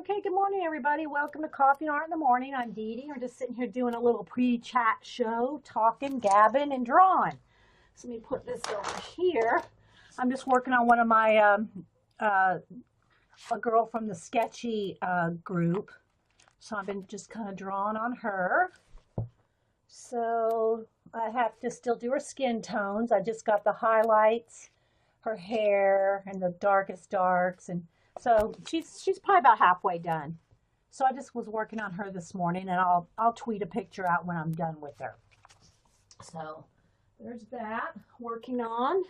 Okay, good morning, everybody. Welcome to Coffee and Art in the Morning. I'm Dee Dee. We're just sitting here doing a little pre-chat show, talking, gabbing, and drawing. So let me put this over here. I'm just working on one of my, a girl from the sketchy group. So I've been just kind of drawing on her. So I have to still do her skin tones. I just got the highlights, her hair, and the darkest darks, and so she's probably about halfway done. So I just was working on her this morning, and I'll tweet a picture out when I'm done with her. So there's that working on.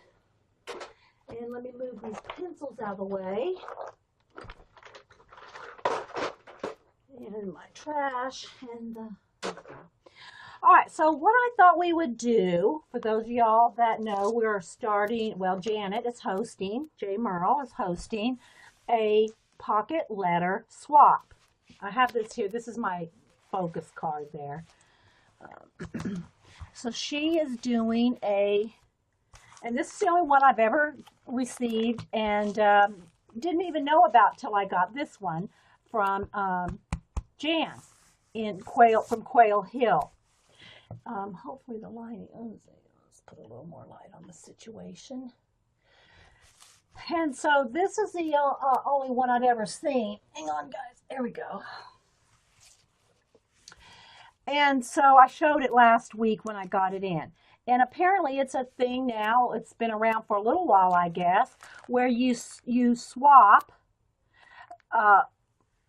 And let me move these pencils out of the way. And my trash and the... All right, so what I thought we would do, for those of y'all that know, we're starting, well, Janet is hosting, J. Merle is hosting a pocket letter swap. I have this here. This is my focus card there. So she is doing and this is the only one I've ever received and didn't even know about till I got this one from Jan from Quail Hill. Hopefully the lighting, let's put a little more light on the situation. And so this is the only one I'd ever seen. Hang on, guys. There we go. And so I showed it last week when I got it in. And apparently it's a thing now. It's been around for a little while, I guess, where you swap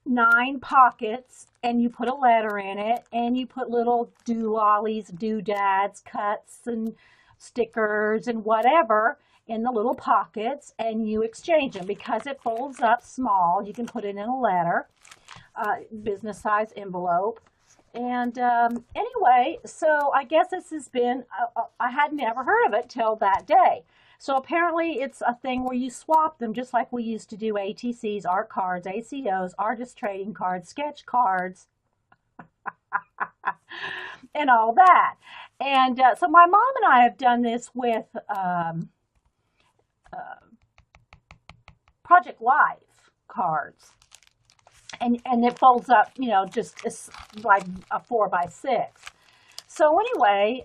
9 pockets and you put a letter in it and you put little do-lollies, doodads, cuts and stickers and whatever in the little pockets, and you exchange them because it folds up small. You can put it in a letter, business size envelope. And anyway, so I guess this has been, I had never heard of it till that day. So apparently it's a thing where you swap them just like we used to do ATCs, art cards, ACOs, artist trading cards, sketch cards, and all that. And so my mom and I have done this with Project Life cards. And it folds up, you know, just like a 4x6. So anyway,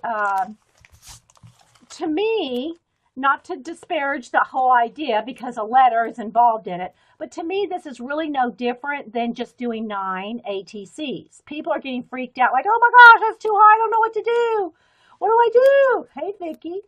to me, not to disparage the whole idea because a letter is involved in it, but to me, this is really no different than just doing 9 ATCs. People are getting freaked out like, oh my gosh, that's too high. I don't know what to do. What do I do? Hey, Vicki.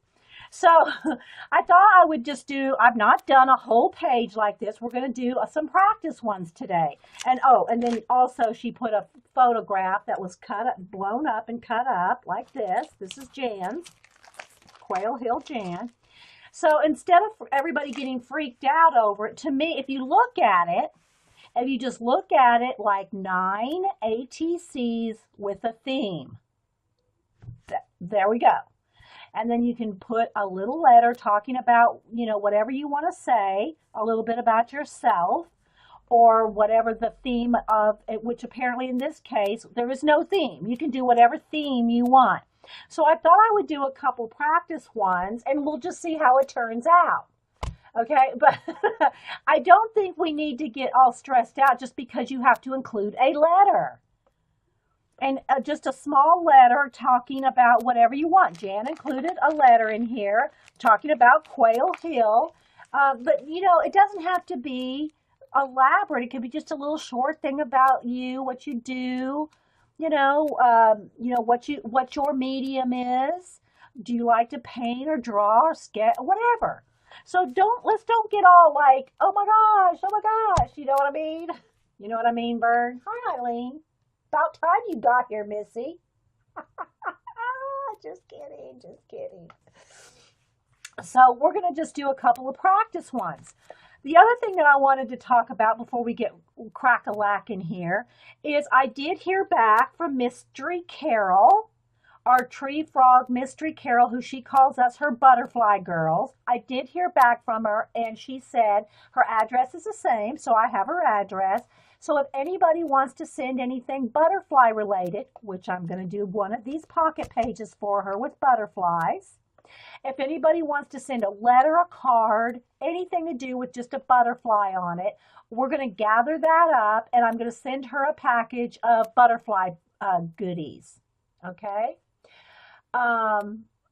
So I thought I would just do, I've not done a whole page like this. We're going to do some practice ones today. And oh, and then also she put a photograph that was cut up, blown up and cut up like this. This is Jan's, Quail Hill Jan. So instead of everybody getting freaked out over it, to me, if you look at it, if you just look at it like 9 ATCs with a theme, there we go. And then you can put a little letter talking about, you know, whatever you want to say, a little bit about yourself, or whatever the theme of it, which apparently in this case, there is no theme. You can do whatever theme you want. So I thought I would do a couple practice ones, and we'll just see how it turns out. Okay, but I don't think we need to get all stressed out just because you have to include a letter. And just a small letter talking about whatever you want. Jan included a letter in here talking about Quail Hill. But, you know, it doesn't have to be elaborate. It could be just a little short thing about you, what you do, you know, what your medium is. Do you like to paint or draw or sketch, whatever. So let's don't get all like, oh my gosh, you know what I mean? You know what I mean, Vern? Hi, Eileen. About time you got here, Missy. Just kidding. So we're going to just do a couple of practice ones. The other thing that I wanted to talk about before we get crack-a-lack in here is I did hear back from Mystery Carol, our tree frog Mystery Carol, who she calls us her butterfly girls. I did hear back from her, and she said her address is the same, so I have her address. So if anybody wants to send anything butterfly related, which I'm going to do one of these pocket pages for her with butterflies, If anybody wants to send a letter, a card, anything to do with just a butterfly on it, we're going to gather that up and I'm going to send her a package of butterfly goodies. Okay?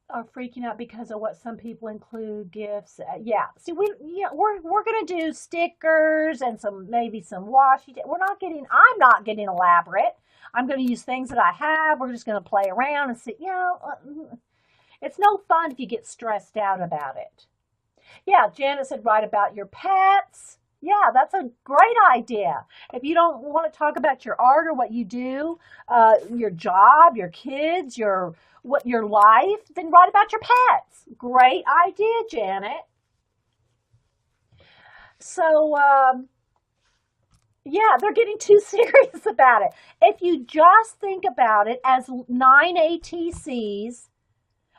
Are freaking out because of what some people include gifts. Yeah, see, we're gonna do stickers and maybe some washi. I'm not getting elaborate. I'm gonna use things that I have. We're just gonna play around and see. It's no fun if you get stressed out about it. Yeah, Janet said write about your pets. Yeah, that's a great idea. If you don't want to talk about your art or what you do, your job, your kids, your life, then write about your pets. Great idea, Janet. So, yeah, they're getting too serious about it. If you just think about it as 9 ATCs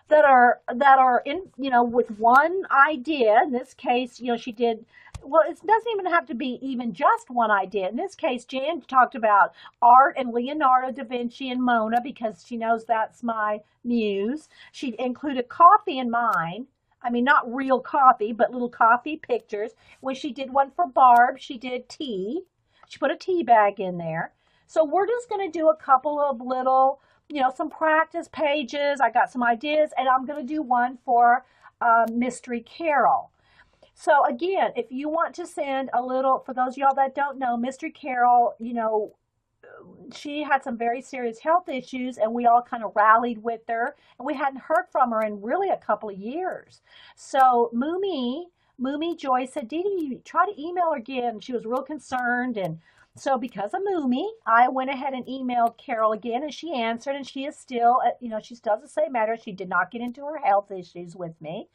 that are in, with one idea. In this case, she did, well, it doesn't even have to be even just one idea. In this case, Jan talked about art and Leonardo da Vinci and Mona because she knows that's my muse. She included coffee in mine. I mean, not real coffee, but little coffee pictures. When she did one for Barb, she did tea. She put a tea bag in there. So we're just going to do a couple of little, some practice pages. I got some ideas, and I'm going to do one for Mystery Carol. So again, if you want to send a little, for those of y'all that don't know, Mystery Carol, she had some very serious health issues, and we all kind of rallied with her, and we hadn't heard from her in really a couple of years. So Moomy Joy said, Dee Dee, try to email her again. She was real concerned, and so because of Moomy, I went ahead and emailed Carol again, and she answered, and she is still, she still doesn't say matter. She did not get into her health issues with me.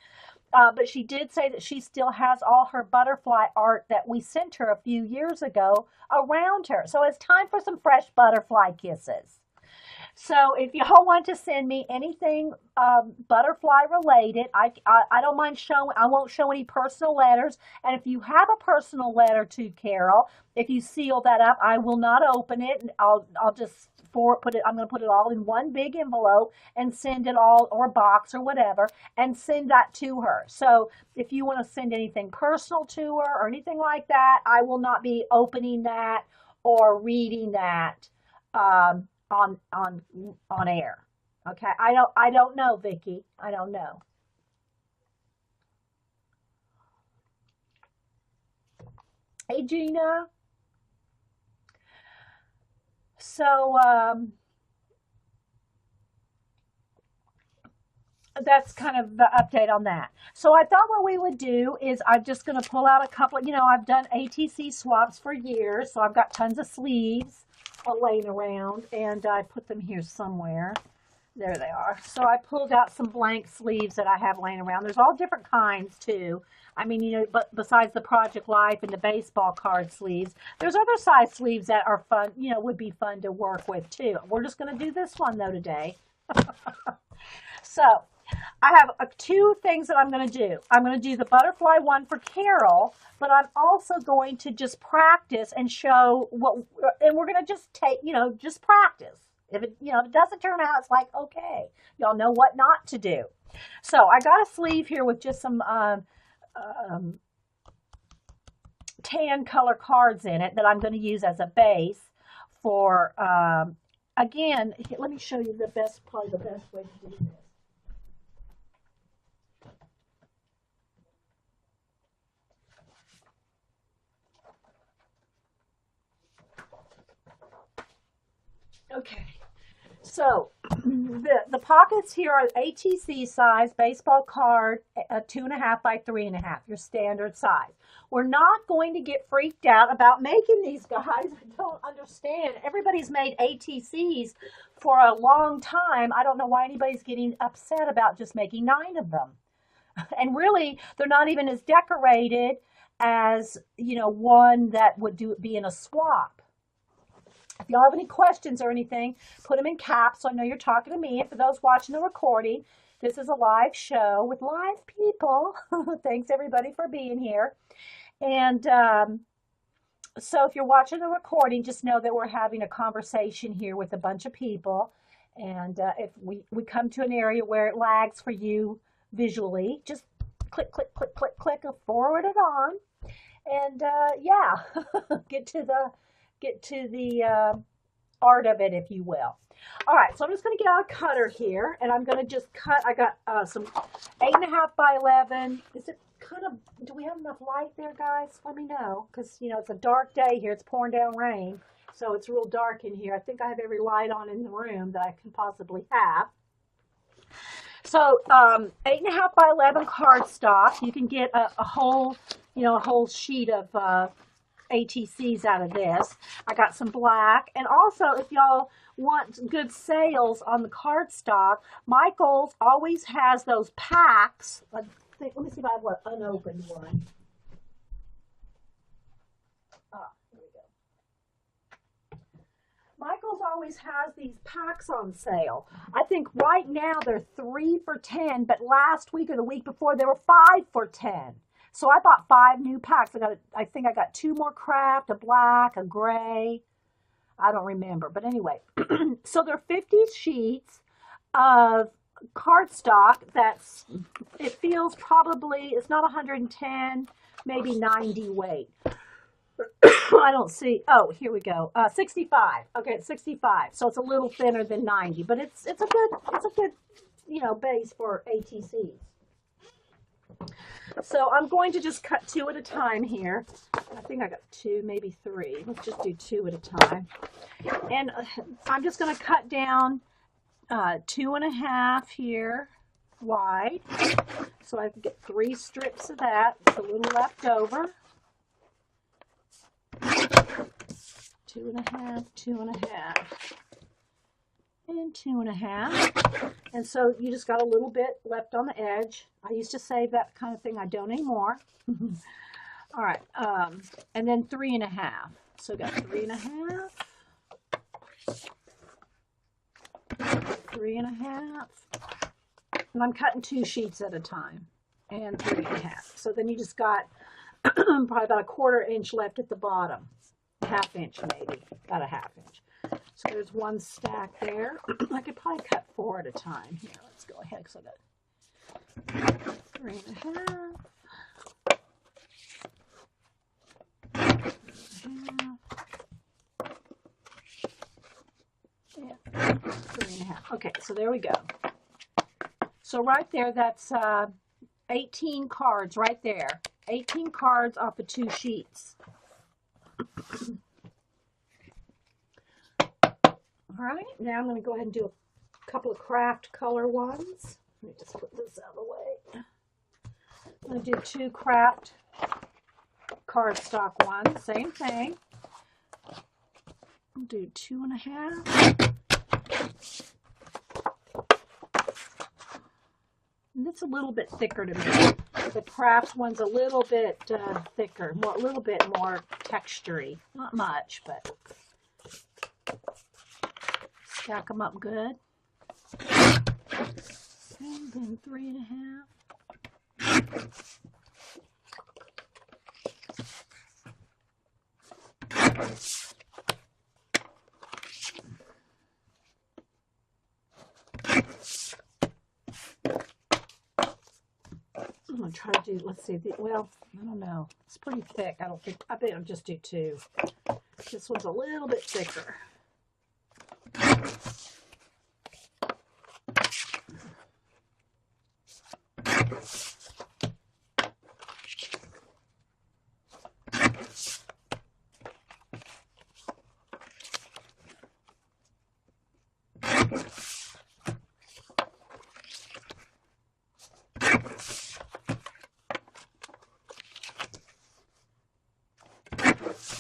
But she did say that she still has all her butterfly art that we sent her a few years ago around her. So it's time for some fresh butterfly kisses. So if y'all want to send me anything butterfly related, I don't mind showing. I won't show any personal letters. And if you have a personal letter to Carol, if you seal that up, I will not open it. I'll just put it. I'm going to put it all in one big envelope and send it all, or box or whatever, and send that to her. So if you want to send anything personal to her or anything like that, I will not be opening that or reading that. On air. Okay. I don't know, Vicki. I don't know. Hey, Gina. So that's kind of the update on that. So I thought what we would do is I'm just going to pull out a couple of, I've done ATC swaps for years, so I've got tons of sleeves laying around, and I put them here somewhere. There they are. So I pulled out some blank sleeves that I have laying around. There's all different kinds too. I mean, but besides the Project Life and the baseball card sleeves, there's other size sleeves that are fun, would be fun to work with too. We're just going to do this one though today. So I have two things that I'm going to do. I'm going to do the butterfly one for Carol, but I'm also going to just practice and show and we're going to just just practice. If it doesn't turn out, it's like, okay, y'all know what not to do. So I got a sleeve here with just some tan color cards in it that I'm going to use as a base for, again, let me show you probably the best way to do this. Okay, so the pockets here are ATC size baseball card, 2.5 by 3.5, your standard size. We're not going to get freaked out about making these, guys. I don't understand. Everybody's made ATCs for a long time. I don't know why anybody's getting upset about just making 9 of them. And really, they're not even as decorated as, one that would be in a swap. If y'all have any questions or anything, put them in caps so I know you're talking to me. And for those watching the recording, this is a live show with live people. Thanks, everybody, for being here. And so if you're watching the recording, just know that we're having a conversation here with a bunch of people. And if we come to an area where it lags for you, visually. Just click, click, click, click, click, forward it on, and yeah, get to the art of it, if you will. All right, so I'm just going to get out a cutter here, and I'm going to just cut. I got some 8.5 by 11. Is it kind of? Do we have enough light there, guys? Let me know, because you know it's a dark day here. It's pouring down rain, so it's real dark in here. I think I have every light on in the room that I can possibly have. So 8.5 by 11 cardstock. You can get a whole, you know, a whole sheet of ATCs out of this. I got some black, and also if y'all want good sales on the cardstock, Michaels always has those packs. Let me see if I have an unopened one. Here we go. Michaels always has these packs on sale. I think right now they're 3 for $10, but last week or the week before they were 5 for $10. So I bought 5 new packs. I think I got 2 more craft, a black, a gray. I don't remember, but anyway. So they're 50 sheets of cardstock. It feels probably, it's not 110, maybe 90 weight. I don't see. Oh, here we go. 65. Okay, it's 65. So it's a little thinner than 90, but it's a good you know base for ATCs. So I'm going to just cut 2 at a time here. I think I got 2, maybe 3. Let's just do 2 at a time. And I'm just going to cut down 2.5 here wide. So I can get 3 strips of that. It's a little left over. 2.5, 2.5, and 2.5. And so you just got a little bit left on the edge. I used to save that kind of thing. I don't anymore. All right, and then 3.5. So got 3.5, 3.5, and I'm cutting 2 sheets at a time, and 3.5. So then you just got probably about a 1/4 inch left at the bottom, 1/2 inch maybe, about a 1/2 inch. So there's 1 stack there. I could probably cut 4 at a time. Here, let's go ahead. So I got 3.5. 3.5. Okay, so there we go. So right there, that's 18 cards right there. 18 cards off of 2 sheets. All right, now I'm going to go ahead and do a couple of craft color ones. Let me just put this out of the way. I'm going to do 2 craft cardstock ones, same thing. I'll do 2.5. And it's a little bit thicker to me. The craft one's a little bit thicker, a little bit more textury. Not much, but stack them up good. And then 3.5. I'm going to try to do, let's see, well, I don't know. It's pretty thick. I bet I'll just do 2. This one's a little bit thicker.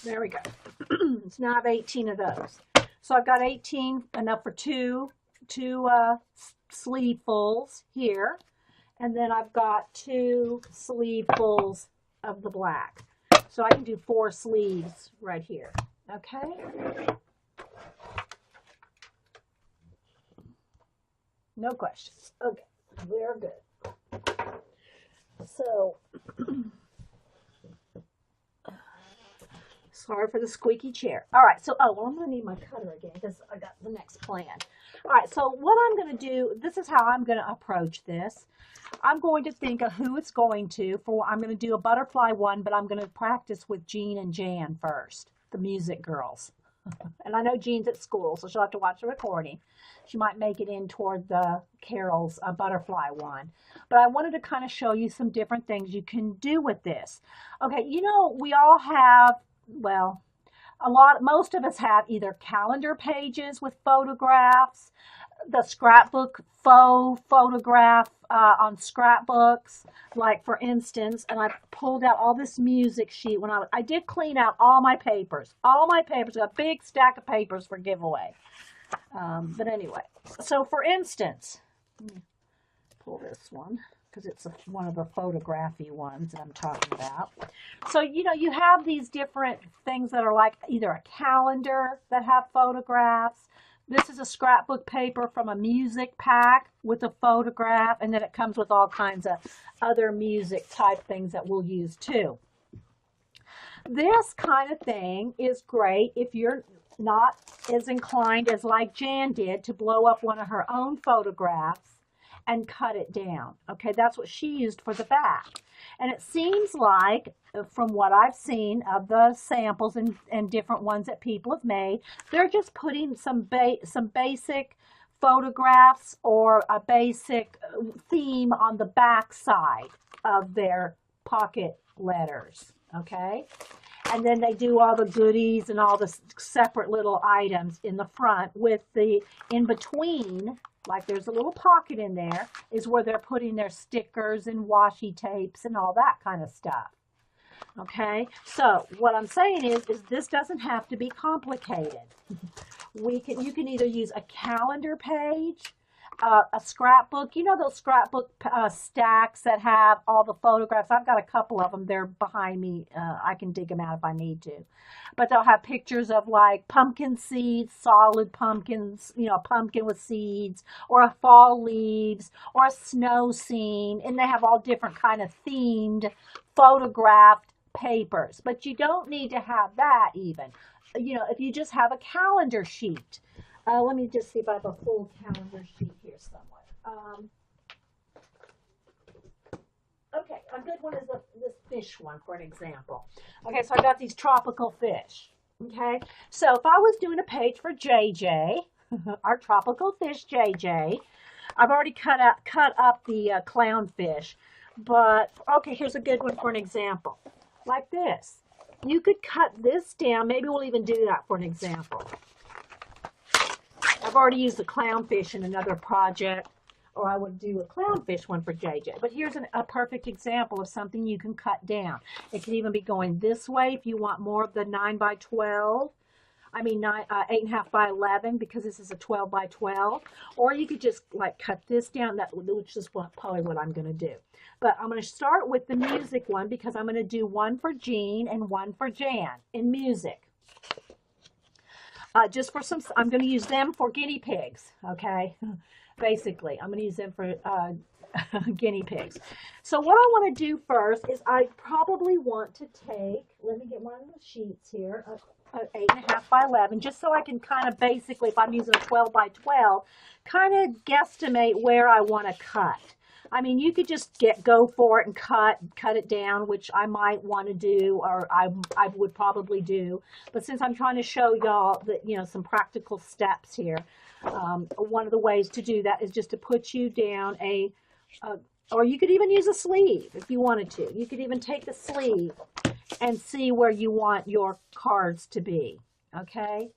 There we go. So now I have 18 of those. So I've got 18, enough for two sleevefuls here. And then I've got 2 sleevefuls of the black. So I can do 4 sleeves right here. Okay? No questions. Okay, we're good. So Sorry for the squeaky chair. All right, so, oh, well, I'm going to need my cutter again because I got the next plan. All right, so what I'm going to do, this is how I'm going to approach this. I'm going to think of who it's going to. I'm going to do a butterfly one, but I'm going to practice with Jean and Jan first, the music girls. And I know Jean's at school, so she'll have to watch the recording. She might make it in toward the Carol's butterfly one. But I wanted to kind of show you some different things you can do with this. Okay, you know, we all have, well, most of us have either calendar pages with photographs, the scrapbook faux photograph on scrapbooks, like for instance, and I pulled out all this music sheet when I did clean out all my papers, a big stack of papers for giveaway. But anyway, so for instance, let me pull this one because it's one of the photography ones that I'm talking about. So, you know, you have these different things that are like either a calendar that have photographs. This is a scrapbook paper from a music pack with a photograph, and then it comes with all kinds of other music type things that we'll use too. This kind of thing is great if you're not as inclined as like Jan did to blow up one of her own photographs and cut it down. Okay, that's what she used for the back. And it seems like, from what I've seen of the samples and different ones that people have made, they're just putting some basic photographs or a basic theme on the back side of their pocket letters. Okay, and then they do all the goodies and all the separate little items in the front with the in between. Like there's a little pocket in there is where they're putting their stickers and washi tapes and all that kind of stuff. Okay, so what I'm saying is this doesn't have to be complicated. You can either use a calendar page, a scrapbook. You know those scrapbook stacks that have all the photographs? I've got a couple of them. They're behind me. I can dig them out if I need to. But they'll have pictures of like pumpkin seeds, solid pumpkins, you know, a pumpkin with seeds, or a fall leaves, or a snow scene. And they have all different kind of themed photographed papers. But you don't need to have that even. You know, if you just have a calendar sheet. Let me just see if I have a full calendar sheet here somewhere. Okay, a good one is this fish one, for an example. Okay, so I got these tropical fish. Okay, so if I was doing a page for JJ, our tropical fish JJ, I've already cut up the clownfish. But, okay, here's a good one for an example. Like this. You could cut this down. Maybe we'll even do that for an example. I've already used the clownfish in another project, or I would do a clownfish one for JJ. But here's a perfect example of something you can cut down. It can even be going this way if you want more of the 9 by 12. I mean, 8.5 by 11, because this is a 12 by 12. Or you could just like cut this down, which is probably what I'm going to do. But I'm going to start with the music one because I'm going to do one for Jean and one for Jan in music. Just for some, I'm going to use them for guinea pigs, okay? Basically, I'm going to use them for guinea pigs. So what I want to do first is I probably want to take, let me get one of the sheets here, 8.5 by 11, just so I can kind of basically, if I'm using a 12 by 12, kind of guesstimate where I want to cut. I mean, you could just go for it and cut it down, which I might want to do, or I would probably do. But since I'm trying to show y'all that, you know, some practical steps here, one of the ways to do that is just to put you down or you could even use a sleeve if you wanted to. You could even take the sleeve and see where you want your cards to be. Okay,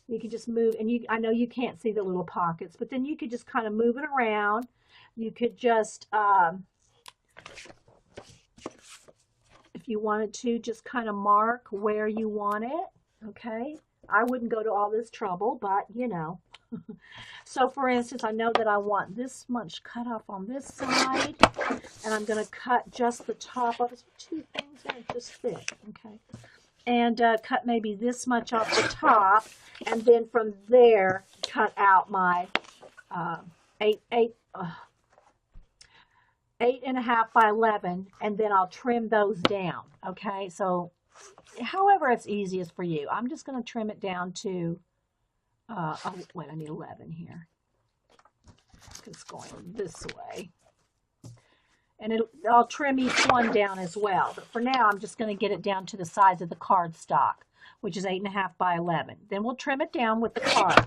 you can just move, and I know you can't see the little pockets, but then you could just kind of move it around. You could just, if you wanted to, just kind of mark where you want it, okay? I wouldn't go to all this trouble, but, you know. So, for instance, I know that I want this much cut off on this side, and I'm going to cut just the top of it. Two things there just fit, okay? And cut maybe this much off the top, and then from there, cut out my 8.5 by 11, and then I'll trim those down. Okay, so however it's easiest for you. I'm just going to trim it down to, oh, wait, I need 11 here. It's going this way. And I'll trim each one down as well. But for now, I'm just going to get it down to the size of the cardstock, which is 8.5 by 11. Then we'll trim it down with the card.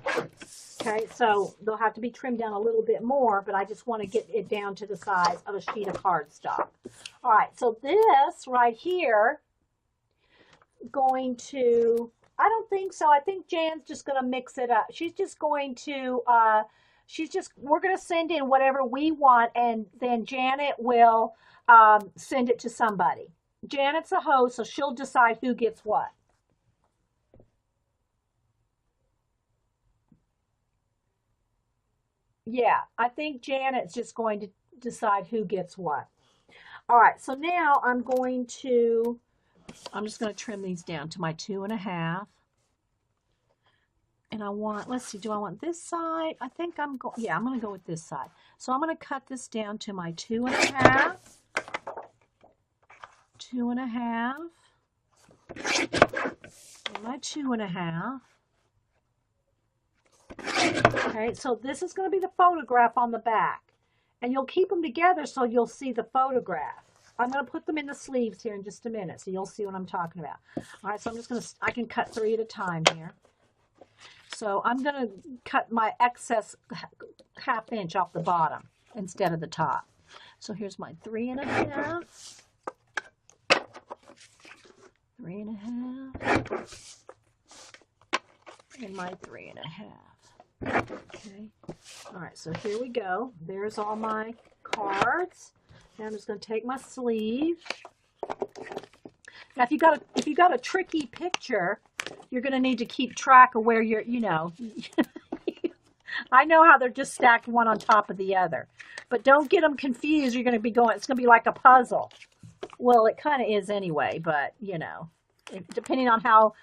Okay, so they'll have to be trimmed down a little bit more, but I just want to get it down to the size of a sheet of cardstock. All right, so this right here, going to, I don't think so. I think Jan's just going to mix it up. She's just going to, we're going to send in whatever we want, and then Janet will send it to somebody. Janet's the host, so she'll decide who gets what. Yeah, I think Janet's just going to decide who gets what. All right, so now I'm just going to trim these down to my 2.5. And I want, let's see, do I want this side? I think I'm going, yeah, I'm going to go with this side. So I'm going to cut this down to my 2.5, 2.5, and my 2.5. Okay, so this is going to be the photograph on the back. And you'll keep them together so you'll see the photograph. I'm going to put them in the sleeves here in just a minute, so you'll see what I'm talking about. All right, so I'm just going to, I can cut 3 at a time here. So I'm going to cut my excess 1/2 inch off the bottom instead of the top. So here's my 3.5, 3.5, and my 3.5. Okay. All right, so here we go. There's all my cards. Now I'm just going to take my sleeve. Now, if you got a tricky picture, you're going to need to keep track of where you're, you know. I know how they're just stacked one on top of the other, but don't get them confused. You're going to be going. It's going to be like a puzzle. Well, it kind of is anyway, but you know, depending on how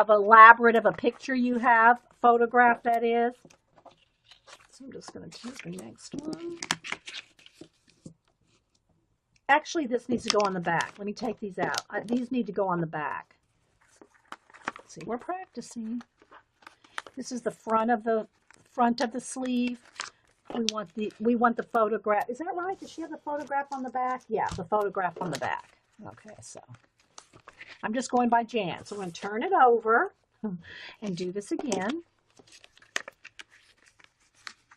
elaborate of a picture you have, photograph that is. So I'm just going to take the next one. Actually, this needs to go on the back. Let me take these out. These need to go on the back. Let's see, we're practicing. This is the front of the sleeve. We want the photograph. Is that right? Does she have the photograph on the back? Yeah, the photograph on the back. Okay, so I'm just going by Jan. So I'm going to turn it over and do this again,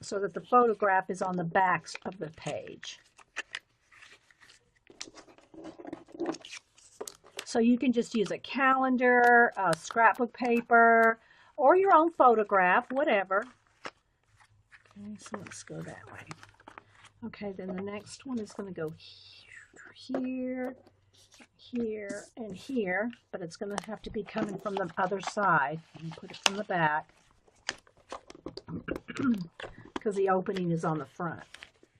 so that the photograph is on the back of the page. So you can just use a calendar, a scrapbook paper, or your own photograph, whatever. Okay, so let's go that way. Okay, then the next one is going to go here, here, and here, but it's going to have to be coming from the other side. And put it from the back, because the opening is on the front.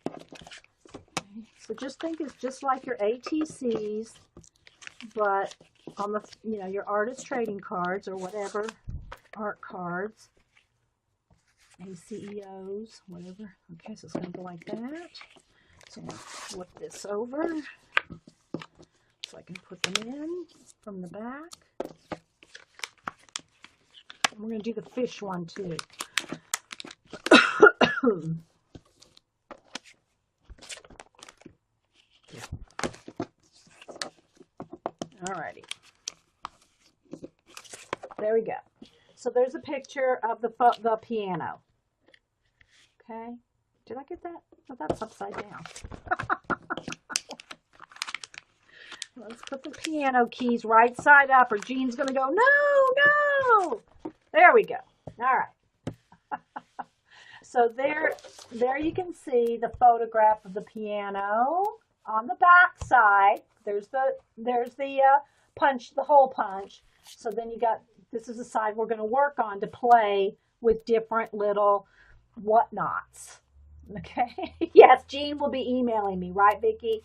Okay, so just think it's just like your ATCs, but on the, you know, your artist trading cards or whatever, art cards, ACEOs, whatever. Okay, so it's going to go like that. So I'm going to flip this over so I can put them in from the back. And we're going to do the fish one too. Alrighty. There we go. So there's a picture of the piano. Okay. Did I get that? Oh, that's upside down. Let's put the piano keys right side up, or Jean's going to go, no, no. There we go. All right. So there you can see the photograph of the piano on the back side. There's the punch, the hole punch. So then you got, this is the side we're going to work on to play with different little whatnots. Okay. Yes, Jean will be emailing me, right, Vicki?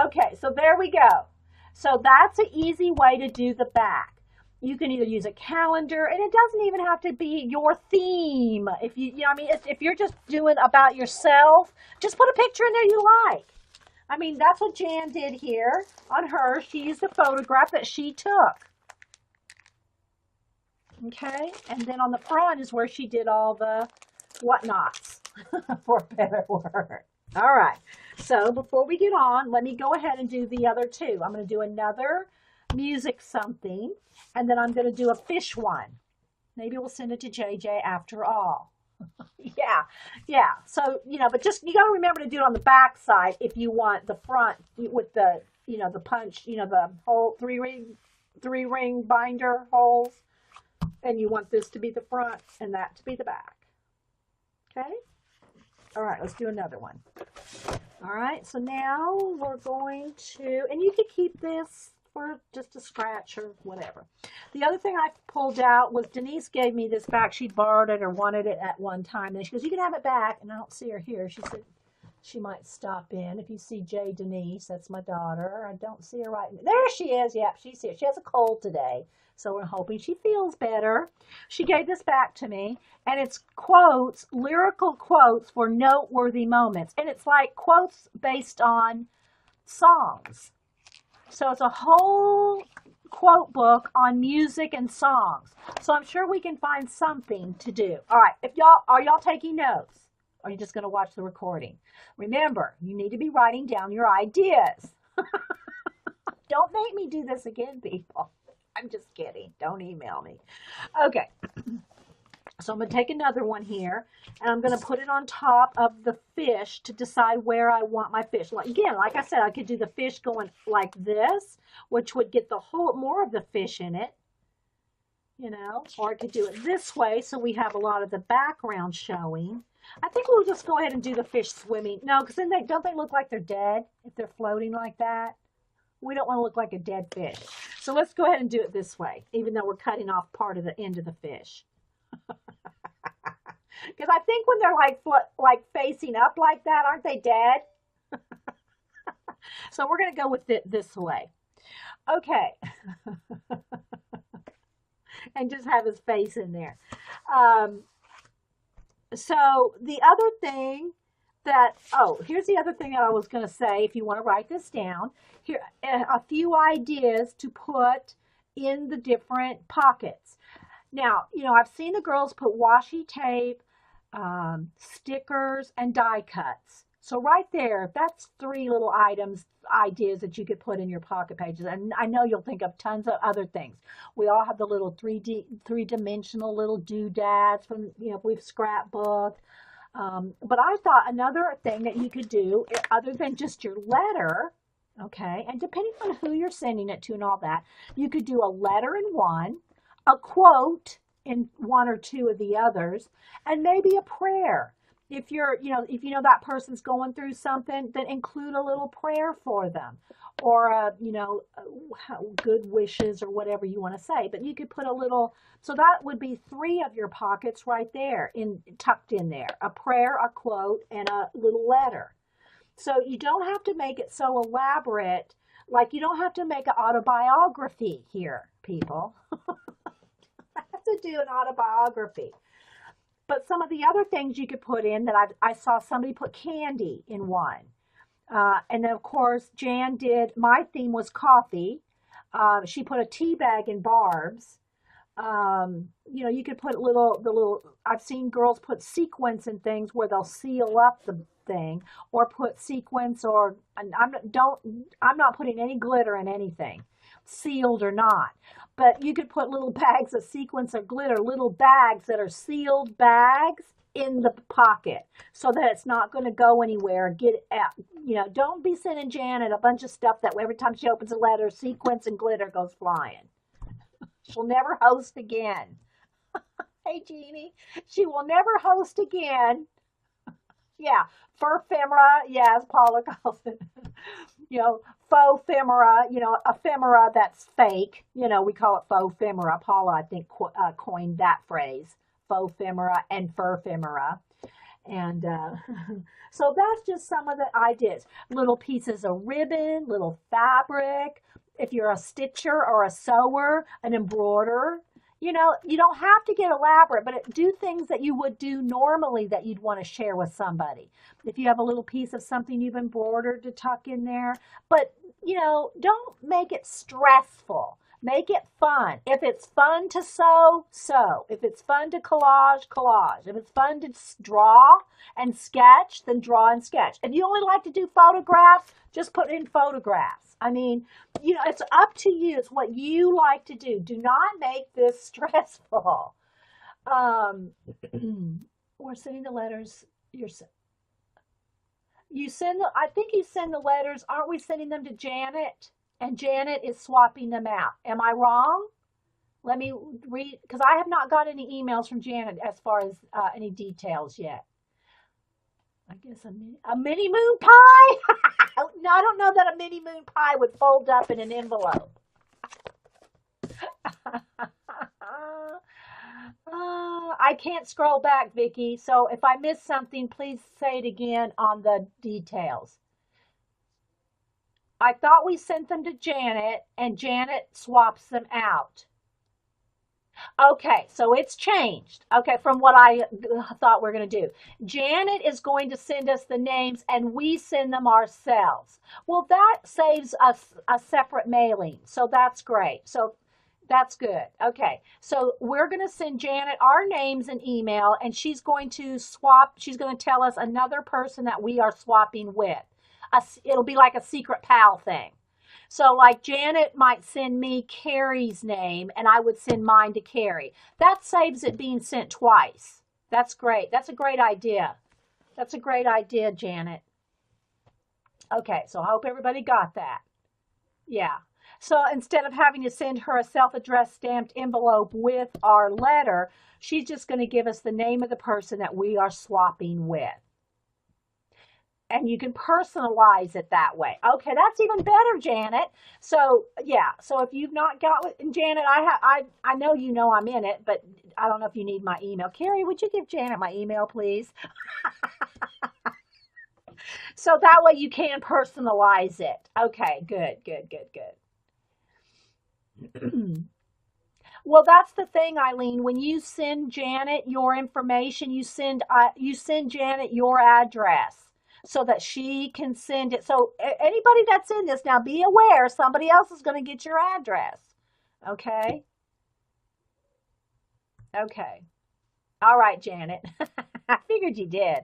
Okay, so there we go. So that's an easy way to do the back. You can either use a calendar, and it doesn't even have to be your theme. If you know, I mean, if you're just doing about yourself, just put a picture in there you like. I mean, that's what Jan did here on hers. She used a photograph that she took. Okay, and then on the front is where she did all the whatnots, for a better word. All right, so before we get on, let me go ahead and do the other two. I'm going to do another music something, and then I'm going to do a fish one. Maybe we'll send it to JJ after all. Yeah, yeah. So, but just, you got to remember to do it on the back side if you want the front with the, the punch, the whole three ring binder holes. And you want this to be the front and that to be the back. Okay? All right, let's do another one. All right, so now we're going to, and you could keep this for just a scratch or whatever. The other thing I pulled out was Denise gave me this back. She'd borrowed it or wanted it at one time. And she goes, you can have it back. And I don't see her here. She said she might stop in. If you see J. Denise, that's my daughter. I don't see her right now. There she is. Yep, she's here. She has a cold today. So we're hoping she feels better. She gave this back to me. And it's quotes, lyrical quotes for noteworthy moments. And it's like quotes based on songs. So it's a whole quote book on music and songs. So I'm sure we can find something to do. All right, are y'all taking notes? Or are you just going to watch the recording? Remember, you need to be writing down your ideas. Don't make me do this again, people. I'm just kidding. Don't email me. Okay. So I'm going to take another one here, and I'm going to put it on top of the fish to decide where I want my fish. Again, like I said, I could do the fish going like this, which would get the whole, more of the fish in it, or I could do it this way so we have a lot of the background showing. I think we'll just go ahead and do the fish swimming. No, because then don't they look like they're dead if they're floating like that? We don't want to look like a dead fish. So let's go ahead and do it this way, even though we're cutting off part of the end of the fish. Because I think when they're like facing up like that, aren't they dead? So we're going to go with it this way. Okay. And just have his face in there. So the other thing here's the other thing that I was going to say. If you want to write this down, here a few ideas to put in the different pockets. Now, I've seen the girls put washi tape, stickers, and die cuts. So right there, that's 3 little ideas that you could put in your pocket pages. And I know you'll think of tons of other things. We all have the little three-dimensional little doodads from, if we've scrapbooked. But I thought another thing that you could do, other than just your letter, okay, and depending on who you're sending it to and all that, you could do a letter in one, a quote in 1 or 2 of the others, and maybe a prayer. If if that person's going through something, then include a little prayer for them, or good wishes or whatever you want to say. But you could put a little. So that would be 3 of your pockets right there, tucked in there: a prayer, a quote, and a little letter. So you don't have to make it so elaborate. Like you don't have to make an autobiography here, people. I have to do an autobiography. But some of the other things you could put in that I saw somebody put candy in one. And then, of course, Jan did, my theme was coffee. She put a tea bag in Barb's. You could put I've seen girls put sequins in things where they'll seal up the thing, or put sequins, or I'm not putting any glitter in anything, sealed or not. But you could put little bags of sequins or glitter, little bags that are sealed bags in the pocket, so that it's not going to go anywhere. Get it out. Don't be sending Janet a bunch of stuff that every time she opens a letter, sequins and glitter goes flying. She'll never host again. Hey, Jeannie, she will never host again. Yeah, fur ephemera, as Paula calls it. Faux ephemera, ephemera that's fake. We call it faux ephemera. Paula, I think, coined that phrase, faux ephemera and fur ephemera. And so that's just some of the ideas. Little pieces of ribbon, little fabric. If you're a stitcher or a sewer, an embroiderer, you don't have to get elaborate, but do things that you would do normally that you'd want to share with somebody. If you have a little piece of something you've embroidered to tuck in there, but don't make it stressful. Make it fun. If it's fun to sew, sew. If it's fun to collage, collage. If it's fun to draw and sketch, then draw and sketch. If you only like to do photographs, just put in photographs. I mean, you know, it's up to you. It's what you like to do. Do not make this stressful. Um, we're sending the letters. You send the, I think you send the letters. Aren't we sending them to Janet? And Janet is swapping them out. Am I wrong? Let me read, because I have not got any emails from Janet as far as any details yet. I guess a mini moon pie? No, I don't know that a mini moon pie would fold up in an envelope. I can't scroll back, Vicki. So if I miss something, please say it again on the details. I thought we sent them to Janet, and Janet swaps them out. Okay, so it's changed. Okay, from what I thought we were going to do. Janet is going to send us the names, and we send them ourselves. Well, that saves us a separate mailing, so that's great. So that's good. Okay, so we're going to send Janet our names and email, and she's going to tell us another person that we are swapping with. It'll be like a secret pal thing. So like Janet might send me Carrie's name and I would send mine to Carrie. That saves it being sent twice. That's great. That's a great idea. That's a great idea, Janet. Okay, so I hope everybody got that. Yeah. So instead of having to send her a self-addressed stamped envelope with our letter, she's just going to give us the name of the person that we are swapping with. And you can personalize it that way. Okay, that's even better, Janet. So yeah, so if you've not got, and Janet, I know you know I'm in it, but I don't know if you need my email. Carrie, would you give Janet my email, please? So that way you can personalize it. Okay, good. Well, that's the thing, Eileen. When you send Janet your information, you send Janet your address, so that she can send it. So anybody that's in this, now be aware, somebody else is going to get your address. Okay? Okay. All right, Janet. I figured you did.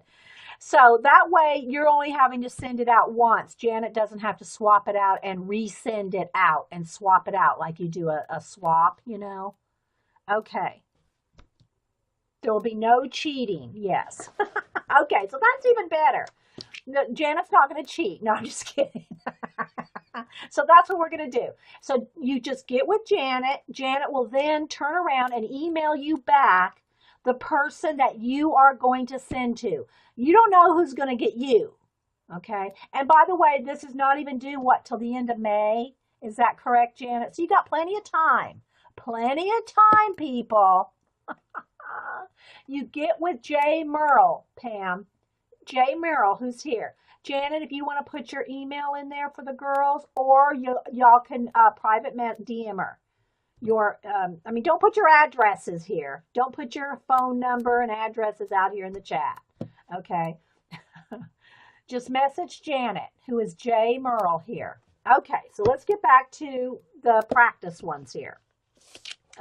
So that way you're only having to send it out once. Janet doesn't have to swap it out and resend it out and swap it out like you do a swap, you know? Okay. There will be no cheating. Yes. Okay, so that's even better. No, Janet's not going to cheat. No, I'm just kidding. So that's what we're going to do. So you just get with Janet. Janet will then turn around and email you back the person that you are going to send to. You don't know who's going to get you. Okay. And by the way, this is not even due, till the end of May? Is that correct, Janet? So you got plenty of time. Plenty of time, people. You get with Jay Merle, Pam. Jay Merrill, who's here. Janet, if you want to put your email in there for the girls, or y'all can private DM her. Don't put your addresses here. Don't put your phone number and addresses out here in the chat. Okay. Just message Janet, who is Jay Merle here. Okay, so let's get back to the practice ones here.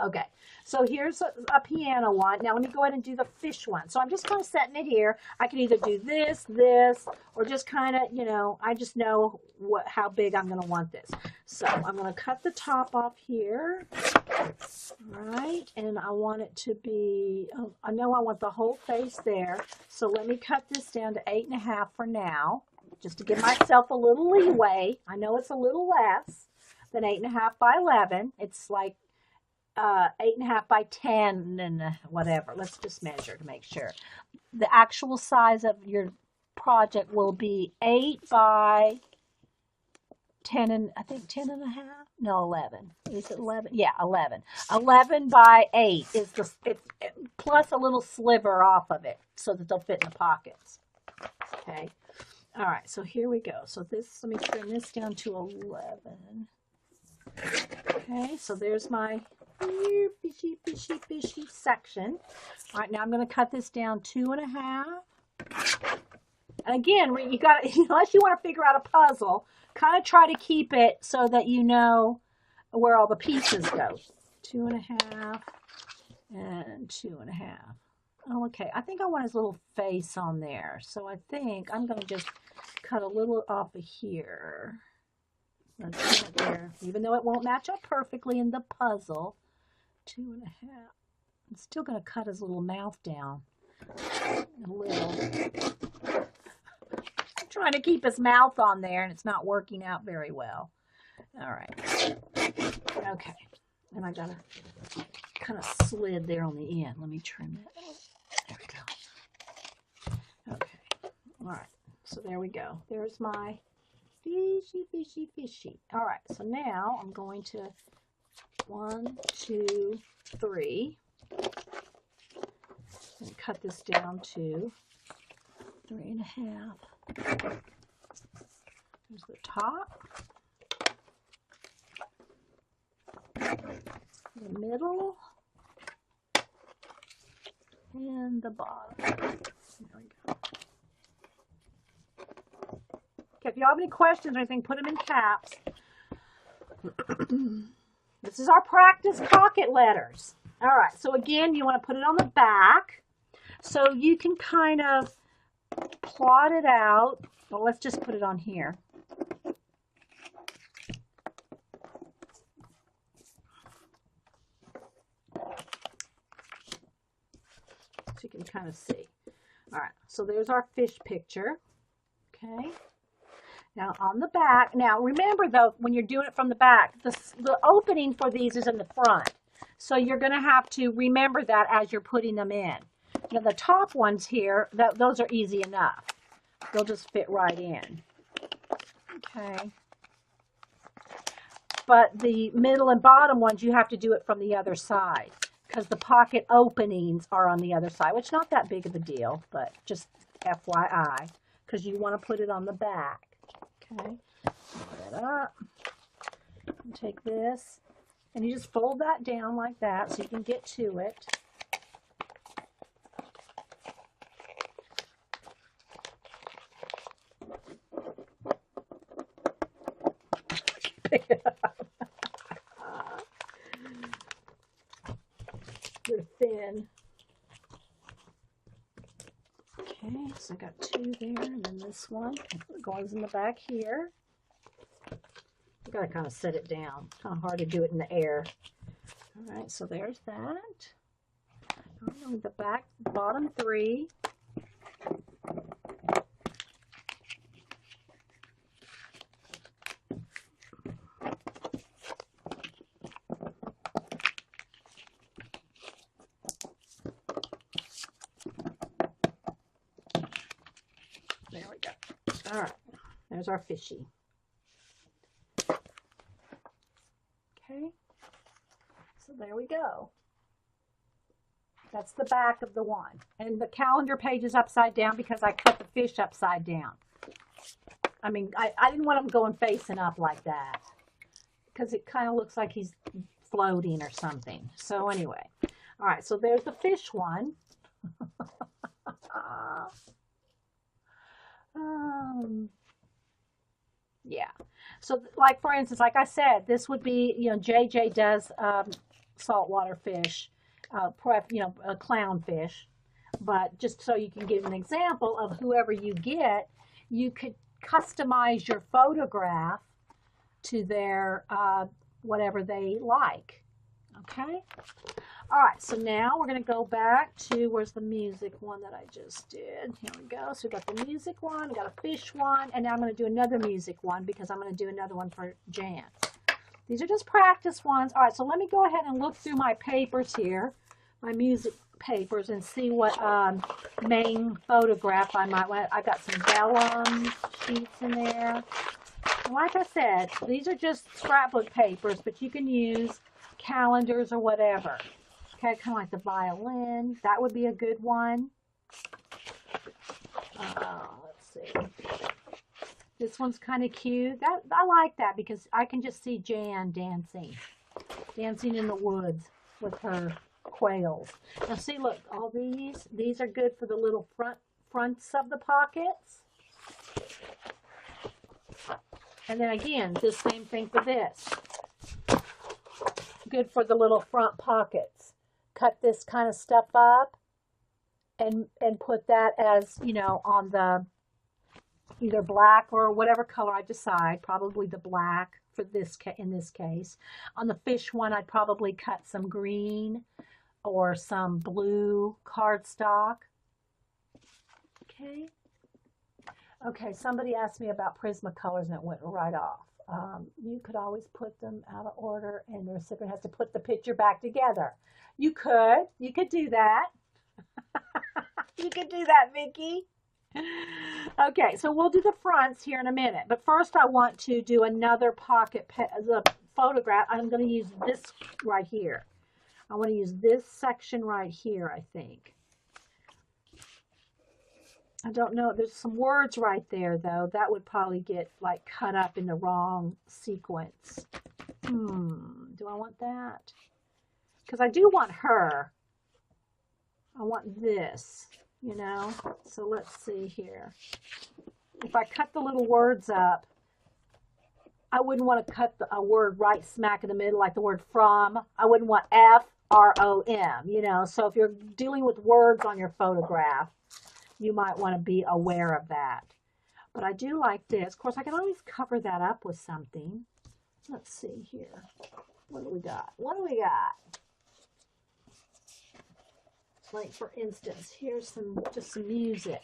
Okay, so here's a piano one. Now let me go ahead and do the fish one. So I'm just kind of setting it here. I can either do this, or just kind of, I just know how big I'm going to want this. So I'm going to cut the top off here. All right, and I want it to be, I know I want the whole face there. So let me cut this down to 8.5 for now, just to give myself a little leeway. I know it's a little less than 8.5 by 11. It's like 8.5 by 10 and whatever. Let's just measure to make sure. The actual size of your project will be 8 by 10 and I think 10 and a half. No, 11. Is it 11? Yeah, 11. 11 by 8 is it's plus a little sliver off of it so that they'll fit in the pockets. Okay. All right. So here we go. So this, let me turn this down to 11. Okay. So there's my fishy section. All right, now I'm going to cut this down 2.5. And again, you got unless you want to figure out a puzzle, kind of try to keep it so that you know where all the pieces go. 2.5 and 2.5. Oh, okay. I think I want his little face on there. So I think I'm going to just cut a little off of here. Let's put it there. Even though it won't match up perfectly in the puzzle. 2.5. I'm still going to cut his little mouth down a little. I'm trying to keep his mouth on there, and it's not working out very well. All right. Okay. And I got to kind of slid there on the end. Let me trim it. There we go. Okay. All right. So there we go. There's my fishy, fishy, fishy. All right. So now I'm going to 1, 2, 3. And cut this down to 3.5. There's the top. The middle. And the bottom. There we go. Okay, if you have any questions or anything, put them in caps. This is our practice pocket letters. All right, so again, you want to put it on the back so you can kind of plot it out. Well, let's just put it on here. So you can kind of see. All right, so there's our fish picture. Okay. Now on the back, now remember though, when you're doing it from the back, the opening for these is in the front. So you're going to have to remember that as you're putting them in. Now the top ones here, those are easy enough. They'll just fit right in. Okay. But the middle and bottom ones, you have to do it from the other side because the pocket openings are on the other side, which is not that big of a deal, but just FYI, because you want to put it on the back. Okay. Put it up. And take this. And you just fold that down like that so you can get to it. Pick it up. They're thin. Okay, so I got 2 there, and then this one goes in the back here. You gotta kind of set it down. It's kind of hard to do it in the air. All right, so there's that. The back, bottom 3. There we go. All right, there's our fishy. Okay, so there we go. That's the back of the one. And the calendar page is upside down because I cut the fish upside down. I mean, I didn't want him going facing up like that because it kind of looks like he's floating or something. So anyway, all right, so there's the fish one. Yeah. So like, for instance, like I said, this would be, you know, JJ does saltwater fish, a clownfish. But just so you can give an example of whoever you get, you could customize your photograph to their whatever they like. Okay? All right, so now we're going to go back to, where's the music one that I just did? Here we go. So we got the music one, we got a fish one, and now I'm going to do another music one because I'm going to do another one for Jan. These are just practice ones. All right, so let me go ahead and look through my papers here, my music papers, and see what main photograph I might want. I've got some vellum sheets in there. And like I said, these are just scrapbook papers, but you can use calendars or whatever. Okay, kind of like the violin. That would be a good one. Let's see. This one's kind of cute. I like that because I can just see Jan dancing in the woods with her quails. Now see, look, all these are good for the little fronts of the pockets. And then again, the same thing for this. good for the little front pockets. Cut this kind of stuff up and put that as, you know, on the either black or whatever color I decide, probably the black for this in this case. On the fish one, I'd probably cut some green or some blue cardstock. Okay. Okay, somebody asked me about Prismacolors and it went right off. You could always put them out of order and the recipient has to put the picture back together. You could do that. You could do that, Vicki. Okay, so we'll do the fronts here in a minute. But first I want to do another pocket the photograph. I'm going to use this right here. I want to use this section right here, I think. I don't know. There's some words right there, though. That would probably get, like, cut up in the wrong sequence. Do I want that? Because I do want her. I want this, you know? So let's see here. If I cut the little words up, I wouldn't want to cut a word right smack in the middle, like the word from. I wouldn't want F-R-O-M, you know? So if you're dealing with words on your photograph, you might want to be aware of that. But I do like this. Of course, I can always cover that up with something. Let's see here. What do we got? What do we got? Like, for instance, here's just some music.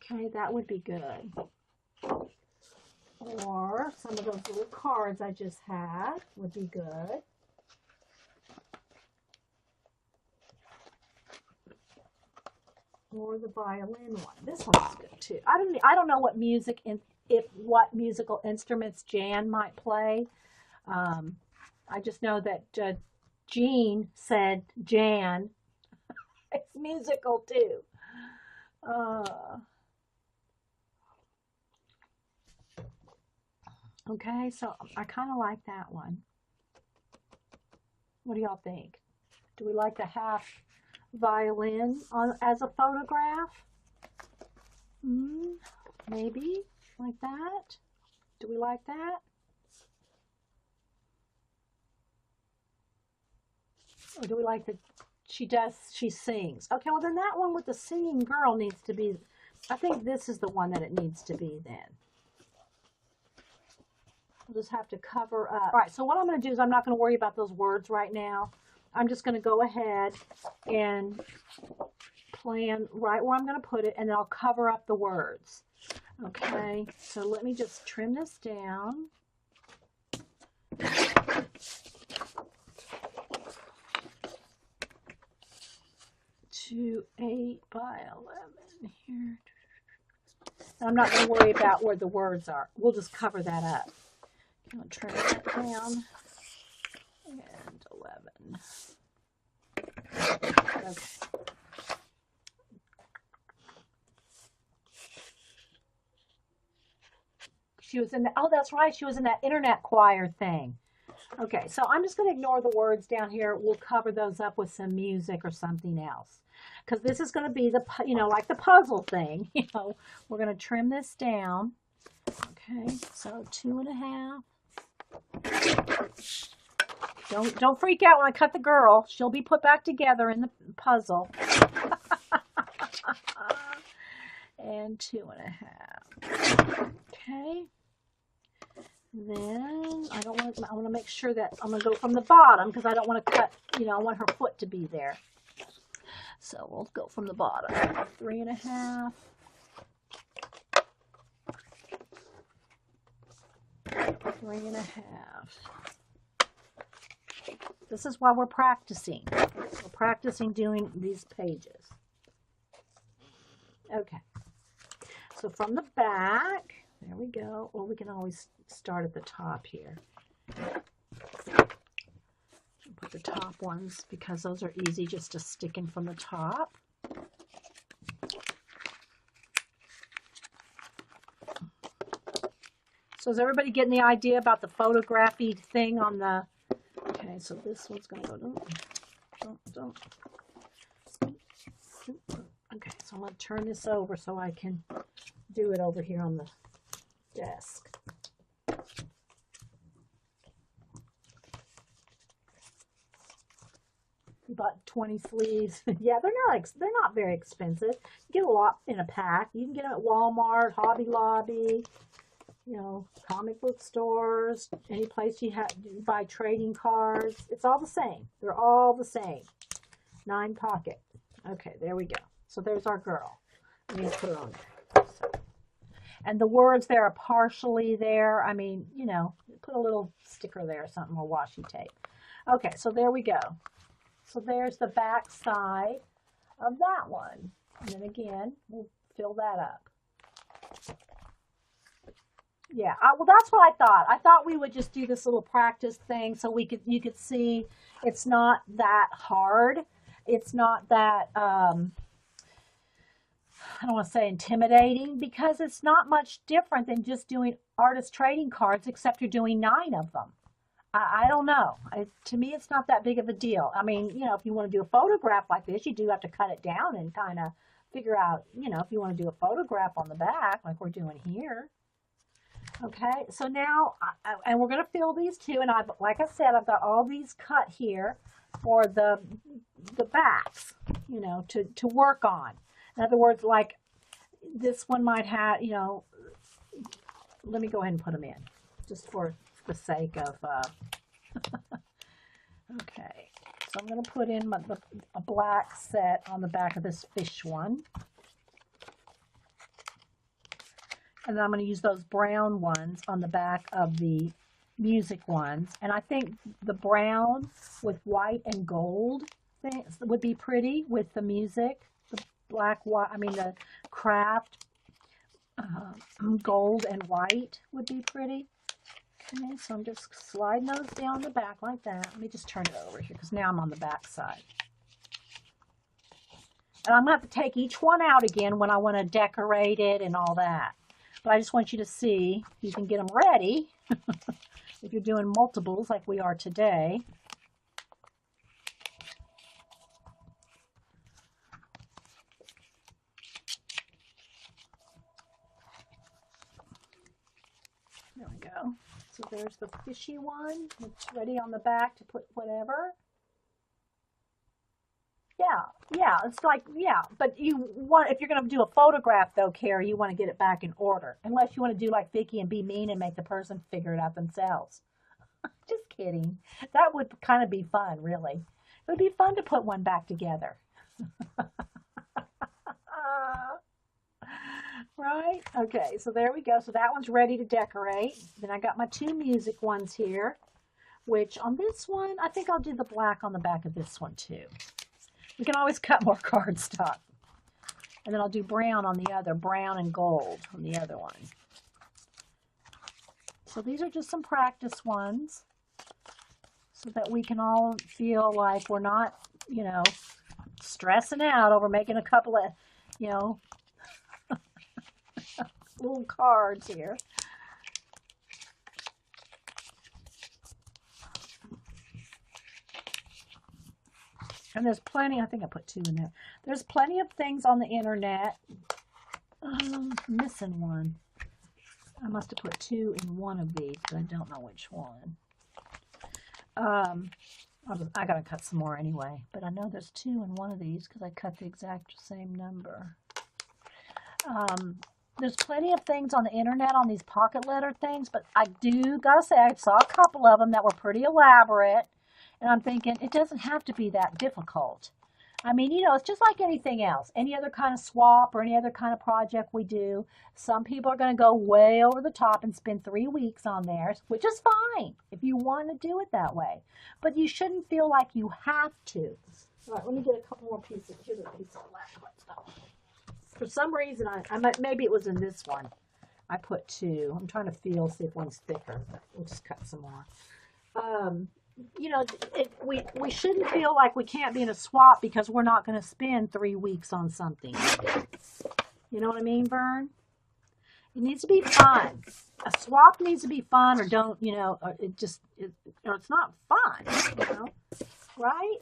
Okay, that would be good. Or some of those little cards I just had would be good. Or the violin one. This one's good too. I don't know what what musical instruments Jan might play. I just know that Jean said Jan. It's musical too. Okay, so I kind of like that one. What do y'all think? Do we like the half violin as a photograph? Maybe like that. Do we like that? Or do we like the she sings? Okay, well then that one with the singing girl needs to be, I think this is the one that it needs to be then. We'll just have to cover up. All right, so what I'm going to do is I'm not going to worry about those words right now. I'm just going to go ahead and plan right where I'm going to put it, and then I'll cover up the words. Okay, so let me just trim this down. To 8 by 11 here. And I'm not going to worry about where the words are. We'll just cover that up. I'm going to trim that down. And 11. Okay. She was in the, oh, that's right. She was in that internet choir thing. Okay, so I'm just going to ignore the words down here. We'll cover those up with some music or something else. Because this is going to be the, you know, like the puzzle thing. You know, we're going to trim this down. Okay, so 2.5. Don't freak out when I cut the girl. She'll be put back together in the puzzle. And 2.5. Okay. Then I want to make sure that I'm going to go from the bottom because I don't want to cut, you know, I want her foot to be there. So we'll go from the bottom. 3.5. 3.5. This is why we're practicing. We're practicing doing these pages. Okay. So from the back, there we go. Or we can always start at the top here. Put the top ones because those are easy just to stick in from the top. So is everybody getting the idea about the photography thing on the... Okay, so this one's going to go... Don't. Okay, so I'm going to turn this over so I can do it over here on the desk. about 20 sleeves. Yeah, they're not very expensive. You get a lot in a pack. You can get them at Walmart, Hobby Lobby, you know, comic book stores, any place you buy trading cards. It's all the same. They're all the same. 9 pocket. Okay, there we go. So there's our girl. Let me put it on there. So, and the words there are partially there. I mean, you know, put a little sticker there or something, or washi tape. Okay, so there we go. So there's the back side of that one. And then again, we'll fill that up. Yeah, well, that's what I thought. I thought we would just do this little practice thing so you could see it's not that hard. It's not that, I don't want to say intimidating, because it's not much different than just doing artist trading cards, except you're doing 9 of them. I don't know. To me, it's not that big of a deal. I mean, you know, if you want to do a photograph like this, you do have to cut it down and kind of figure out, you know, if you want to do a photograph on the back like we're doing here. Okay, so now, and we're going to fill these too, and like I said, I've got all these cut here for the backs, you know, to work on. In other words, like this one might have, you know, let me go ahead and put them in, just for the sake of, okay, so I'm going to put in a black set on the back of this fish one. And then I'm going to use those brown ones on the back of the music ones. And I think the brown with white and gold things would be pretty with the music. The black, white, I mean the craft gold and white would be pretty. Okay, so I'm just sliding those down the back like that. Let me just turn it over here because now I'm on the back side. And I'm going to have to take each one out again when I want to decorate it and all that. But I just want you to see, you can get them ready if you're doing multiples like we are today. There we go. So there's the fishy one. It's ready on the back to put whatever. Yeah, it's like, yeah, but if you're going to do a photograph though, Carrie, you want to get it back in order. Unless you want to do like Vicky and be mean and make the person figure it out themselves. Just kidding. That would kind of be fun, really. It would be fun to put one back together. Right? Okay, so there we go. So that one's ready to decorate. Then I got my 2 music ones here, which on this one, I think I'll do the black on the back of this one too. We can always cut more cardstock. And then I'll do brown on the other, brown and gold on the other one. So these are just some practice ones so that we can all feel like we're not, you know, stressing out over making a couple of, you know, little cards here. And there's plenty, I think I put 2 in there. There's plenty of things on the internet. I'm missing one. I must have put 2 in one of these, but I don't know which one. I gotta cut some more anyway, but I know there's 2 in one of these because I cut the exact same number. There's plenty of things on the internet on these pocket letter things, but I gotta say I saw a couple of them that were pretty elaborate. And I'm thinking, it doesn't have to be that difficult. I mean, you know, it's just like anything else. Any other kind of swap or any other kind of project we do. Some people are going to go way over the top and spend 3 weeks on theirs, which is fine if you want to do it that way. But you shouldn't feel like you have to. All right, let me get a couple more pieces. Here's a piece of black. For some reason, maybe it was in this one. I put 2. I'm trying to see if one's thicker. We'll just cut some more. You know, we shouldn't feel like we can't be in a swap because we're not going to spend 3 weeks on something. You know what I mean, Vern? It needs to be fun. A swap needs to be fun, or don't, you know, or it's not fun, you know, right?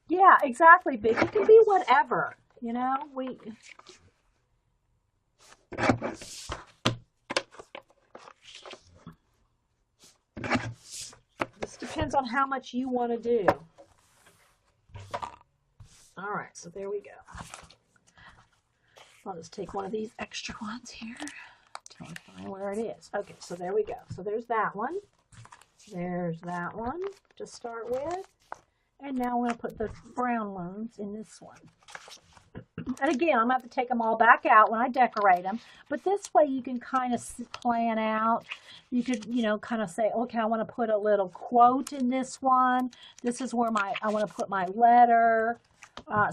Yeah, exactly, Big. It can be whatever, you know, on how much you want to do. All right, so there we go. I'll just take one of these extra ones here. Trying to find where it is. Okay, so there we go. So there's that one. There's that one to start with. And now I'm going to put the brown ones in this one. And again, I'm going to have to take them all back out when I decorate them. But this way you can kind of plan out. You could, you know, kind of say, okay, I want to put a little quote in this one. This is where I want to put my letter.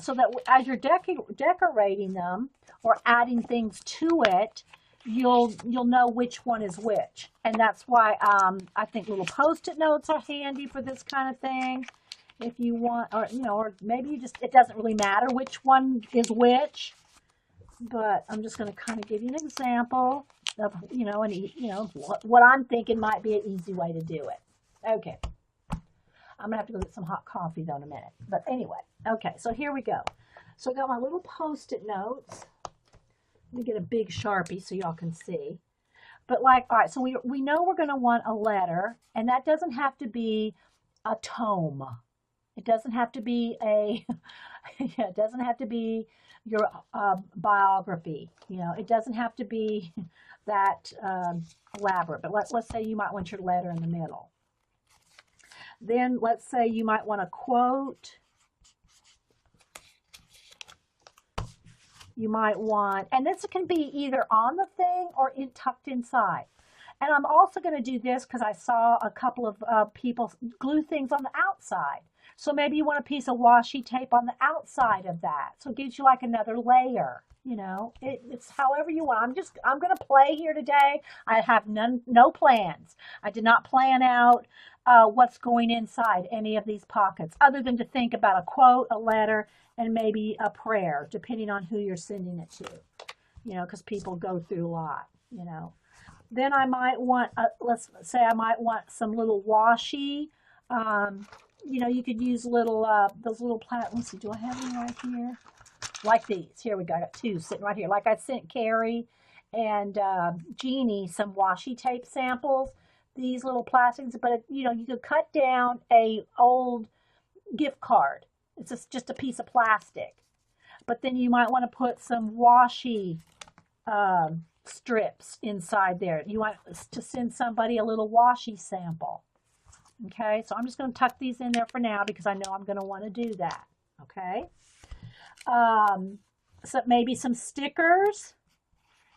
So that as you're decorating them or adding things to it, you'll know which one is which. And that's why I think little Post-it notes are handy for this kind of thing. If you want, or, you know, or maybe you just, it doesn't really matter which one is which, but I'm just going to kind of give you an example of, you know, what I'm thinking might be an easy way to do it. Okay. I'm going to have to go get some hot coffee though in a minute. But anyway, okay, so here we go. So I got my little Post-it notes. Let me get a big Sharpie so y'all can see. But like, all right, so we know we're going to want a letter, and that doesn't have to be a tome. It doesn't have to be a, it doesn't have to be your biography. You know, it doesn't have to be that elaborate. But let's say you might want your letter in the middle. Then let's say you might want a quote. You might want, and this can be either on the thing or tucked inside. And I'm also going to do this because I saw a couple of people glue things on the outside. So maybe you want a piece of washi tape on the outside of that. So it gives you like another layer, you know. It's however you want. I'm going to play here today. I have no plans. I did not plan out what's going inside any of these pockets other than to think about a quote, a letter, and maybe a prayer, depending on who you're sending it to, you know, because people go through a lot, you know. Then I might want, let's say I might want some little washi. You know, you could use little, those little let's see, do I have any right here? Like these. Here we go. I got two sitting right here. Like I sent Carrie and Jeannie some washi tape samples. These little plastics, but you know, you could cut down a old gift card. It's just a piece of plastic. But then you might want to put some washi strips inside there. You want to send somebody a little washi sample. Okay, so I'm just going to tuck these in there for now because I know I'm going to want to do that. Okay. So maybe some stickers.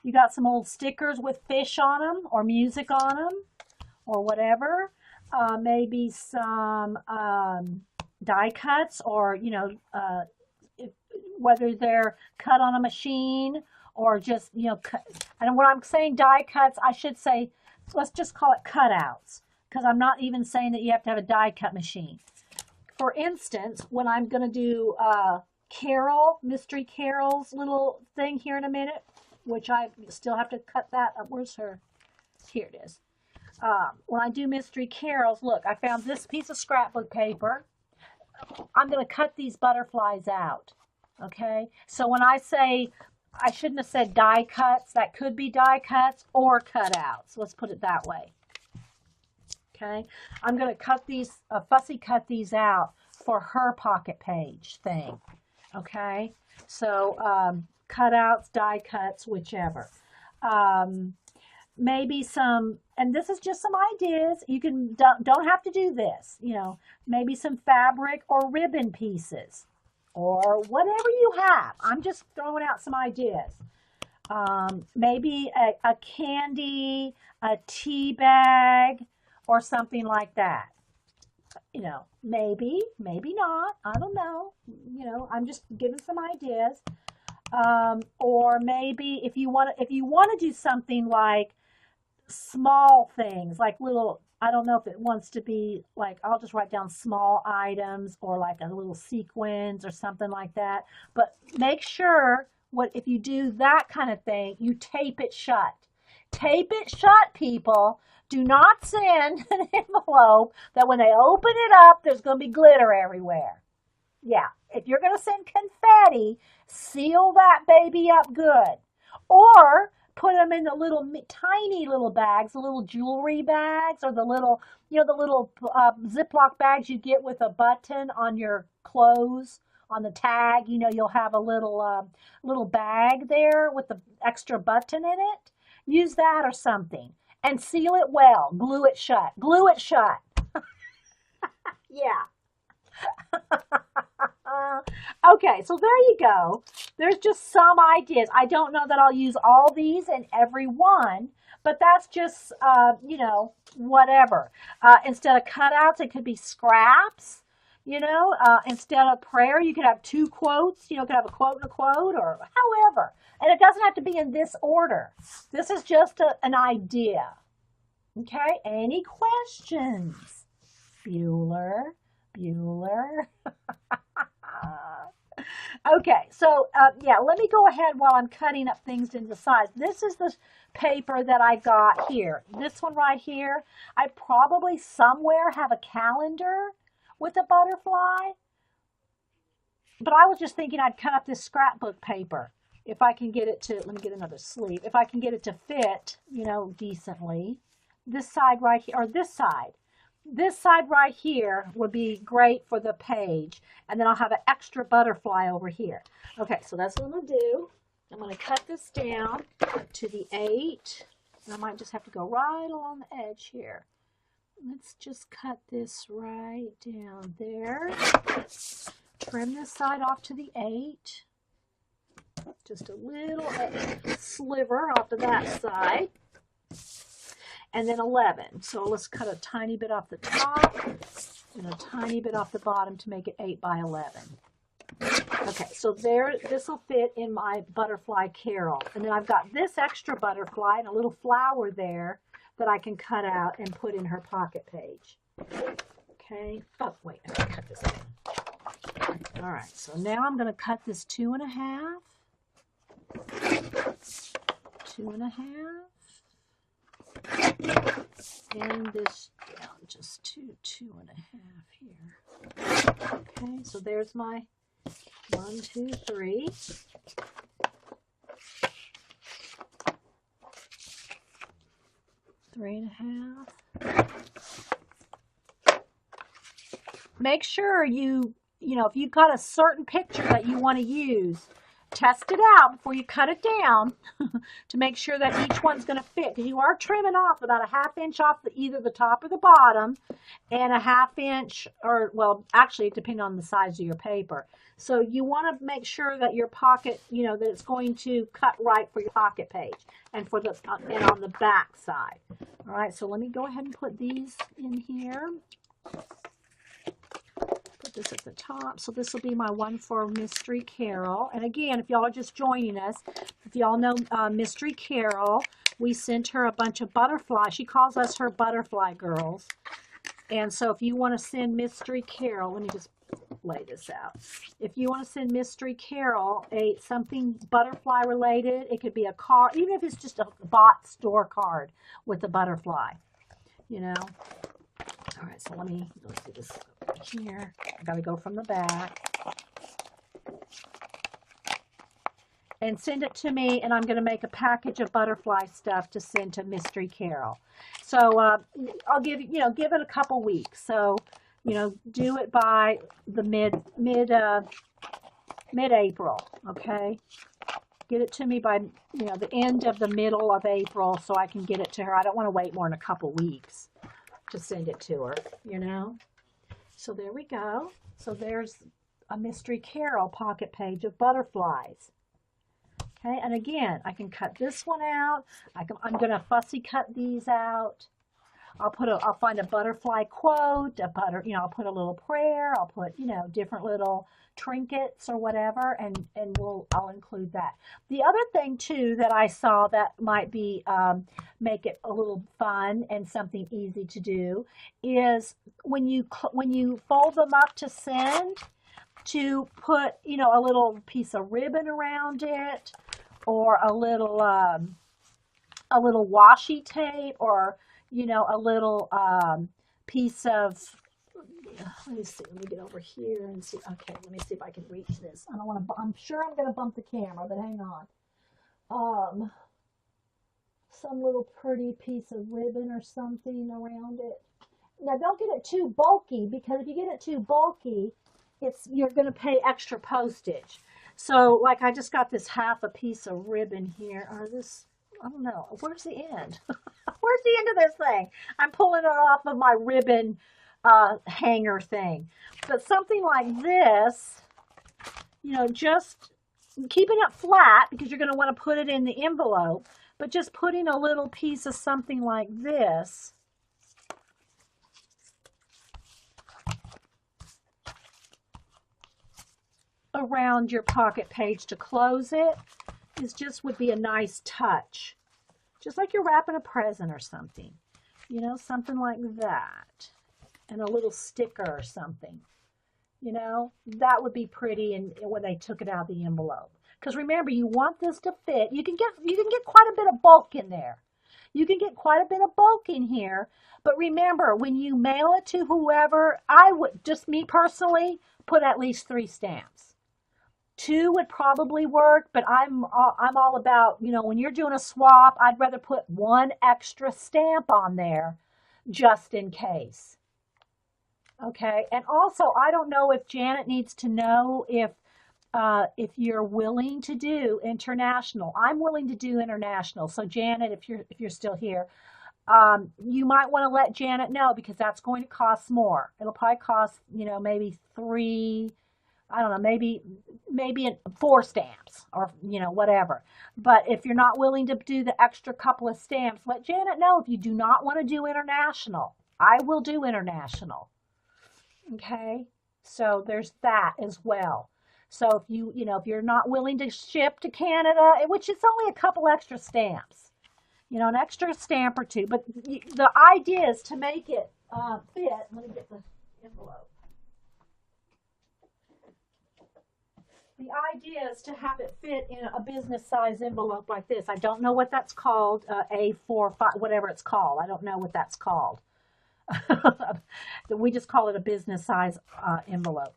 You got some old stickers with fish on them or music on them or whatever. Maybe some die cuts, or, you know, whether they're cut on a machine or just, you know, cut. And when I'm saying die cuts, I should say, let's just call it cutouts, because I'm not even saying that you have to have a die cut machine. For instance, when I'm going to do Mystery Carol's little thing here in a minute, which I still have to cut that up. Where's her? Here it is. When I do Mystery Carol's, look, I found this piece of scrapbook paper. I'm going to cut these butterflies out, okay? So when I say, I shouldn't have said die cuts. That could be die cuts or cutouts. Let's put it that way, okay? I'm going to cut these, fussy cut these out for her pocket page thing, okay? So cutouts, die cuts, whichever. Maybe some, and this is just some ideas. You don't have to do this, you know, maybe some fabric or ribbon pieces or whatever you have. I'm just throwing out some ideas. Maybe a candy, a tea bag, or something like that. You know, maybe not. I don't know. You know, I'm just giving some ideas. Or maybe if you want to do something like small things, like little, I don't know if it wants to be like, I'll just write down small items or like a little sequins or something like that. But make sure if you do that kind of thing, you tape it shut. Tape it shut, people. Do not send an envelope that when they open it up, there's going to be glitter everywhere. Yeah, if you're going to send confetti, seal that baby up good. Or put them in the little tiny little bags, the little jewelry bags, or the little, the little Ziploc bags you get with a button on your clothes on the tag. You'll have a little bag there with the extra button in it. Use that or something and seal it well. Glue it shut. Glue it shut. Yeah. Okay, so there you go. There's just some ideas. I don't know that I'll use all these in every one, but that's just, whatever. Instead of cutouts, it could be scraps. Instead of prayer, you could have two quotes. You could have a quote and a quote, or however. And it doesn't have to be in this order. This is just an idea. Okay, any questions? Bueller. Okay, so yeah, let me go ahead while I'm cutting up things into size. This is the paper that I got here. This one right here. I probably somewhere have a calendar with a butterfly, but I was just thinking I'd cut up this scrapbook paper if I can get it to, let me get another sleeve, if I can get it to fit, decently. This side right here, or this side. This side right here would be great for the page. And then I'll have an extra butterfly over here. Okay, so that's what I'm going to do. I'm going to cut this down to the 8. And I might just have to go right along the edge here. Let's just cut this right down there. Trim this side off to the 8. Just a little sliver off to that side. And then 11. So let's cut a tiny bit off the top and a tiny bit off the bottom to make it 8 by 11. Okay, so there, this will fit in my butterfly carol. And then I've got this extra butterfly and a little flower there that I can cut out and put in her pocket page. Okay. Oh, wait, I gotta cut this out. All right, so now I'm going to cut this 2.5. 2.5. And this down just to 2.5 here. Okay, so there's my 1, 2, 3. Three and a half. Make sure if you've got a certain picture that you want to use, test it out before you cut it down to make sure that each one's going to fit. Because you are trimming off about a 1/2 inch off either the top or the bottom, and a 1/2 inch, or well, actually, depending on the size of your paper. So you want to make sure that your pocket, that it's going to cut right for your pocket page and for the and on the back side. All right, so let me go ahead and put these in here. This at the top. So this will be my one for Mystery Carol. And again, if y'all are just joining us, if y'all know Mystery Carol, we sent her a bunch of butterflies. She calls us her butterfly girls. And so if you want to send Mystery Carol, let me just lay this out. If you want to send Mystery Carol something butterfly related, it could be a card, even if it's just a bought store card with a butterfly, All right, so let's do this here. I got to go from the back. And send it to me, and I'm going to make a package of butterfly stuff to send to Mystery Carol. So I'll give it a couple weeks. So, do it by the mid-April, okay? Get it to me by, the end of the middle of April so I can get it to her. I don't want to wait more than a couple weeks to send it to her, So there we go. So there's a Mystery Carol pocket page of butterflies. Okay, and again, I can cut this one out. I'm going to fussy cut these out. I'll find a butterfly quote, I'll put a little prayer, I'll put, different little trinkets or whatever, and I'll include that. The other thing too that I saw that might be make it a little fun and something easy to do is when you fold them up to send, to put a little piece of ribbon around it, or a little washi tape, or a little piece of, let me see, let me get over here and see. Okay, let me see if I can reach this. I don't want to, I'm sure I'm going to bump the camera, but hang on. some little pretty piece of ribbon or something around it. Now don't get it too bulky, because if you get it too bulky, you're going to pay extra postage. So like I just got this half a piece of ribbon here, or this, I don't know, where's the end? Where's the end of this thing? I'm pulling it off of my ribbon hanger thing. But something like this, just keeping it flat, because you're going to want to put it in the envelope, but just putting a little piece of something like this around your pocket page to close it would be a nice touch. Just like you're wrapping a present or something, something like that. And a little sticker or something, that would be pretty. And when they took it out of the envelope, because remember, you want this to fit. You can get quite a bit of bulk in there. You can get quite a bit of bulk in here. But remember, when you mail it to whoever, I would, just me personally, put at least 3 stamps. 2 would probably work, but I'm all about, when you're doing a swap, I'd rather put 1 extra stamp on there just in case. Okay, and also, I don't know if Janet needs to know if you're willing to do international. I'm willing to do international. So Janet, if you're still here, you might want to let Janet know, because that's going to cost more. It'll probably cost, maybe 3, I don't know, maybe 4 stamps, or, whatever. But if you're not willing to do the extra couple of stamps, let Janet know if you do not want to do international. I will do international. Okay, so there's that as well. So if if you're not willing to ship to Canada, which is only a couple extra stamps, an extra stamp or 2, but the idea is to make it fit. Let me get the envelope. The idea is to have it fit in a business size envelope like this. I don't know what that's called, A4, 5, whatever it's called. I don't know what that's called. We just call it a business size envelope.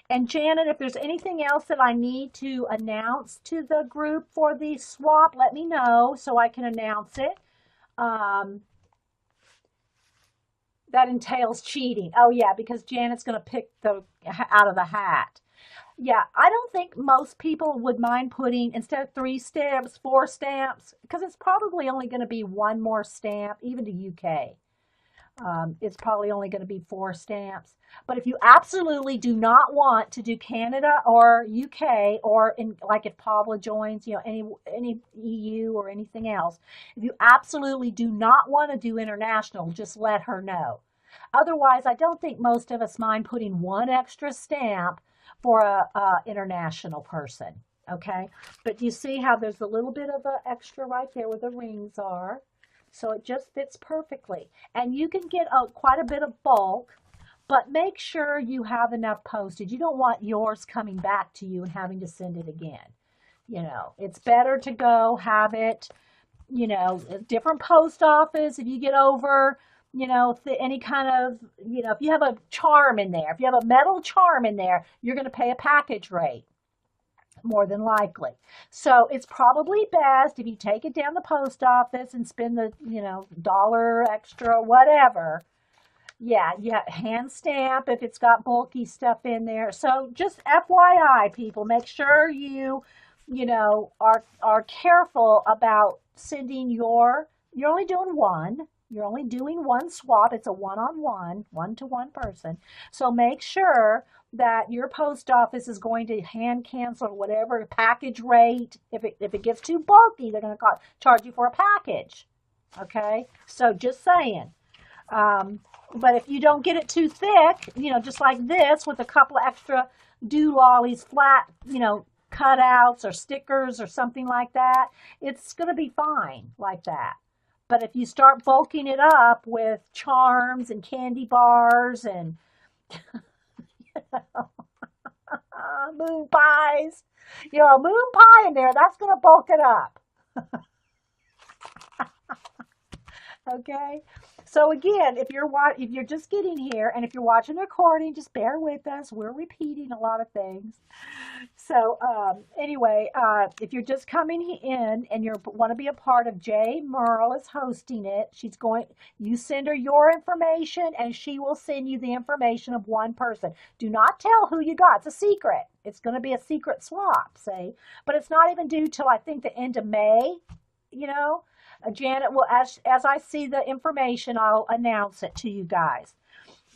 And Janet, if there's anything else that I need to announce to the group for the swap, let me know so I can announce it. That entails cheating. Oh yeah, because Janet's going to pick out of the hat. Yeah, I don't think most people would mind putting, instead of 3 stamps, 4 stamps, because it's probably only going to be 1 more stamp, even to UK. It's probably only going to be 4 stamps. But if you absolutely do not want to do Canada or UK, or like if Pavla joins, any EU or anything else, if you absolutely do not want to do international, just let her know. Otherwise, I don't think most of us mind putting 1 extra stamp for a international person. Okay, but do you see how there's a little bit of an extra right there where the rings are? So it just fits perfectly. And you can get quite a bit of bulk, but make sure you have enough postage. You don't want yours coming back to you and having to send it again. It's better to go have it, a different post office. If you get over, any kind of, if you have a charm in there, if you have a metal charm in there, you're going to pay a package rate. More than likely. So it's probably best if you take it down the post office and spend the, $1 extra, whatever. Yeah, you have hand stamp if it's got bulky stuff in there. So just FYI, people, make sure you, are careful about sending you're only doing 1. You're only doing 1 swap. It's a one-on-one, 1-to-1 person. So make sure that your post office is going to hand cancel whatever package rate. If it gets too bulky, they're going to charge you for a package. Okay? So just saying. But if you don't get it too thick, just like this with a couple of extra doolollies, flat, cutouts or stickers or something like that, it's going to be fine like that. But if you start bulking it up with charms and candy bars and moon pies, a moon pie in there, that's going to bulk it up. Okay. So again, if you're just getting here and if you're watching the recording, just bear with us. We're repeating a lot of things. So anyway, if you're just coming in and you want to be a part of, Jay Merle is hosting it. You send her your information and she will send you the information of one person. Do not tell who you got. It's a secret. It's going to be a secret swap, say, but it's not even due till I think the end of May, you know. Janet will, as I see the information, I'll announce it to you guys.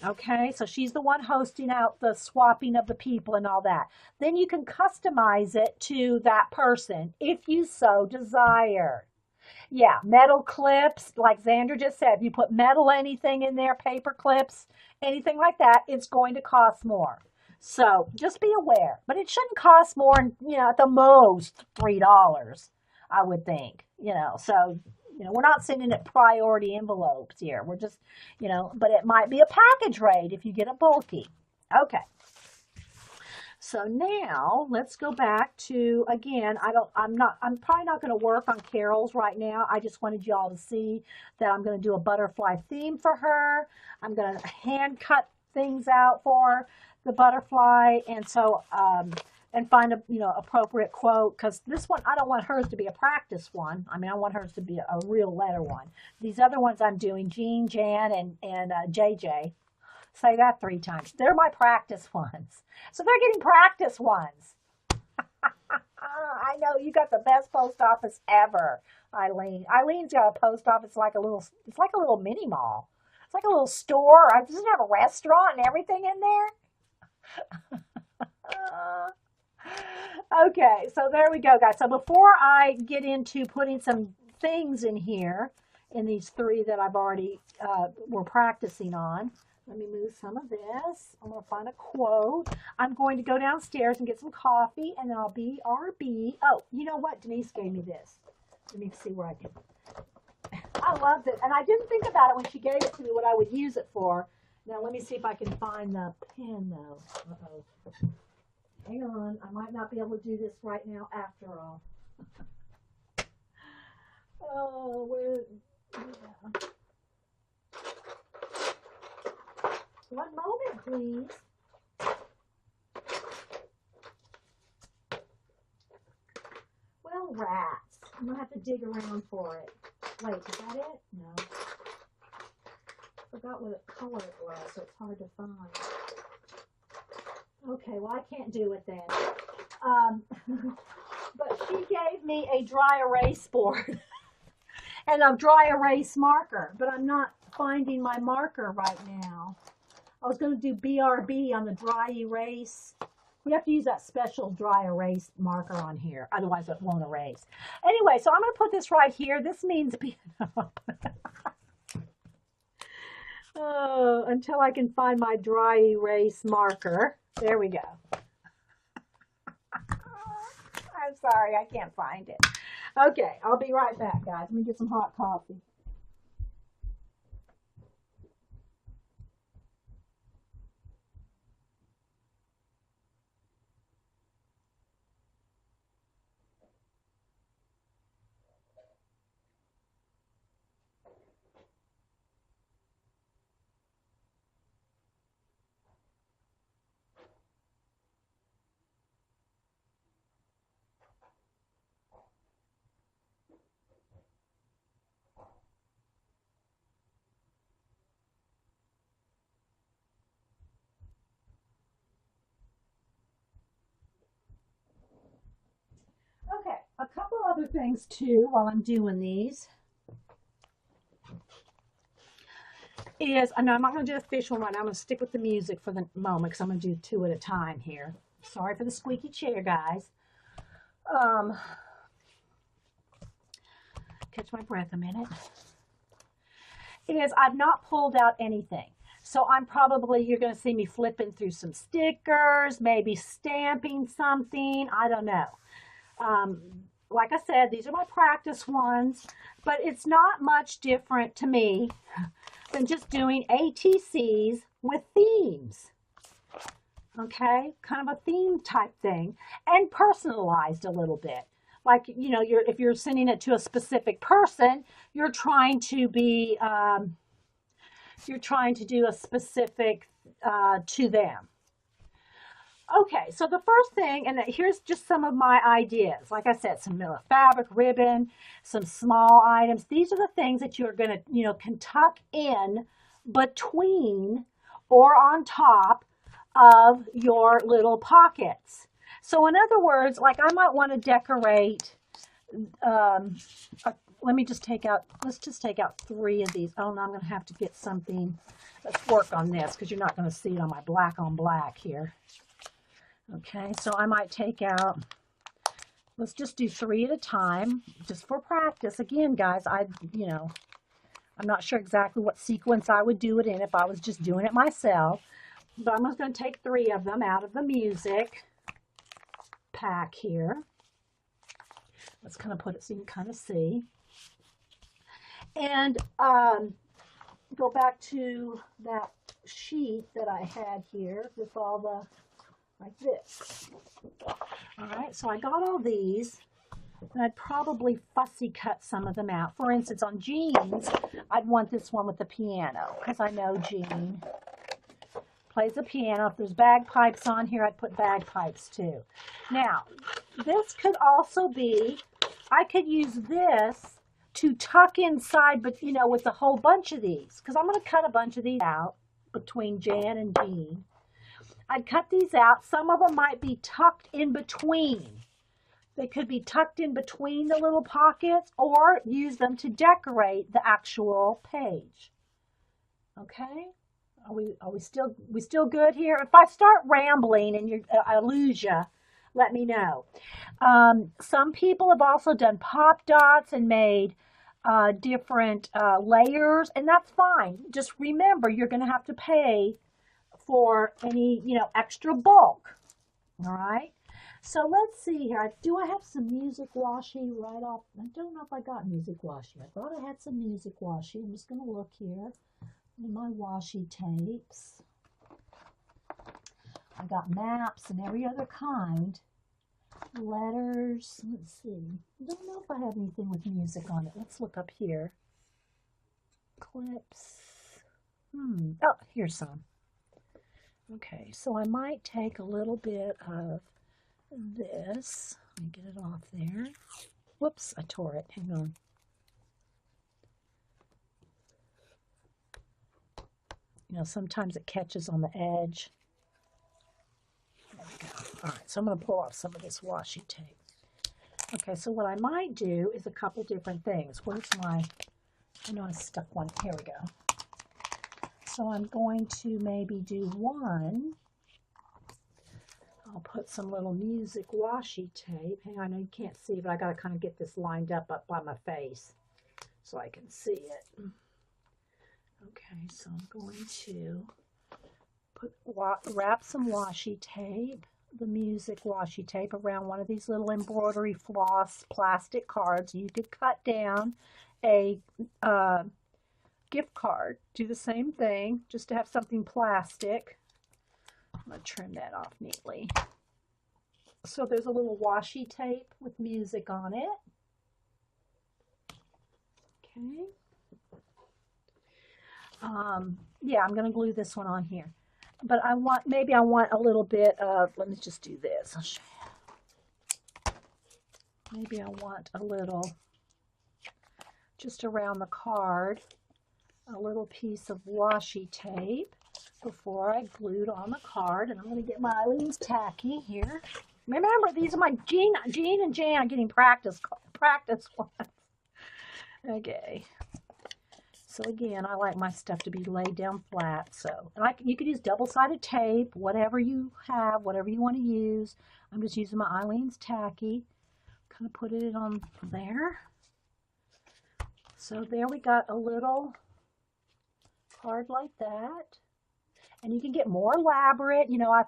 Okay, so she's the one hosting out the swapping of the people and all that. Then you can customize it to that person if you so desire. Yeah, metal clips, like Xander just said, if you put metal anything in there, paper clips, anything like that, it's going to cost more. So just be aware. But it shouldn't cost more, at the most $3, I would think. So we're not sending it priority envelopes here. We're just, but it might be a package rate if you get it bulky. Okay. So now let's go back to, again, I'm probably not going to work on Carol's right now. I just wanted y'all to see that I'm going to do a butterfly theme for her. I'm going to hand cut things out for the butterfly. And so, and find a appropriate quote, because this one, I don't want hers to be a practice one. I mean, I want hers to be a real letter one. These other ones I'm doing, Jean, Jan, and JJ, say that 3 times. They're my practice ones. So they're getting practice ones. I know, you got the best post office ever, Eileen. Eileen's got a post office it's like a little mini mall. It's like a little store. I just have a restaurant and everything in there. Okay, so there we go, guys. So before I get into putting some things in here, in these 3 that I've already we're practicing on, let me move some of this. I'm going to find a quote. I'm going to go downstairs and get some coffee, and then I'll BRB. Oh, you know what? Denise gave me this. Let me see where I can. I loved it, and I didn't think about it when she gave it to me, what I would use it for. Now, let me see if I can find the pen, though. Uh-oh. Hang on, I might not be able to do this right now after all. Oh, yeah. One moment, please. Well, rats. I'm going to have to dig around for it. Wait, is that it? No. I forgot what color it was, so it's hard to find. Okay, well, I can't do it then. But she gave me a dry erase board and a dry erase marker, but I'm not finding my marker right now. I was going to do BRB on the dry erase. We have to use that special dry erase marker on here, otherwise it won't erase. Anyway, so I'm going to put this right here. This means oh, until I can find my dry erase marker. There we go. I'm sorry, I can't find it. Okay, I'll be right back, guys. Let me get some hot coffee. Okay, a couple other things too while I'm doing these is, I know I'm not going to do the official one. I'm going to stick with the music for the moment because I'm going to do 2 at a time here. Sorry for the squeaky chair, guys. Catch my breath a minute. Is I've not pulled out anything. So you're going to see me flipping through some stickers, maybe stamping something. I don't know. Like I said, these are my practice ones, but it's not much different to me than just doing ATCs with themes. Okay, kind of a theme type thing, and personalized a little bit. like, you know, if you're sending it to a specific person, you're trying to be, you're trying to do a specific to them. Okay, so the first thing, and here's just some of my ideas. Like I said, some fabric, ribbon, some small items. These are the things that you're going to, you know, can tuck in between or on top of your little pockets. So in other words, like I might want to decorate, let me just take out, let's just take out 3 of these. Oh, no, I'm going to have to get something. Let's work on this because you're not going to see it on my black on black here. Okay, so I might take out, let's just do 3 at a time, just for practice. Again, guys, you know, I'm not sure exactly what sequence I would do it in if I was just doing it myself. But I'm just going to take 3 of them out of the music pack here. Let's kind of put it so you can kind of see. And go back to that sheet that I had here with all the, like this. All right, so I got all these, and I'd probably fussy cut some of them out. For instance, on jeans, I'd want this one with the piano, because I know Jean plays the piano. If there's bagpipes on here, I'd put bagpipes too. Now, this could also be, I could use this to tuck inside, but you know, with a whole bunch of these, because I'm going to cut a bunch of these out between Jan and Jean. I'd cut these out. Some of them might be tucked in between. They could be tucked in between the little pockets or use them to decorate the actual page. Okay? Are we still good here? If I start rambling and I lose you, let me know. Some people have also done pop dots and made different layers, and that's fine. Just remember, you're going to have to pay for any, you know, extra bulk. All right. So let's see here. Do I have some music washi right off? I don't know if I got music washi. I thought I had some music washi. I'm just going to look here in my washi tapes. I got maps and every other kind. Letters. Let's see. I don't know if I have anything with music on it. Let's look up here. Clips. Oh, here's some. Okay, so I might take a little bit of this. Let me get it off there. Whoops, I tore it. Hang on. You know, sometimes it catches on the edge. There we go. All right, so I'm going to pull off some of this washi tape. Okay, so what I might do is a couple different things. Where's my, I know I stuck one. Here we go. So I'm going to maybe do one. I'll put some little music washi tape. Hang on, I know you can't see, but I got to kind of get this lined up by my face so I can see it. Okay, so I'm going to wrap some washi tape, the music washi tape, around one of these little embroidery floss plastic cards. You could cut down a gift card. Do the same thing, just to have something plastic. I'm going to trim that off neatly. So there's a little washi tape with music on it. Okay. Yeah, I'm going to glue this one on here. But maybe I want a little bit of, let me just do this. I'll show you. Maybe I want a little, just around the card, a little piece of washi tape before I glued on the card. And I'm going to get my Eileen's tacky here. Remember, these are my Jean and Jan are getting practice ones. Okay. So again, I like my stuff to be laid down flat. So, and you could use double-sided tape, whatever you have, whatever you want to use. I'm just using my Eileen's tacky. Kind of put it on there. So there we got a little card like that. And you can get more elaborate. You know, I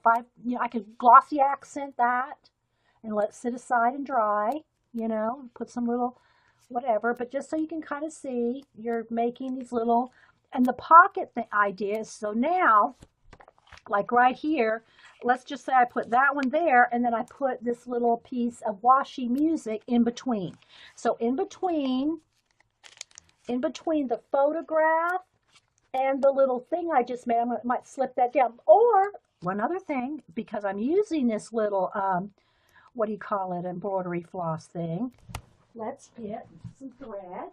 could glossy accent that and let it sit aside and dry. You know, put some little whatever, but just so you can kind of see, you're making these little, and the pocket idea is, so now Like right here, let's just say I put that one there, and then I put this little piece of washi music in between. So in between the photograph and the little thing I just made, I might slip that down. Or one other thing, because I'm using this little, what do you call it, embroidery floss thing. Let's get some thread.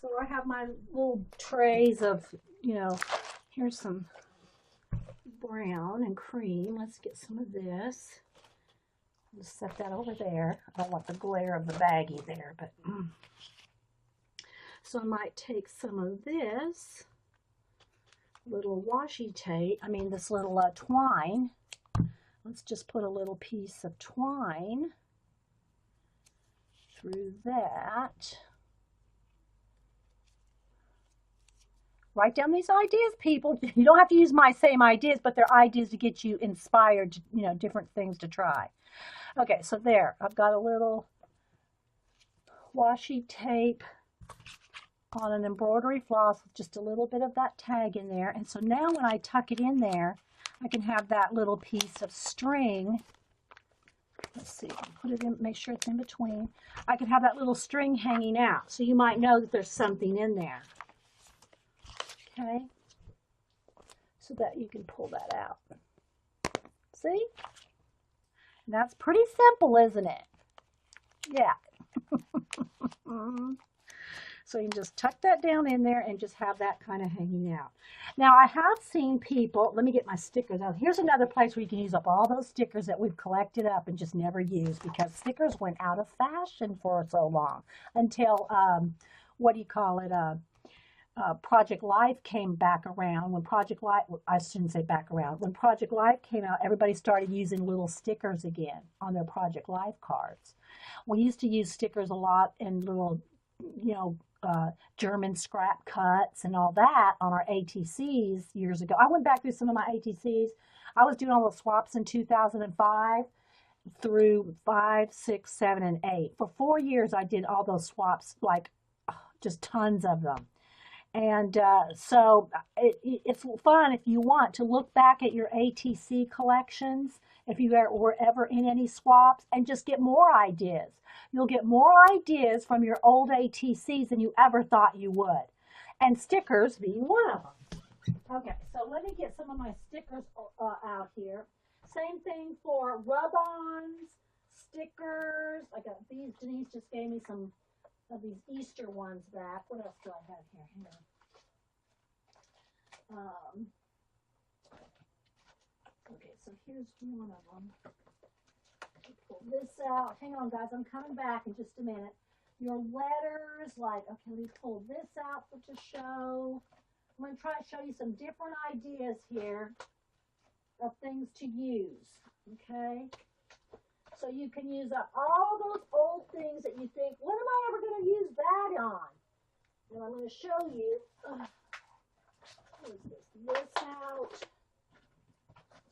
So I have my little trays of, here's some brown and cream. Let's get some of this. Just set that over there. I don't want the glare of the baggie there, but so I might take some of this little washi tape, this little twine. Let's just put a little piece of twine through that. Write down these ideas, people. You don't have to use my same ideas, but they're ideas to get you inspired, different things to try. Okay, so there, I've got a little washi tape on an embroidery floss with just a little bit of that tag in there. And so now when I tuck it in there, I can have that little piece of string. Let's see, put it in, make sure it's in between. I can have that little string hanging out. So you might know that there's something in there. Okay, so that you can pull that out. See? And that's pretty simple, isn't it? Yeah. So you can just tuck that down in there and just have that kind of hanging out. Now I have seen people, let me get my stickers out. Here's another place where you can use up all those stickers that we've collected up and just never used, because stickers went out of fashion for so long until, what do you call it, Project Life came back around. When Project Life, I shouldn't say back around, when Project Life came out, everybody started using little stickers again on their Project Life cards. We used to use stickers a lot in little, German scrap cuts and all that on our ATCs years ago. I went back through some of my ATCs. I was doing all the swaps in 2005 through 5, 6, 7, and 8. For 4 years, I did all those swaps, like just tons of them. And so it's fun if you want to look back at your ATC collections, if you were ever in any swaps, and just get more ideas. You'll get more ideas from your old ATCs than you ever thought you would. And stickers being one of them. Okay, so let me get some of my stickers out here. Same thing for rub-ons, stickers. I got these. Denise just gave me some of these Easter ones back. What else do I have here? Okay, so here's one of them. Pull this out. Hang on, guys. I'm coming back in just a minute. Your letters, like, okay, we pull this out to show. I'm going to try to show you some different ideas here of things to use, okay? So you can use up all those old things that you think, when am I ever going to use that on? And I'm going to show you, what is this out.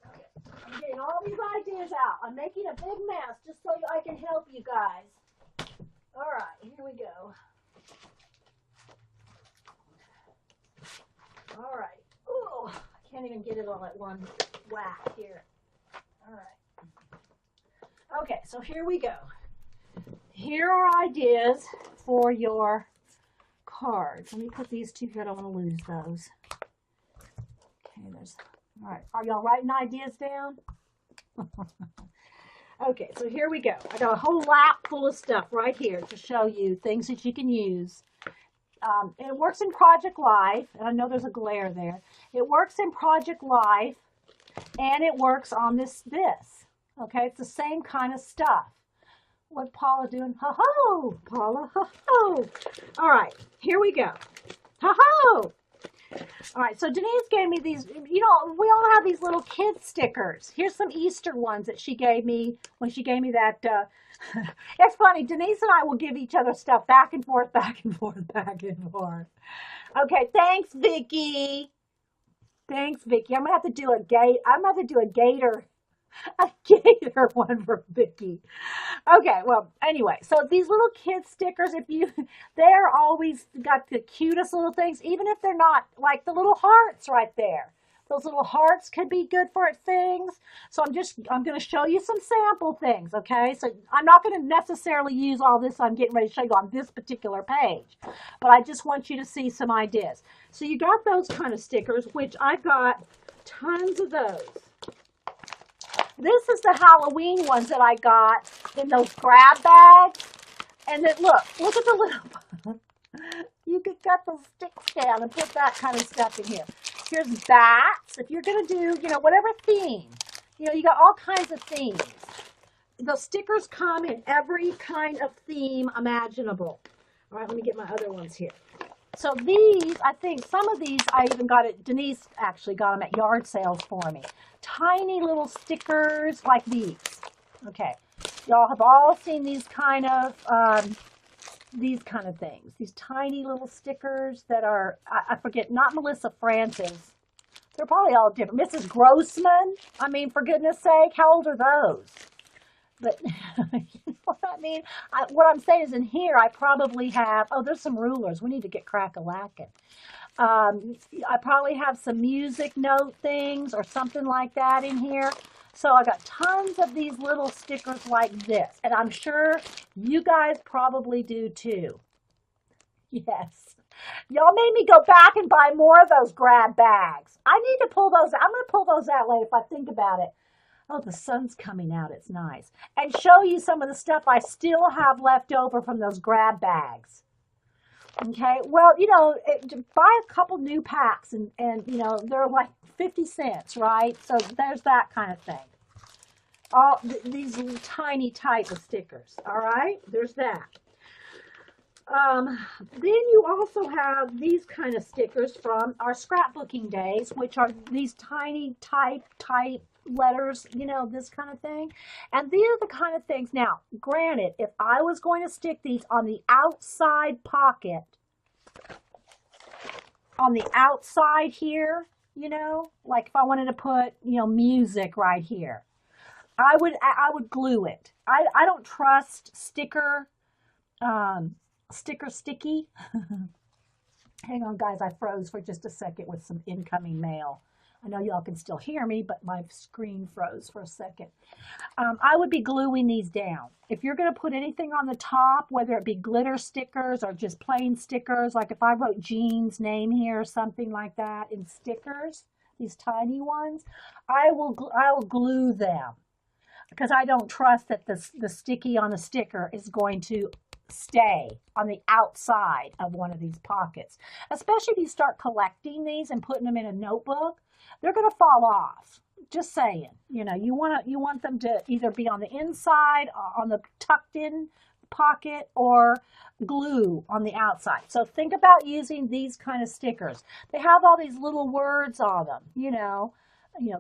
Okay. I'm getting all these ideas out. I'm making a big mess just so I can help you guys. All right, here we go. All right. Oh, I can't even get it all at one whack here. All right. Okay, so here we go. Here are ideas for your cards. Let me put these two here. I don't want to lose those. Okay, all right. Are y'all writing ideas down? Okay, so here we go. I got a whole lap full of stuff right here to show you things that you can use. It works in Project Life, and I know there's a glare there. It works in Project Life, and it works on this. Okay, it's the same kind of stuff. What Paula doing? Ho-ho, Paula, ho-ho. All right, here we go. Ho-ho. All right, so Denise gave me these, we all have these little kid stickers. Here's some Easter ones that she gave me when she gave me that. It's funny, Denise and I will give each other stuff back and forth, back and forth, back and forth. Okay, thanks, Vicki. Thanks, Vicki. I'm gonna have to do a gator I gave her one for Vicky. Okay, well, anyway, so these little kid stickers, if you, they're always got the cutest little things, even if they're not like the little hearts right there. Those little hearts could be good for things. So I'm going to show you some sample things, okay? So I'm not going to necessarily use all this I'm getting ready to show you on this particular page, but I just want you to see some ideas. So you got those kind of stickers, which I've got tons of those. This is the Halloween ones that I got in those grab bags. And then look at the little, you could cut those sticks down and put that kind of stuff in here. Here's bats. If you're going to do, whatever theme, you got all kinds of themes. The stickers come in every kind of theme imaginable. All right, let me get my other ones here. So these, I think some of these I even got it, Denise actually got them at yard sales for me. Tiny little stickers like these. Okay, y'all have all seen these kind of things. These tiny little stickers that are, I forget, not Melissa Francis. They're probably all different. Mrs. Grossman, I mean, for goodness sake, how old are those? But you know what I mean? What I'm saying is in here, I probably have, oh, there's some rulers. We need to get crack-a-lackin'. I probably have some music note things or something like that in here. So I got tons of these little stickers like this. And I'm sure you guys probably do too. Yes. Y'all made me go back and buy more of those grab bags. I need to pull those out. I'm going to pull those out later if I think about it. Oh, the sun's coming out. It's nice. And show you some of the stuff I still have left over from those grab bags. Okay. Well, buy a couple new packs and they're like 50 cents, right? So there's that kind of thing. All these little tiny type of stickers. All right. There's that. Then you also have these kind of stickers from our scrapbooking days, which are these tiny type letters, this kind of thing. And these are the kind of things. Now, granted, if I was going to stick these on the outside pocket, on the outside here, like if I wanted to put, music right here, I would glue it. I don't trust sticker sticky. Hang on, guys. I froze for just a second with some incoming mail. I know y'all can still hear me, but my screen froze for a second. I would be gluing these down. If you're going to put anything on the top, whether it be glitter stickers or just plain stickers, like if I wrote Jean's name here or something like that in stickers, these tiny ones, I will glue them because I don't trust that the sticky on the sticker is going to stay on the outside of one of these pockets. Especially if you start collecting these and putting them in a notebook, they're going to fall off. Just saying, you want them to either be on the inside, on the tucked in pocket, or glue on the outside. So think about using these kind of stickers. They have all these little words on them,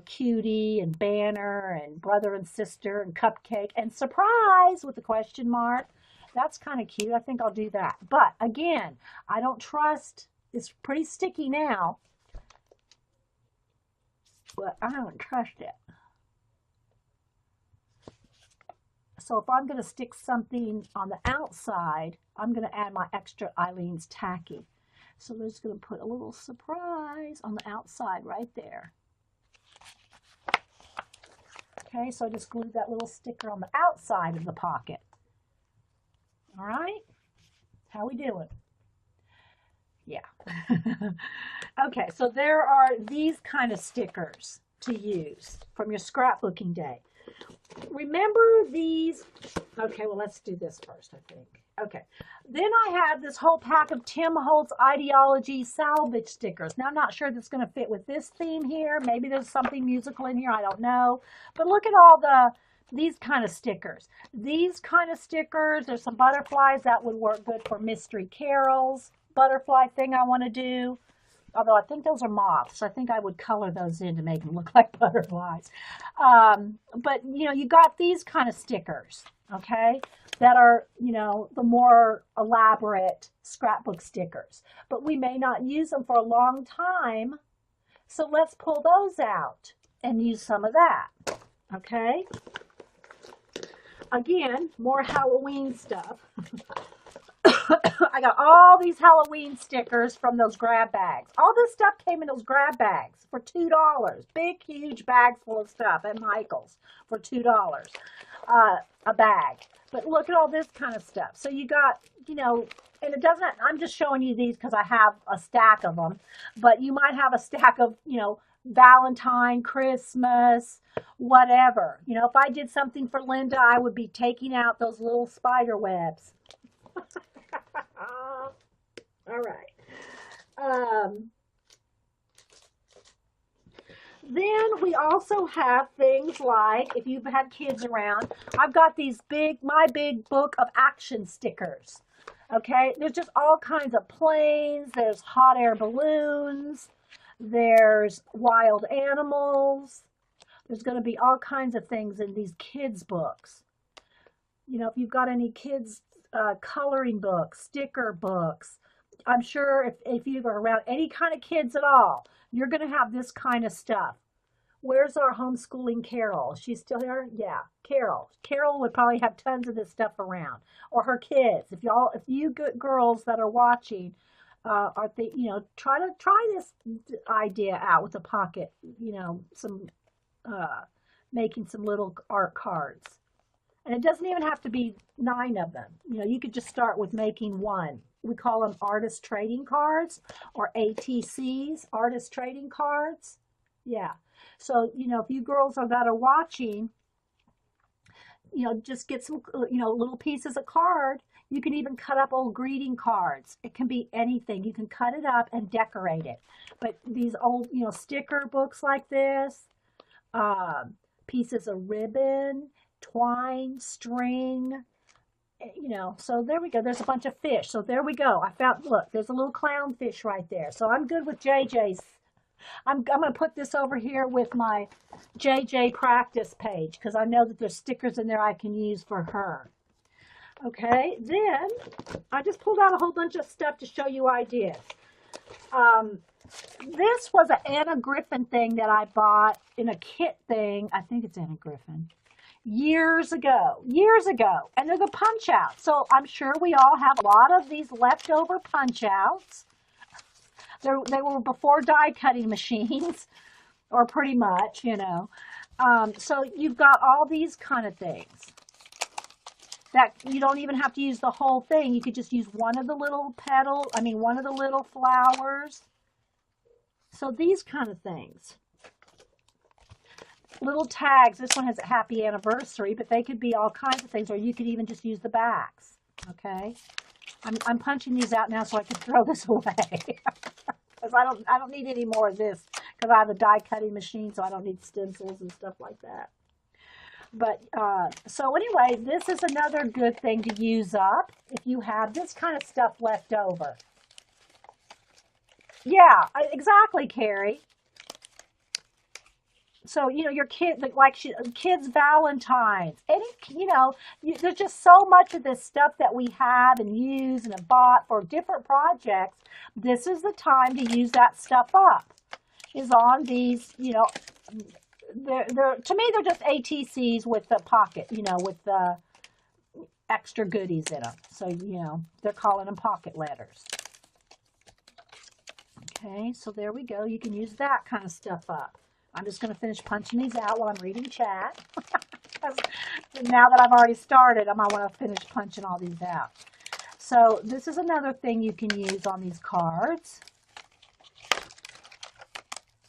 cutie and banner and brother and sister and cupcake and surprise with a question mark. That's kind of cute. I think I'll do that. But again, I don't trust, it's pretty sticky now, but I don't trust it. So if I'm going to stick something on the outside, I'm going to add my extra Eileen's Tacky. So we're just going to put a little surprise on the outside right there. Okay, so I just glued that little sticker on the outside of the pocket. All right, how we doing? Yeah. Okay, so there are these kind of stickers to use from your scrapbooking day. Remember these? Okay, well, let's do this first, I think. Okay, then I have this whole pack of Tim Holtz Ideology salvage stickers. Now, I'm not sure that's going to fit with this theme here. Maybe there's something musical in here. I don't know. But look at all these kind of stickers. These kind of stickers, there's some butterflies that would work good for Mystery Carols. Butterfly thing I want to do. Although I think those are moths. I think I would color those in to make them look like butterflies. But, you got these kind of stickers, okay, that are, the more elaborate scrapbook stickers. But we may not use them for a long time. So let's pull those out and use some of that. Okay. Again, more Halloween stuff. I got all these Halloween stickers from those grab bags. All this stuff came in those grab bags for $2. Big, huge bags full of stuff at Michael's for $2 a bag. But look at all this kind of stuff. So you got, and it doesn't, I'm just showing you these because I have a stack of them. But you might have a stack of, Valentine, Christmas, whatever. If I did something for Linda, I would be taking out those little spider webs. All right. Then we also have things like, if you've had kids around, I've got these my big book of action stickers. Okay, there's just all kinds of planes, there's hot air balloons, there's wild animals, there's going to be all kinds of things in these kids' books. If you've got any kids' coloring books, sticker books, I'm sure if you're around any kind of kids at all, you're going to have this kind of stuff. Where's our homeschooling Carol? Is she still here? Yeah, Carol. Carol would probably have tons of this stuff around, or her kids. If you good girls that are watching, try this idea out with a pocket. Some making some little art cards, and it doesn't even have to be 9 of them. You could just start with making one. We call them artist trading cards, or ATCs, artist trading cards. Yeah. So, if you girls that are watching, just get some, little pieces of card. You can even cut up old greeting cards. It can be anything. You can cut it up and decorate it. But these old, sticker books like this, pieces of ribbon, twine, string, so there we go. There's a bunch of fish. So there we go. Look, there's a little clownfish right there. So I'm good with JJ's. I'm going to put this over here with my JJ practice page because I know that there's stickers in there I can use for her. Okay, then I just pulled out a whole bunch of stuff to show you ideas. This was an Anna Griffin thing that I bought in a kit thing. I think it's Anna Griffin. Years ago, and they're the punch outs. So I'm sure we all have a lot of these leftover punch outs. They were before die cutting machines, or pretty much, So you've got all these kind of things that you don't even have to use the whole thing. You could just use one of the little one of the little flowers. So these kind of things. Little tags. This one has a happy anniversary, but they could be all kinds of things, or you could even just use the backs. Okay, I'm punching these out now so I can throw this away because I don't need any more of this because I have a die cutting machine, so I don't need stencils and stuff like that. But so anyway, this is another good thing to use up if you have this kind of stuff left over. Yeah, exactly, Carrie. So, your kid, kids' Valentines, there's just so much of this stuff that we have and use and have bought for different projects. This is the time to use that stuff up, is on these, to me, they're just ATCs with the pocket, with the extra goodies in them. So, they're calling them pocket letters. Okay, so there we go. You can use that kind of stuff up. I'm just going to finish punching these out while I'm reading chat. Now that I've already started, I might want to finish punching all these out. So this is another thing you can use on these cards,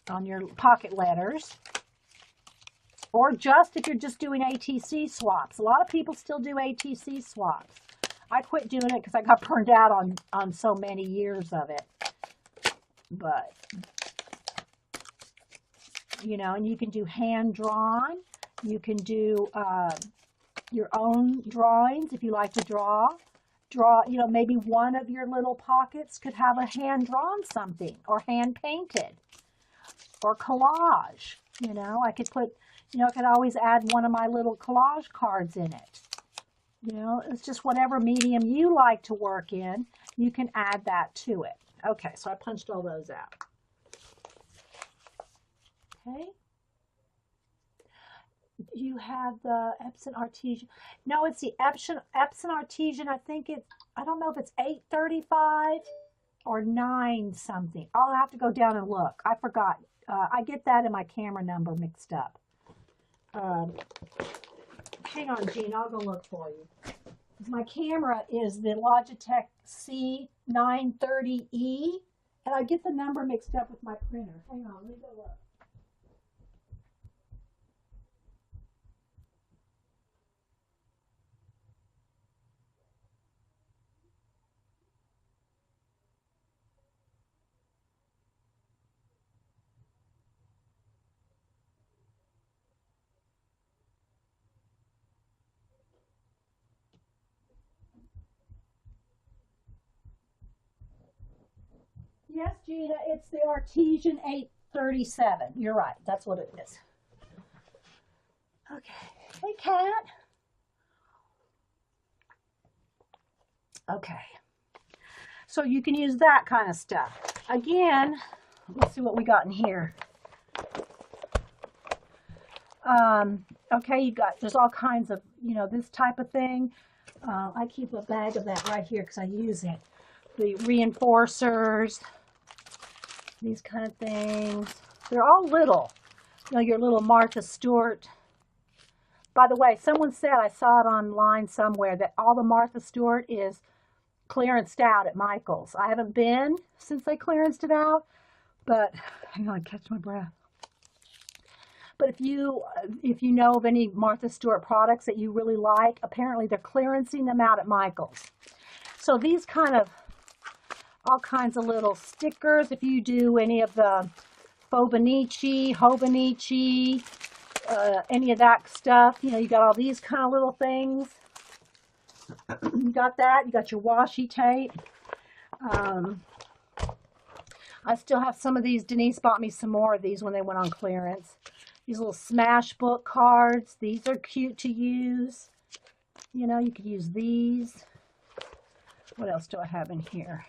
on your pocket letters, or just if you're just doing ATC swaps. A lot of people still do ATC swaps. I quit doing it because I got burned out on so many years of it. But and you can do hand-drawn. You can do your own drawings if you like to draw. Maybe one of your little pockets could have a hand-drawn something, or hand-painted, or collage. I could put, I could always add one of my little collage cards in it. It's just whatever medium you like to work in, you can add that to it. Okay, so I punched all those out. Okay. you have the Epson Artesian. No, it's the Epson Artesian. I don't know if it's 835 or 9 something. I'll have to go down and look. I forgot. I get that and my camera number mixed up. Hang on, Gene. I'll go look for you. My camera is the Logitech C930E, and I get the number mixed up with my printer. Hang on, let me go look. Yes, Gina, it's the Artesian 837. You're right. That's what it is. Okay. Hey, Cat. Okay. So you can use that kind of stuff. Again, let's see what we got in here. Okay, there's all kinds of, this type of thing. I keep a bag of that right here because I use it. The reinforcers, these kind of things. They're all little, your little Martha Stewart. By the way, someone said, I saw it online somewhere, that all the Martha Stewart is clearanced out at Michael's. I haven't been since they clearanced it out, but hang on, catch my breath. But if you know of any Martha Stewart products that you really like, apparently they're clearancing them out at Michael's. So these all kinds of little stickers. If you do any of the Hobonichi, any of that stuff, you got all these kind of little things. You got that. You got your washi tape. I still have some of these. Denise bought me some more of these when they went on clearance. These little smash book cards. These are cute to use. You could use these. What else do I have in here?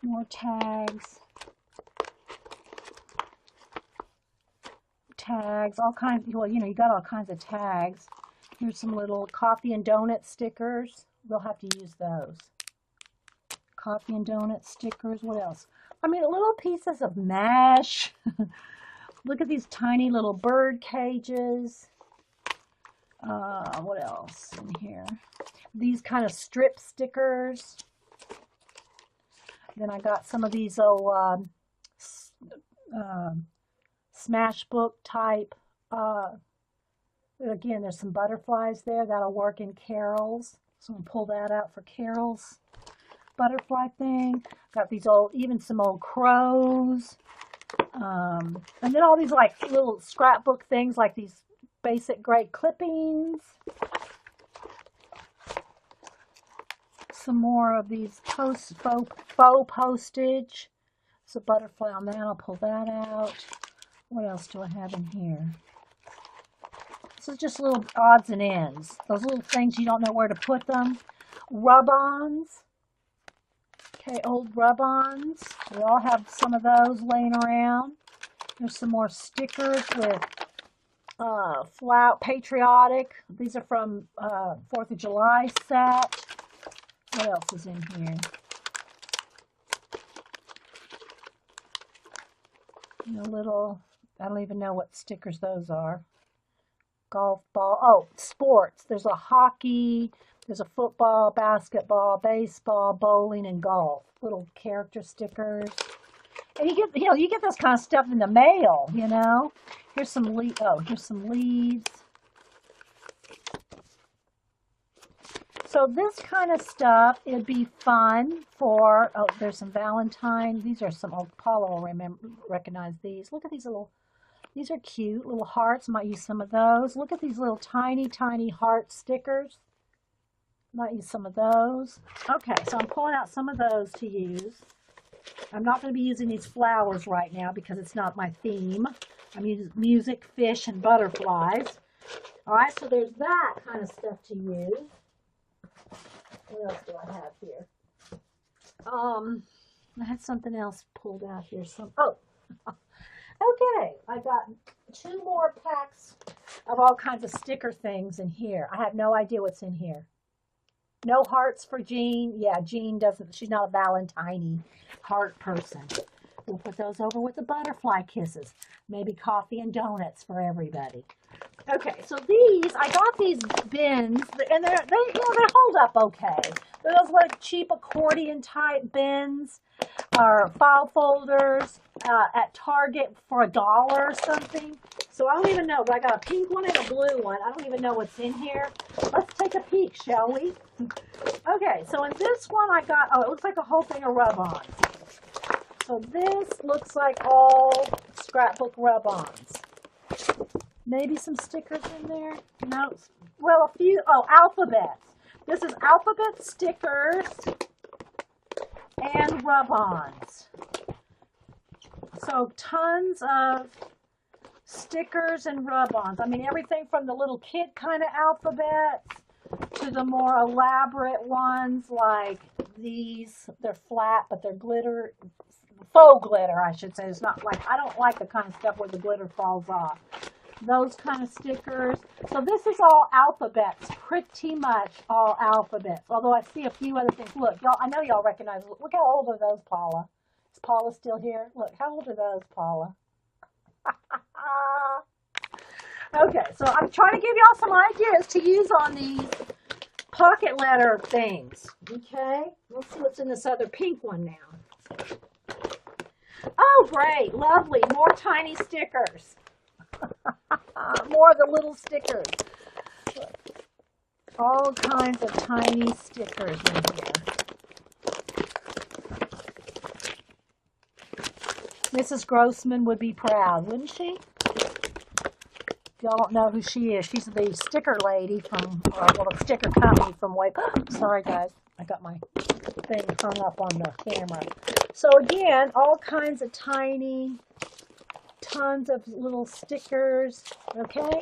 More tags. All kinds. Well, you got all kinds of tags. Here's some little coffee and donut stickers. We'll have to use those. Coffee and donut stickers. What else? Little pieces of mesh. Look at these tiny little bird cages. What else in here? These kind of strip stickers. Then I got some of these smash book type. Again, there's some butterflies there. That'll work in Carol's. So I'm going to pull that out for Carol's butterfly thing. Got these even some old crows. And then all these little scrapbook things, like these basic grade clippings. Some more of these faux postage. There's a butterfly on that. I'll pull that out. What else do I have in here? This is just little odds and ends. Those little things you don't know where to put them. Rub-ons. Okay, old rub-ons. We all have some of those laying around. There's some more stickers with patriotic. These are from 4th of July set. What else is in here? I don't even know what stickers those are. Golf ball. Oh, sports. There's a hockey. There's a football, basketball, baseball, bowling, and golf. Little character stickers. And you get this kind of stuff in the mail, Here's some leads. Oh, here's some leads. So this kind of stuff, it'd be fun for, there's some Valentine. These are some old, Paula will recognize these. Look at these these are cute, little hearts. Might use some of those. Look at these little tiny, tiny heart stickers. Might use some of those. Okay, so I'm pulling out some of those to use. I'm not going to be using these flowers right now because it's not my theme. I'm using music, fish, and butterflies. All right, so there's that kind of stuff to use. What else do I have here? I had something else pulled out here. Okay, I got 2 more packs of all kinds of sticker things in here. I have no idea what's in here. No hearts for Jean. Yeah, Jean doesn't, she's not a Valentine heart person. We'll put those over with the butterfly kisses. Maybe coffee and donuts for everybody. Okay, so these, I got these bins, and they hold up okay. They're those like cheap accordion type bins or file folders at Target for $1 or something. So I don't even know, but I got a pink one and a blue one. I don't even know what's in here. Let's take a peek, shall we? Okay, so in this one I got, oh, it looks like a whole thing of rub-ons. So this looks like all scrapbook rub-ons. Maybe some stickers in there? No. Well, a few, oh, alphabets. This is alphabet stickers and rub-ons. So tons of stickers and rub-ons. I mean, everything from the little kid kind of alphabets to the more elaborate ones like these. They're flat, but they're glitter, faux glitter, I should say. It's not like, I don't like the kind of stuff where the glitter falls off. Those kind of stickers. So this is all alphabets, pretty much all alphabets. Although I see a few other things. Look, y'all, I know y'all recognize, look how old are those, Paula? Is Paula still here? Look, how old are those, Paula? Okay, so I'm trying to give y'all some ideas to use on these pocket letter things. Okay, let's see what's in this other pink one now. Oh, great, lovely, more tiny stickers. More of the little stickers. Look, all kinds of tiny stickers in here. Mrs. Grossman would be proud, wouldn't she? Y'all don't know who she is. She's the sticker lady from, well, the sticker company from way. Sorry, guys. I got my thing hung up on the camera. So again, all kinds of tiny, tons of little stickers. Okay.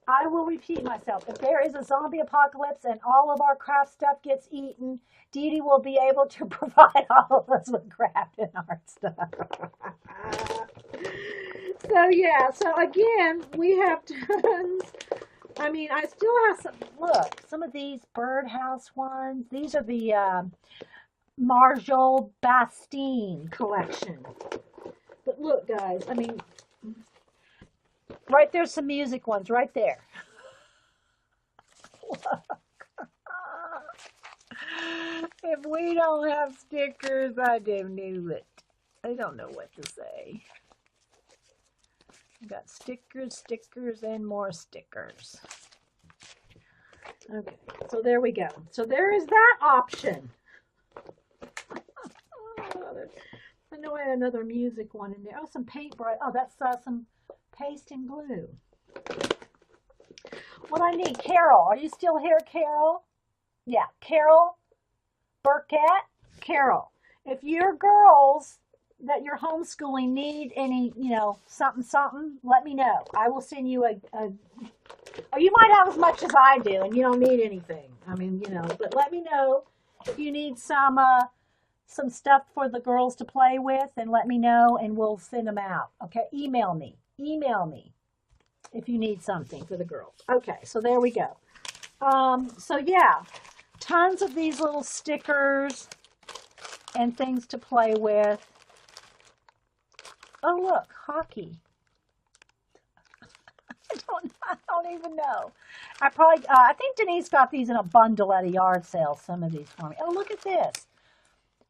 I will repeat myself. If there is a zombie apocalypse and all of our craft stuff gets eaten, Dee Dee will be able to provide all of us with craft and art stuff. So yeah, so again, we have tons. I mean, I still have some, look, some of these birdhouse ones. These are the Marjol Bastine collection. But look, guys, I mean, right there's some music ones, right there. Look. If we don't have stickers, I don't know it. I don't know what to say. We've got stickers, stickers, and more stickers. Okay, so there we go. So there is that option. I know I had another music one in there. Oh, some paintbrush. Oh, that's some paste and glue. What I need, Carol. Are you still here, Carol? Yeah, Carol Burkett. Carol, if your girls that you're homeschooling need any, you know, something, let me know. I will send you or you might have as much as I do and you don't need anything. I mean, you know, but let me know if you need some stuff for the girls to play with, and let me know and we'll send them out. Okay, email me if you need something for the girls. Okay, so there we go. So yeah, tons of these little stickers and things to play with. Oh, look, hockey. I don't even know. I think Denise got these in a bundle at a yard sale, some of these for me. Oh, look at this.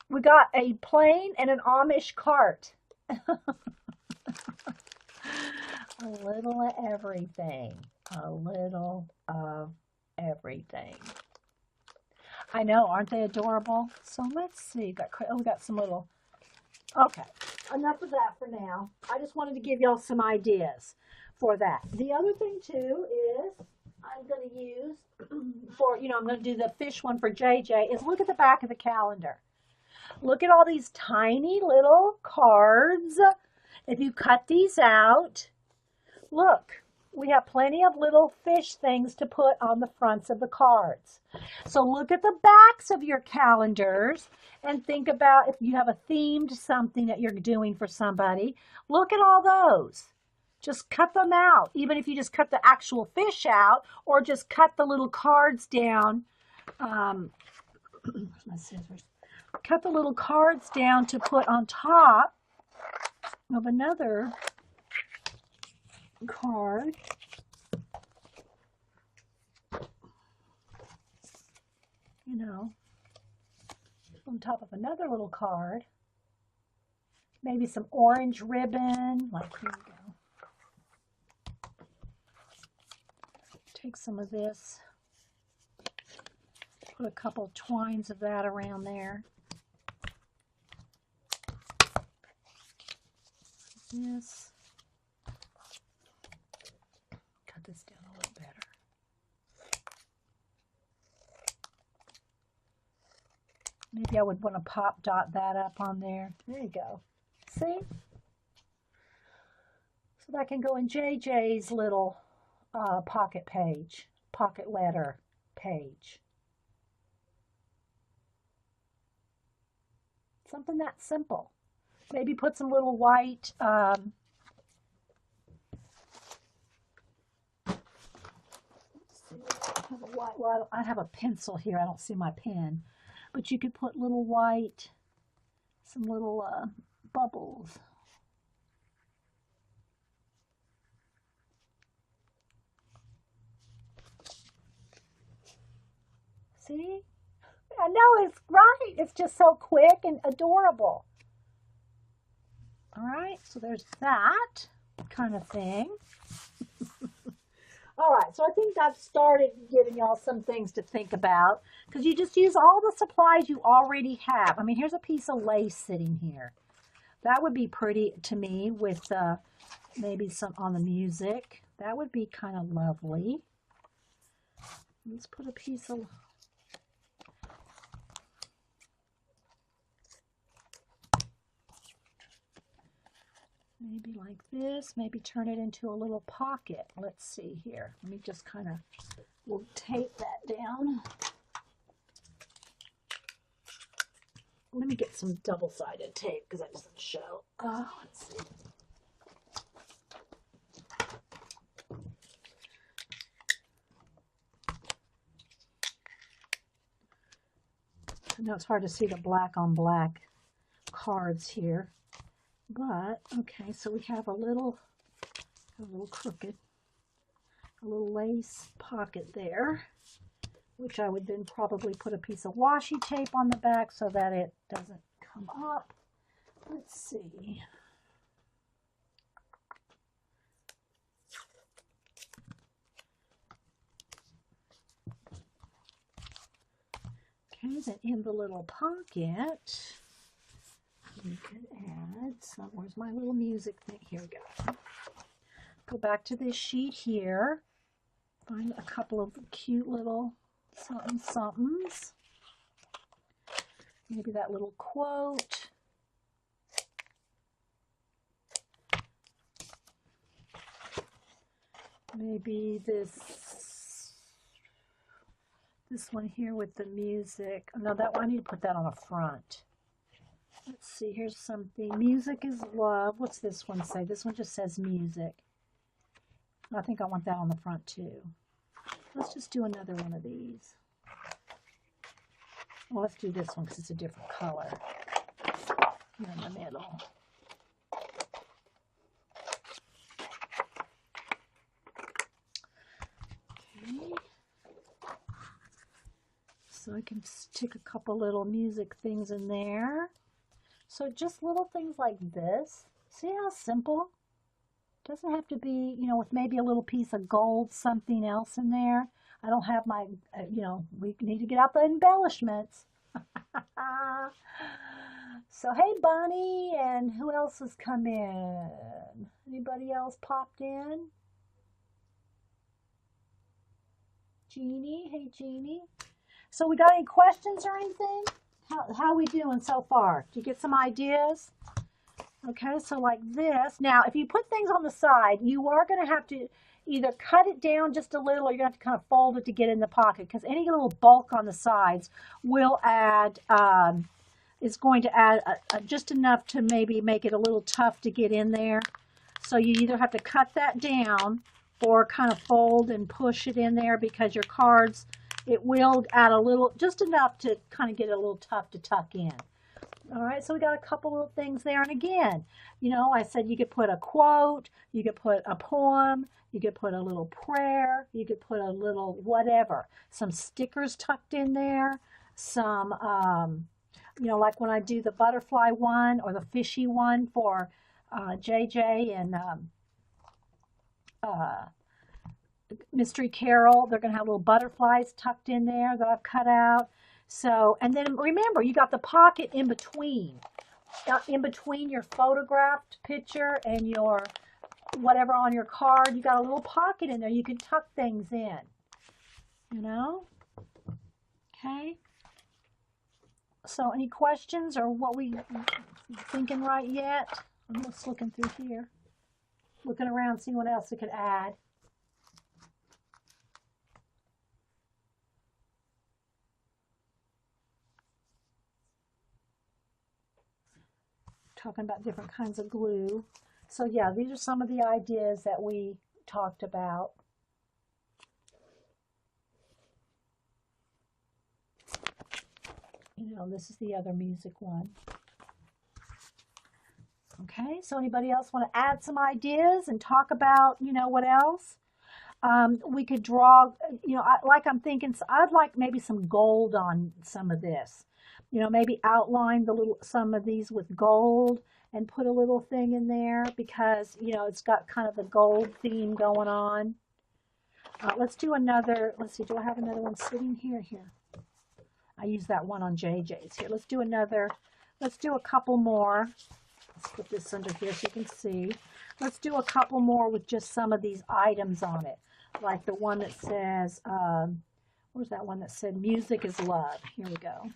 We got a plane and an Amish cart. A little of everything. A little of everything. I know, aren't they adorable? So let's see. We got some little... Okay, enough of that for now. I just wanted to give y'all some ideas for that. The other thing, too, is I'm going to use for, I'm going to do the fish one for JJ, is look at the back of the calendar. Look at all these tiny little cards. If you cut these out, look we have plenty of little fish things to put on the fronts of the cards. So look at the backs of your calendars and think about if you have a themed something that you're doing for somebody. Look at all those. Just cut them out, even if you just cut the actual fish out or just cut the little cards down. Where's my scissors? Cut the little cards down to put on top of another card. You know, on top of another little card. Maybe some orange ribbon, like here we go. Take some of this, put a couple twines of that around there. This. Cut this down a little better. Maybe I would want to pop dot that up on there. There you go. See? So that can go in JJ's little pocket page, pocket letter page. Something that simple. Maybe put some little white let's see, I have a pencil here. I don't see my pen. But you could put little white, some little bubbles. See? I know it's right. It's just so quick and adorable. All right, so there's that kind of thing. All right, so I think I've started giving y'all some things to think about because you just use all the supplies you already have. I mean, here's a piece of lace sitting here. That would be pretty to me with maybe some on the music. That would be kind of lovely. Let's put a piece of... Maybe like this, maybe turn it into a little pocket. Let's see here. Let me just kind of, we'll tape that down. Let me get some double-sided tape because that doesn't show. Let's see. I know it's hard to see the black on black cards here. But, okay, so we have a little crooked, a little lace pocket there, which I would then probably put a piece of washi tape on the back so that it doesn't come up. Let's see. Okay, then in the little pocket, we could add some, where's my little music thing? Here we go. Go back to this sheet here. Find a couple of cute little somethings. Maybe that little quote. Maybe this one here with the music. No, that one, I need to put that on the front. Let's see, here's something. Music is love. What's this one say? This one just says music. I think I want that on the front too. Let's just do another one of these. Well, let's do this one because it's a different color. Here in the middle. Okay. So I can stick a couple little music things in there. So just little things like this. See how simple? Doesn't have to be, you know, with maybe a little piece of gold, something else in there. I don't have my, you know, we need to get out the embellishments. So, hey, Bunny, and who else has come in? Anybody else popped in? Jeannie, hey, Jeannie. So we got any questions or anything? How are we doing so far? Did you get some ideas? Okay, so like this. Now, if you put things on the side, you are going to have to, either cut it down just a little, or you're going to have to kind of fold it to get in the pocket, because any little bulk on the sides will add, is going to add just enough to maybe make it a little tough to get in there. So you either have to cut that down or kind of fold and push it in there, because your cards, it will add a little, just enough to kind of get it a little tough to tuck in. All right, so we got a couple of things there. And again, you know, I said you could put a quote, you could put a poem, you could put a little prayer, you could put a little whatever, some stickers tucked in there, some, you know, like when I do the butterfly one or the fishy one for JJ and Mystery Carol, they're going to have little butterflies tucked in there that I've cut out. So, and then remember, you got the pocket in between your photographed picture and your whatever on your card. You got a little pocket in there. You can tuck things in, you know? Okay. So any questions, or what we thinking right yet? I'm just looking through here, looking around, seeing what else we could add. Talking about different kinds of glue. So yeah, these are some of the ideas that we talked about. You know, this is the other music one. Okay, so anybody else want to add some ideas and talk about, you know, what else? We could draw, you know, I'm thinking, I'd like maybe some gold on some of this. You know, maybe outline some of these with gold and put a little thing in there, because, you know, it's got kind of the gold theme going on. Let's do another, let's see, do I have another one sitting here? Here. I used that one on JJ's here. Let's do another, let's do a couple more. Let's put this under here so you can see. Let's do a couple more with just some of these items on it. Like the one that says, where's that one that said music is love? Here we go.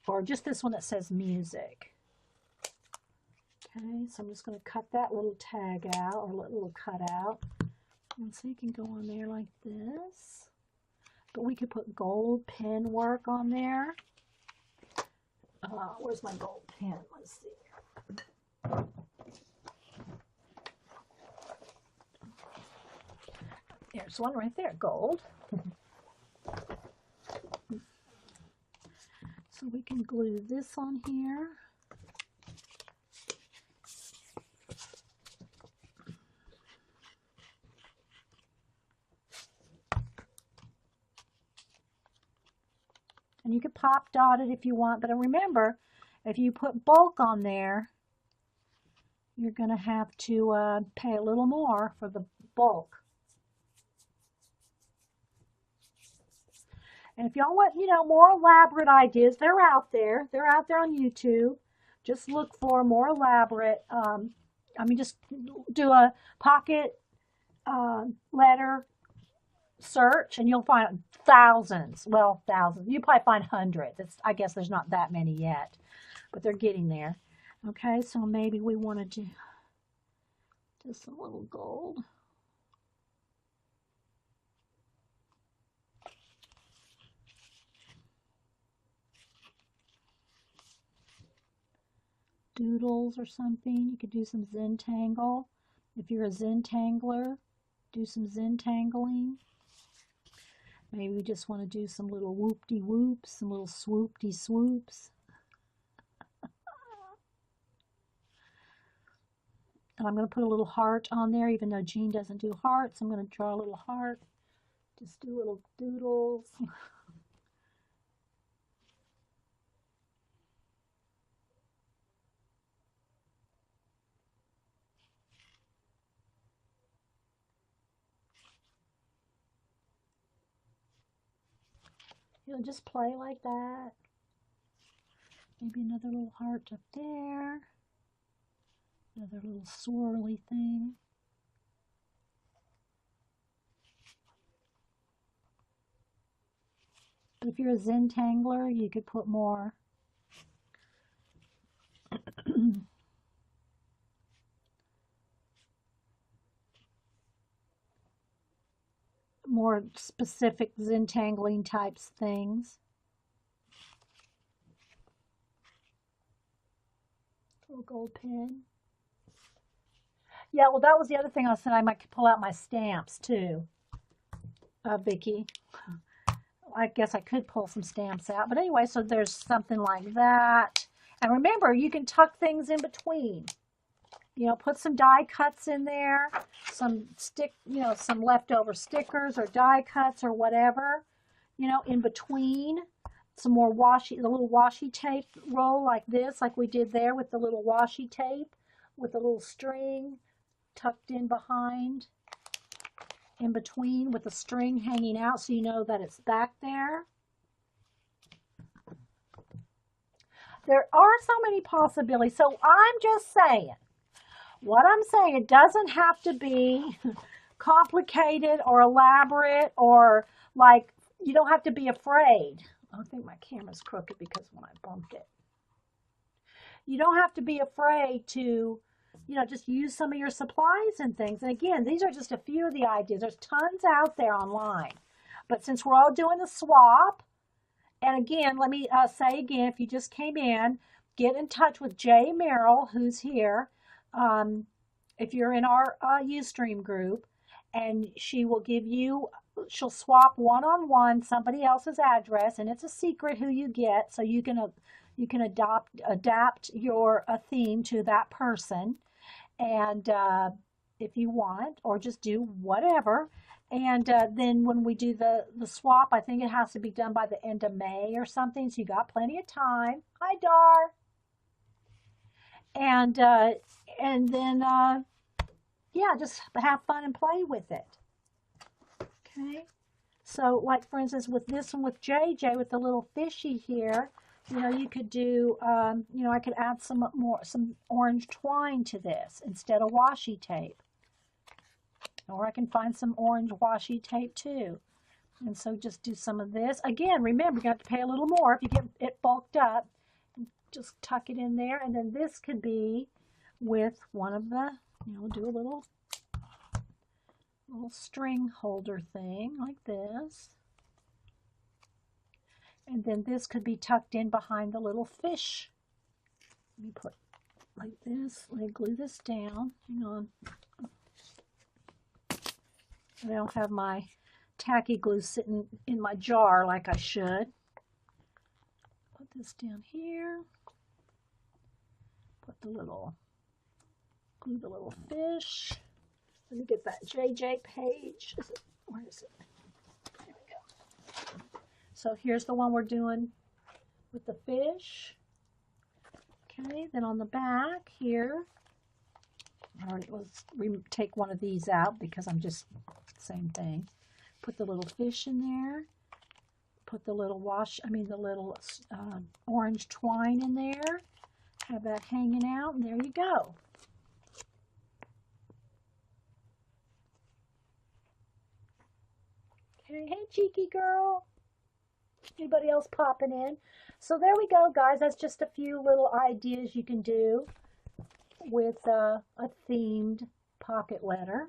Or just this one that says music. Okay, so I'm just going to cut that little tag out, or little cutout. And so you can go on there like this. But we could put gold pen work on there. Where's my gold pen? Let's see. There's one right there, gold. So we can glue this on here. And you could pop dot it if you want, but remember, if you put bulk on there, you're going to have to pay a little more for the bulk. And if y'all want, you know, more elaborate ideas, they're out there. They're out there on YouTube. Just look for more elaborate, I mean, just do a pocket letter search and you'll find thousands. Well, thousands. You probably find hundreds. I guess there's not that many yet, but they're getting there. Okay, so maybe we want to do just a little gold. Doodles or something. You could do some Zentangle. If you're a Zentangler, do some Zentangling. Maybe we just want to do some little whoop-de-whoops, some little swoop-de-swoops. And I'm going to put a little heart on there, even though Jean doesn't do hearts. I'm going to draw a little heart. Just do little doodles. You know, just play like that. Maybe another little heart up there. Another little swirly thing. But if you're a Zentangler, you could put more. more specific Zentangling types things. Little gold pen. Yeah, well, that was the other thing I said. I might pull out my stamps too, Vicky. I guess I could pull some stamps out. But anyway, so there's something like that. And remember, you can tuck things in between. You know, put some die cuts in there, some some leftover stickers or die cuts or whatever, in between. Some more the little washi tape roll like this, like we did there with the little washi tape with the little string tucked in behind, in between with the string hanging out so you know that it's back there. There are so many possibilities. So I'm just saying, it doesn't have to be complicated or elaborate or like, you don't have to be afraid. I think my camera's crooked because when I bumped it. You don't have to be afraid to, just use some of your supplies and things. And again, these are just a few of the ideas. There's tons out there online. But since we're all doing a swap, and again, let me say again, if you just came in, get in touch with Jay Merrill, who's here. If you're in our Ustream group, and she'll swap one-on-one somebody else's address, and it's a secret who you get, so you can adapt your theme to that person, and if you want, or just do whatever. And then when we do the swap, I think it has to be done by the end of May or something, so you got plenty of time. Hi, Dar. And then yeah, just have fun and play with it. Okay, so like for instance with this one with JJ with the little fishy here, you could do I could add some orange twine to this instead of washi tape, or I can find some orange washi tape too. And so just do some of this. Again, remember, you have to pay a little more if you get it bulked up. Just tuck it in there, and then this could be with one of the, do a little string holder thing like this. And then this could be tucked in behind the little fish. Let me put like this. Let me glue this down. Hang on. I don't have my tacky glue sitting in my jar like I should. Put this down here. Glue the little fish. Let me get that JJ page. Where is it? There we go. So here's the one we're doing with the fish. Okay, then on the back here, let's take one of these out because I'm just, same thing. Put the little fish in there. Put the little orange twine in there. Have that hanging out, and there you go. Okay, hey cheeky girl. Anybody else popping in? So there we go, guys. That's just a few little ideas you can do with a themed pocket letter.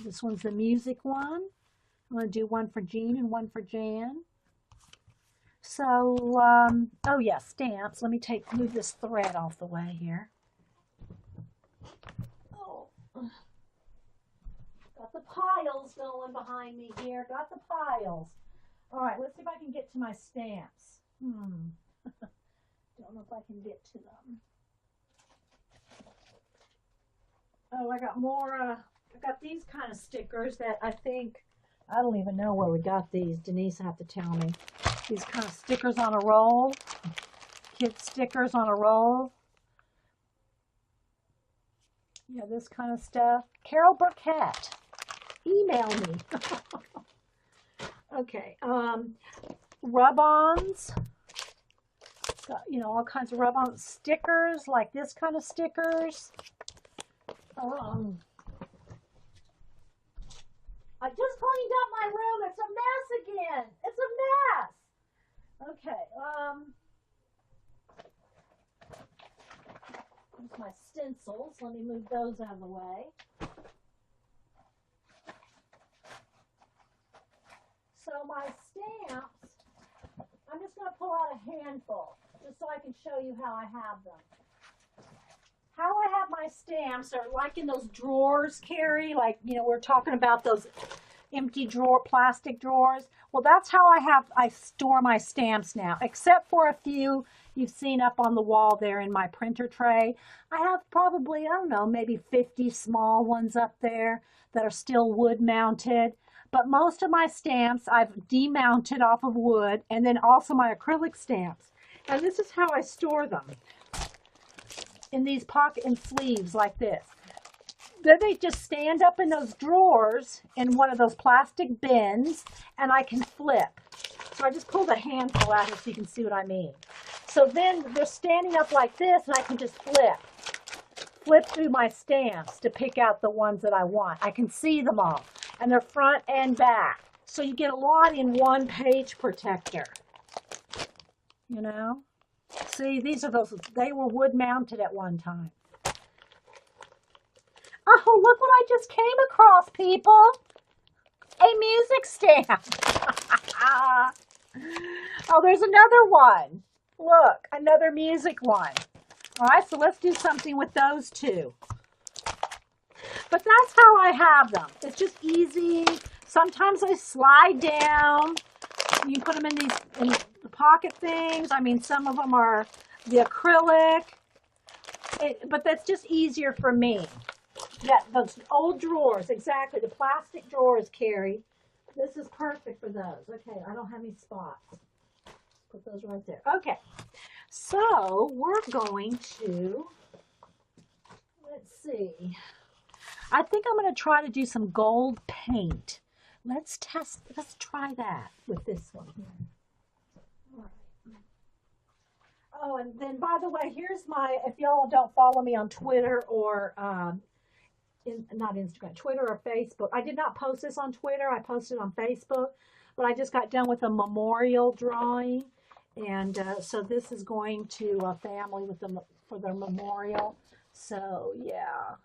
This one's the music one. I'm going to do one for Jean and one for Jan. So, oh yeah, stamps. Let me move this thread off the way here. Oh, got the piles going behind me here. Got the piles. All right, let's see if I can get to my stamps. Don't know if I can get to them. Oh, I got more, I got these kind of stickers that I don't even know where we got these. Denise will have to tell me. These kind of stickers on a roll. Kid stickers on a roll. Yeah, this kind of stuff. Carol Burkett, email me. Okay, rub-ons. Got, all kinds of rub-on stickers, like this kind of stickers. I just cleaned up my room. It's a mess again. It's a mess. Okay, here's my stencils. Let me move those out of the way. So my stamps, I'm just going to pull out a handful just so I can show you how I have them. How I have my stamps are like in those drawers, Carrie, like, you know, we're talking about those empty drawer, plastic drawers. Well, that's how I store my stamps now, except for a few you've seen up on the wall there in my printer tray. I have probably, I don't know, maybe 50 small ones up there that are still wood mounted. But most of my stamps I've demounted off of wood, and then also my acrylic stamps. And this is how I store them. In these pocket and sleeves like this. Then they just stand up in those drawers in one of those plastic bins, and I can flip. So I just pulled a handful out here so you can see what I mean. So then they're standing up like this, and I can just flip through my stamps to pick out the ones that I want. I can see them all, and they're front and back. So you get a lot in one page protector, you know? See, these are those, they were wood mounted at one time. Oh, look what I just came across, people. A music stamp. Oh, there's another one. Look, another music one. All right, so let's do something with those two. But that's how I have them. It's just easy. Sometimes they slide down. You put them in the pocket things. I mean, some of them are the acrylic, but that's just easier for me. Yeah, those old drawers, exactly. The plastic drawers, Carrie. This is perfect for those. Okay, I don't have any spots. Put those right there. Okay, so we're going to, let's see. I think I'm going to try to do some gold paint. Let's try that with this one here. All right. Oh, and then by the way, here's my, if y'all don't follow me on Twitter or, not Instagram, Twitter or Facebook. I did not post this on Twitter. I posted on Facebook, but I just got done with a memorial drawing. And so this is going to a family with them for their memorial. So, yeah.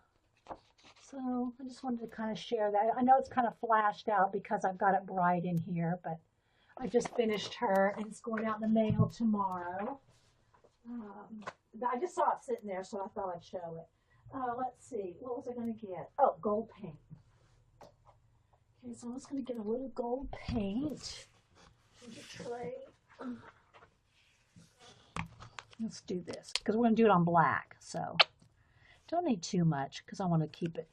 So I just wanted to kind of share that. I know it's kind of flashed out because I've got it bright in here, but I just finished her and it's going out in the mail tomorrow. I just saw it sitting there, so I thought I'd show it. Let's see, what was I going to get? Oh, gold paint. Okay, so I was going to get a little gold paint. There's a tray. Let's do this because we're going to do it on black. So don't need too much because I want to keep it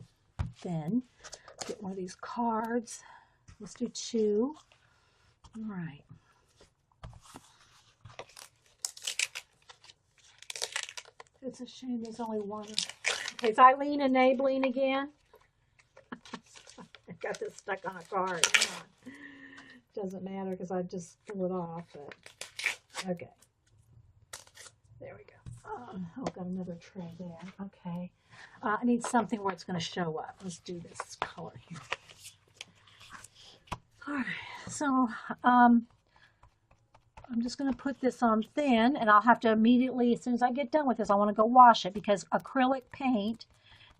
thin. Get one of these cards. Let's do 2. All right. It's a shame there's only one. Okay, is Eileen enabling again? I got this stuck on a card. Doesn't matter because I just pulled it off. But okay. There we go. Oh, got another tray there. Okay. I need something where it's going to show up. Let's do this color here. All right. So I'm just going to put this on thin, and I'll have to immediately, as soon as I get done with this, I want to go wash it because acrylic paint,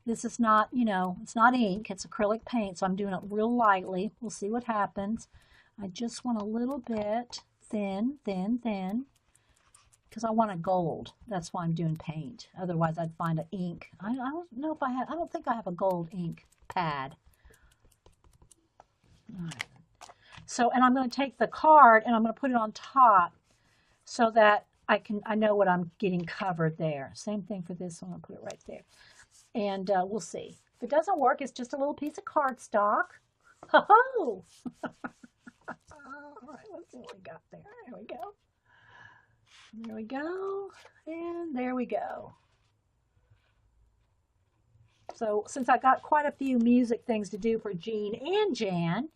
this is not, you know, it's not ink, it's acrylic paint, so I'm doing it real lightly. We'll see what happens. I just want a little bit thin, because I want a gold. That's why I'm doing paint. Otherwise, I'd find an ink. I don't know if I don't think I have a gold ink pad. All right. So, and I'm going to take the card and I'm going to put it on top so that I know what I'm getting covered there. Same thing for this one. I'll put it right there. And we'll see. If it doesn't work, it's just a little piece of cardstock. Ho-ho! All right, let's see what we got there. There we go. There we go. And there we go. So since I got quite a few music things to do for Jean and Jan,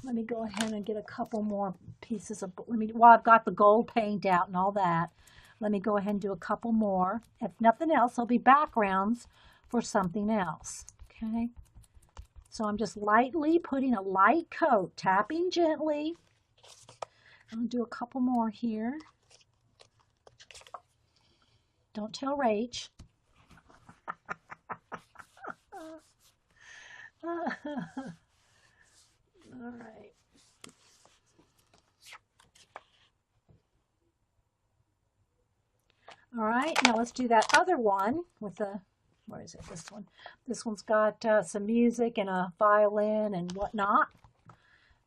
let me go ahead and get a couple more pieces of, while I've got the gold paint out and all that, let me go ahead and do a couple more. If nothing else, there'll be backgrounds for something else, okay? So I'm just lightly putting a light coat, tapping gently. I'm gonna do a couple more here. Don't tell Rach. All right. All right, now let's do that other one with the, where is it, this one? This one's got some music and a violin and whatnot.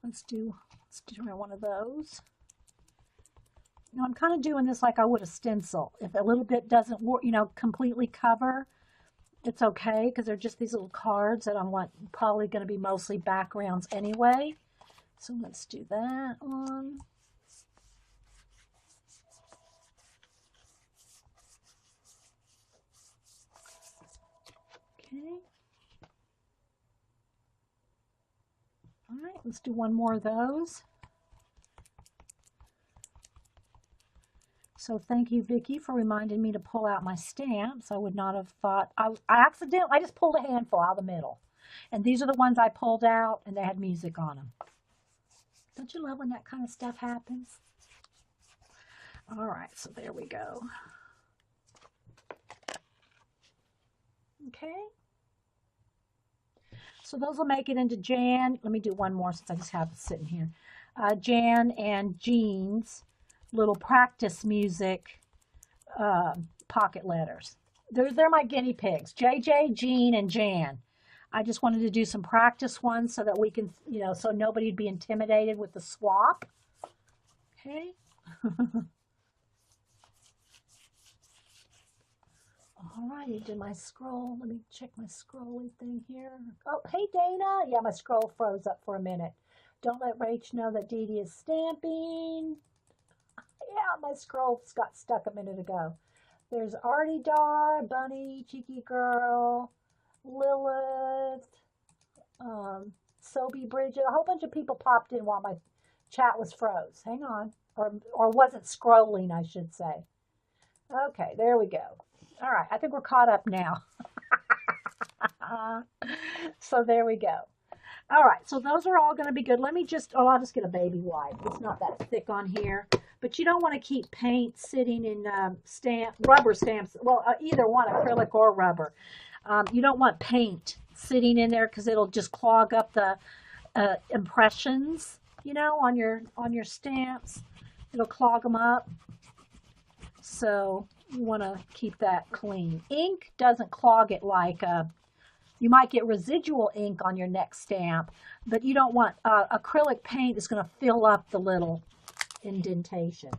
Let's do one of those. Now I'm kind of doing this like I would a stencil. If a little bit doesn't, completely cover, it's okay, because they're just these little cards that I want, probably going to be mostly backgrounds anyway. So let's do that one. Okay. All right, let's do one more of those. So thank you, Vicki, for reminding me to pull out my stamps. I would not have thought, I just pulled a handful out of the middle. And these are the ones I pulled out, and they had music on them. Don't you love when that kind of stuff happens? All right, so there we go. Okay. So those will make it into Jan. Let me do one more since I just have it sitting here. Jan and Jean's little practice music pocket letters. They're my guinea pigs. JJ, Jean, and Jan. I just wanted to do some practice ones so that we can, so nobody'd be intimidated with the swap. Okay. All righty, did my scroll. Let me check my scrolly thing here. Oh, hey, Dana. Yeah, my scroll froze up for a minute. Don't let Rach know that Dee Dee is stamping. Yeah, my scroll got stuck a minute ago. There's Artie Dar, Bunny, Cheeky Girl, Lilith, Sobe Bridget. A whole bunch of people popped in while my chat was froze. Hang on. Or wasn't scrolling, I should say. Okay, there we go. All right, I think we're caught up now. So there we go. All right, so those are all going to be good. Let me just, I'll just get a baby wipe. It's not that thick on here. But you don't want to keep paint sitting in rubber stamps. Well, either one, acrylic or rubber. You don't want paint sitting in there because it'll just clog up the impressions, on your stamps. It'll clog them up. So you want to keep that clean. Ink doesn't clog it like you might get residual ink on your next stamp, but you don't want acrylic paint is going to fill up the little indentations.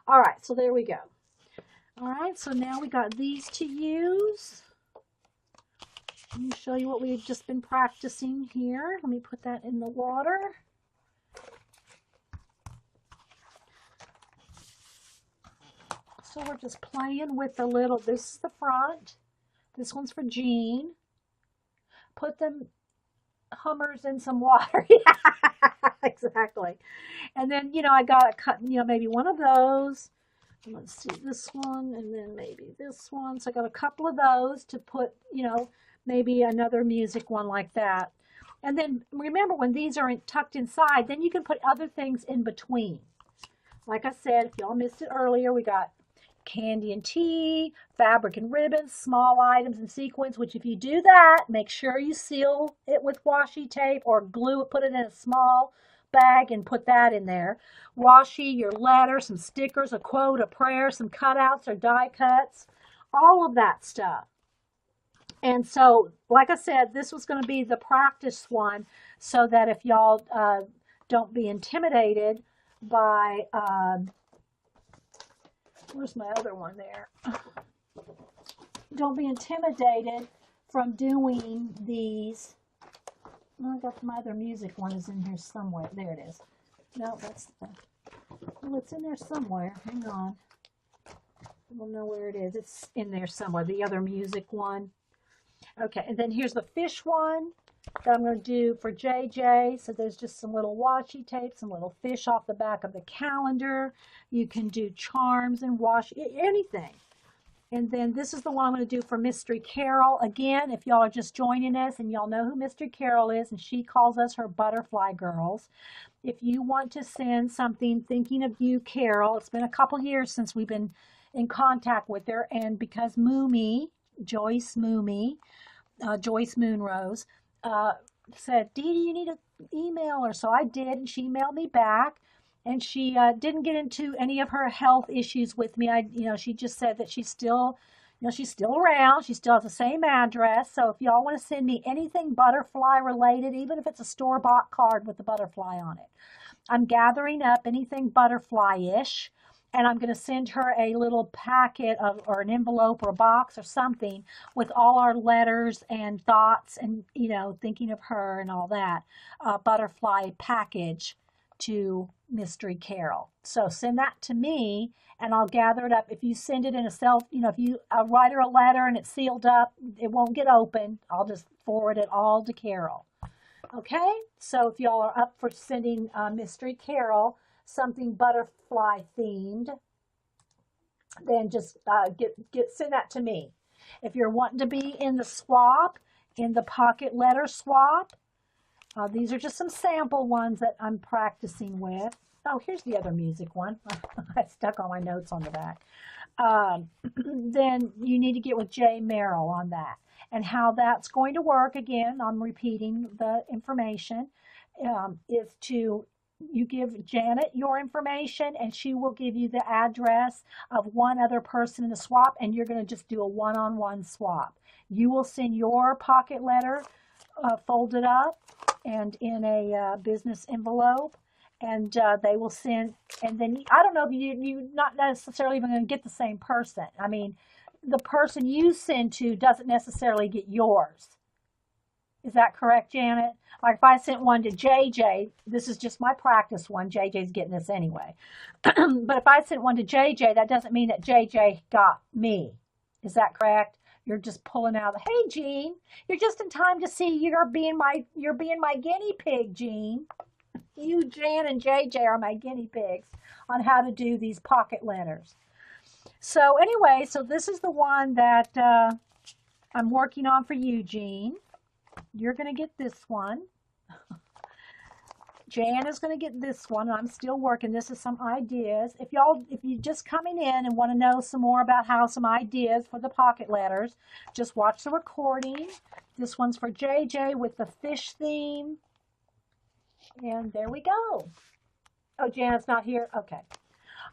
All right, so there we go. All right, so now we got these to use. Let me show you what we've just been practicing here. Let me put that in the water. So we're just playing with the little, this is the front. This one's for Jean. Put them Hummers in some water. Yeah, exactly. And then, I got to cut, maybe one of those. Let's see, this one, and then maybe this one. So I got a couple of those to put, maybe another music one like that. And then remember, when these are tucked inside, then you can put other things in between. Like I said, if y'all missed it earlier, we got candy and tea, fabric and ribbons, small items and sequins, which if you do that, make sure you seal it with washi tape or glue it, put it in a small bag and put that in there. Washi, your letter, some stickers, a quote, a prayer, some cutouts or die cuts, all of that stuff. And so, like I said, this was going to be the practice one so that if y'all don't be intimidated by where's my other one there? Don't be intimidated from doing these. Oh, I got my other music one is in here somewhere. There it is. No, that's the, well, it's in there somewhere. Hang on. I don't know where it is. It's in there somewhere. The other music one. Okay, and then here's the fish one that I'm going to do for JJ. So there's just some little washi tape, some little fish off the back of the calendar. You can do charms and washi, anything. And then this is the one I'm going to do for Mystery Carol. Again, if y'all are just joining us and y'all know who Mystery Carol is, and she calls us her Butterfly Girls. If you want to send something thinking of you, Carol, it's been a couple years since we've been in contact with her, and because Joyce Moonrose, said, Dee Dee, you need to email her. So I did, and she emailed me back. and she didn't get into any of her health issues with me. She just said that she's still around. She still has the same address. So if y'all want to send me anything butterfly related, even if it's a store-bought card with the butterfly on it, I'm gathering up anything butterfly-ish, and I'm going to send her a little packet of, or an envelope or a box or something with all our letters and thoughts and, thinking of her and all that, butterfly package to Mystery Carol. So send that to me and I'll gather it up. If you send it in a if you write her a letter and it's sealed up, it won't get open. I'll just forward it all to Carol. Okay, so if y'all are up for sending Mystery Carol something butterfly themed, then just send that to me. If you're wanting to be in the swap, in the pocket letter swap, these are just some sample ones that I'm practicing with. Oh, here's the other music one. I stuck all my notes on the back. Then you need to get with Jay Merrill on that. And how that's going to work, again, I'm repeating the information, is you give Janet your information and she will give you the address of one other person in the swap, and you're going to just do a one-on-one swap. You will send your pocket letter folded up and in a business envelope, and they will send, and then I don't know if you're not necessarily even going to get the same person. I mean, the person you send to doesn't necessarily get yours. Is that correct, Janet? Like if I sent one to JJ, this is just my practice one. JJ's getting this anyway. But if I sent one to JJ, that doesn't mean that JJ got me. Is that correct? You're just pulling out, hey, Jean, you're just in time to see you're being my guinea pig, Jean. You, Jan, and JJ are my guinea pigs on how to do these pocket letters. So anyway, so this is the one that I'm working on for you, Jean. You're going to get this one. Jan is going to get this one. I'm still working. This is some ideas. If you're just coming in and want to know some more about how some ideas for the pocket letters, just watch the recording. This one's for JJ with the fish theme. And there we go. Oh, Janet's not here? Okay.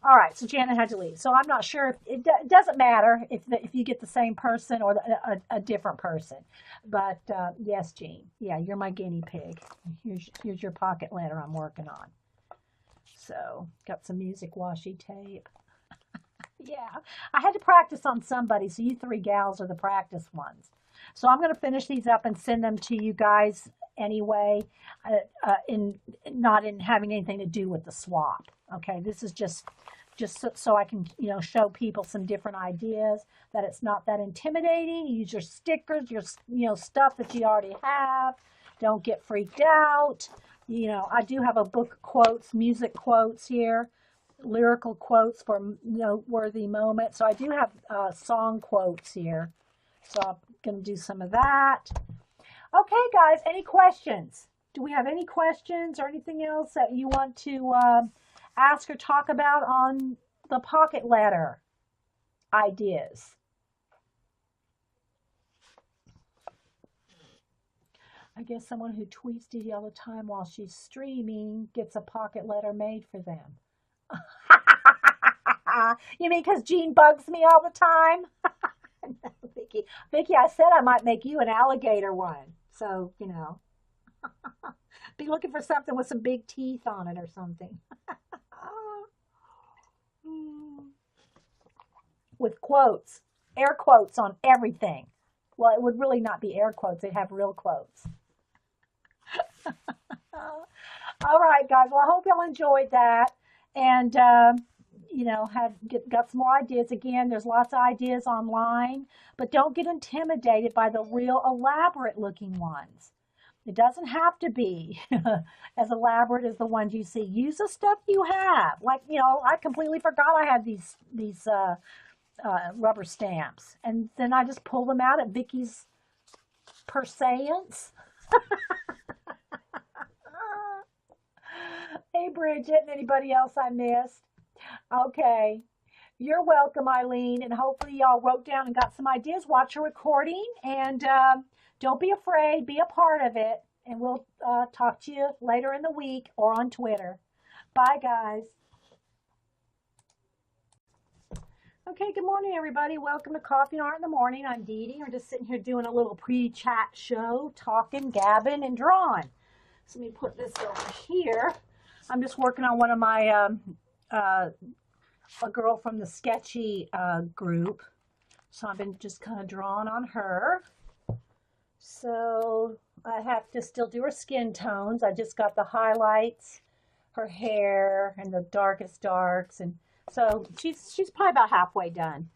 All right, so Janet had to leave. So I'm not sure if it doesn't matter if you get the same person or a different person. But yes, Jean. Yeah, you're my guinea pig. Here's your pocket letter I'm working on. So got some music washi tape. Yeah, I had to practice on somebody. So you three gals are the practice ones. So I'm going to finish these up and send them to you guys anyway, not in having anything to do with the swap. Okay, this is just so I can, show people some different ideas, that it's not that intimidating. Use your stickers, your stuff that you already have. Don't get freaked out. I do have a book of quotes, music quotes here, lyrical quotes for noteworthy moments. So I do have song quotes here. So I'm going to do some of that. Okay, guys, any questions? Do we have any questions or anything else that you want to ask or talk about on the pocket letter ideas? I guess someone who tweets Dee Dee all the time while she's streaming gets a pocket letter made for them. You mean because Jean bugs me all the time? No, Vicky, I said I might make you an alligator one. So, be looking for something with some big teeth on it or something. With quotes, air quotes on everything. Well, it would really not be air quotes. They'd have real quotes. All right, guys. Well, I hope y'all enjoyed that. And, got some more ideas. Again, there's lots of ideas online, but don't get intimidated by the real elaborate looking ones. It doesn't have to be as elaborate as the ones you see. Use the stuff you have. Like, I completely forgot I had these rubber stamps. And then I just pull them out at Vicky's Perseance. Hey, Bridget, and anybody else I missed? Okay. You're welcome, Eileen, and hopefully y'all wrote down and got some ideas. Watch a recording, and don't be afraid. Be a part of it, and we'll talk to you later in the week or on Twitter. Bye, guys. Okay, good morning, everybody. Welcome to Coffee and Art in the Morning. I'm Dee Dee. We're just sitting here doing a little pre-chat show, talking, gabbing, and drawing. So let me put this over here. I'm just working on one of my, a girl from the sketchy group. So I've been just kind of drawing on her. So I have to still do her skin tones. I just got the highlights, her hair, and the darkest darks, and so she's probably about halfway done.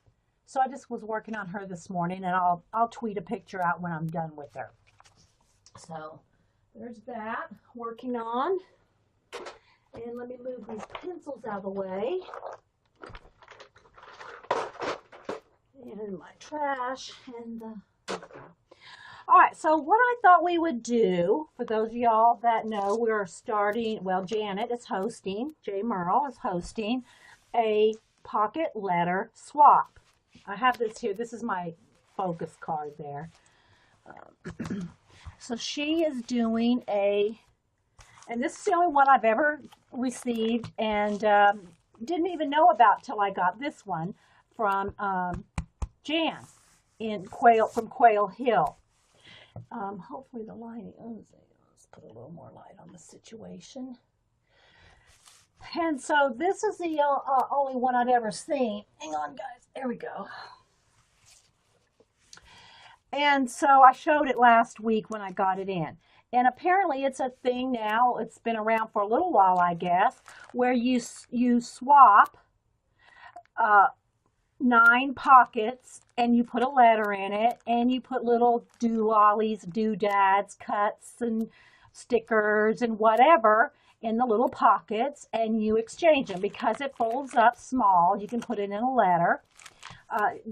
So I just was working on her this morning, and I'll tweet a picture out when I'm done with her. So there's that working on. And let me move these pencils out of the way. And my trash and the... All right, so what I thought we would do, for those of y'all that know, we're starting, well, Janet is hosting, J. Merle is hosting a pocket letter swap. I have this here. This is my focus card there. So she is doing and this is the only one I've ever received and didn't even know about till I got this one from Jan from Quail Hill. Hopefully the lighting, let's put a little more light on the situation. And so this is the only one I'd ever seen. Hang on, guys. There we go. And so I showed it last week when I got it in. And apparently it's a thing now. It's been around for a little while, I guess, where you swap 9 pockets and you put a letter in it and you put little doolollies, doodads, cuts and stickers and whatever in the little pockets, and you exchange them because it folds up small. You can put it in a letter,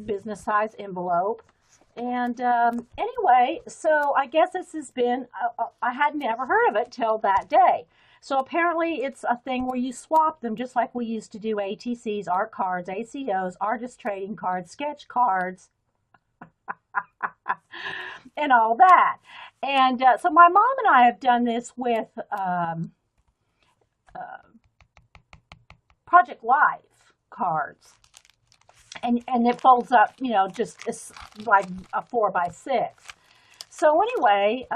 business size envelope. And anyway, so I guess this has been, I had never heard of it till that day. So apparently it's a thing where you swap them just like we used to do ATCs, art cards, ACOs, artist trading cards, sketch cards, and all that. And so my mom and I have done this with Project Life cards. And it folds up, you know, just like a 4x6. So anyway,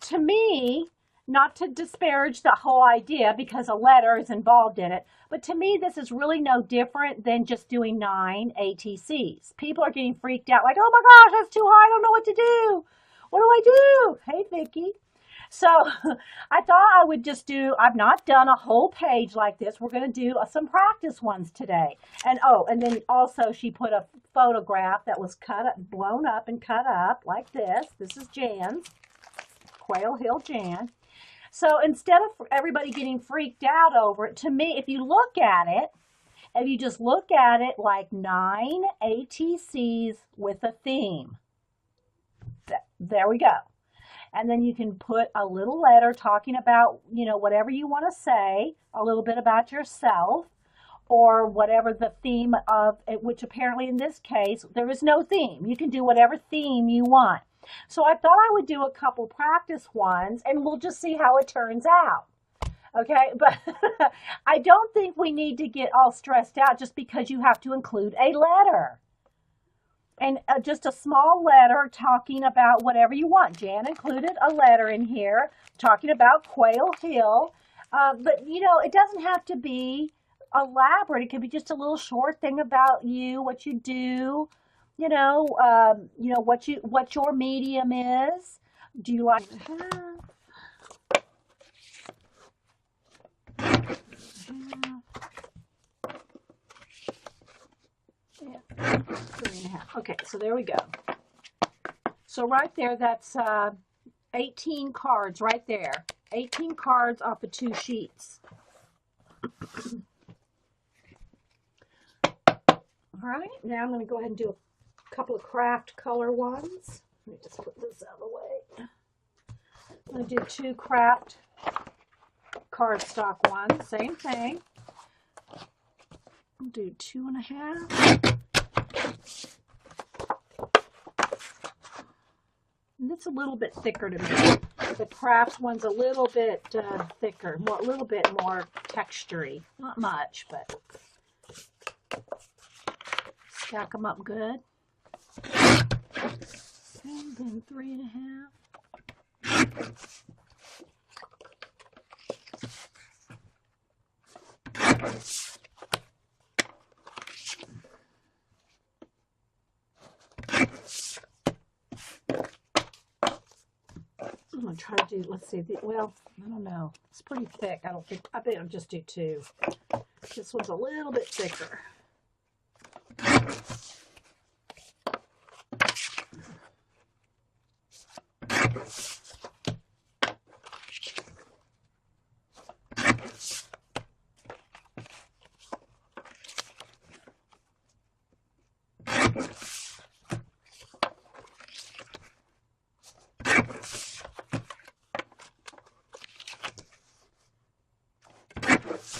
to me, not to disparage the whole idea because a letter is involved in it, but to me, this is really no different than just doing 9 ATCs. People are getting freaked out like, oh my gosh, that's too high. I don't know what to do. What do I do? Hey, Vicki. So I thought I would just do, I've not done a whole page like this. We're going to do some practice ones today. And oh, and then also she put a photograph that was cut up, blown up and cut up like this. This is Jan's, Quail Hill Jan. So instead of everybody getting freaked out over it, to me, if you look at it, if you just look at it like 9 ATCs with a theme, there we go. And then you can put a little letter talking about, you know, whatever you want to say, a little bit about yourself, or whatever the theme of it, which apparently in this case, there is no theme. You can do whatever theme you want. So I thought I would do a couple practice ones, and we'll just see how it turns out. Okay, but I don't think we need to get all stressed out just because you have to include a letter. And just a small letter talking about whatever you want. Jan included a letter in here talking about Quail Hill. But, you know, it doesn't have to be elaborate. It could be just a little short thing about you, what you do, you know, what your medium is. Do you like... Yeah. 3.5. Okay, so there we go. So right there, that's 18 cards right there. 18 cards off of 2 sheets. All right, now I'm going to go ahead and do a couple of craft color ones. Let me just put this out of the way. I'm going to do 2 craft cardstock ones, same thing. I'll do 2.5. And it's a little bit thicker to me. The craft one's a little bit thicker, a little bit more textury. Not much, but stack them up good. And then 3.5. I'm going to try to do, let's see, well, I don't know. It's pretty thick. I bet I'll just do 2. This one's a little bit thicker.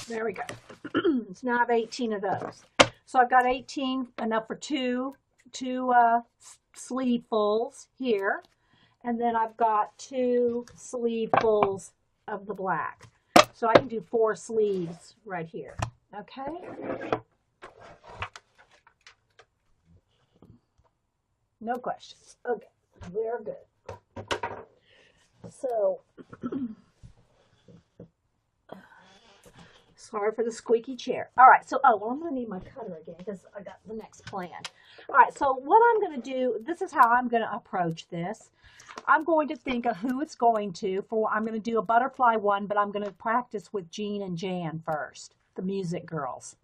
There we go. So now I have 18 of those. So I've got 18, enough for two sleevefuls here. And then I've got 2 sleevefuls of the black. So I can do 4 sleeves right here. Okay? No questions. Okay, we're good. So, sorry for the squeaky chair. All right, so, well, I'm going to need my cutter again because I got the next plan. All right, so what I'm going to do, this is how I'm going to approach this. I'm going to think of who it's going to. I'm going to do a butterfly one, but I'm going to practice with Jean and Jan first, the music girls.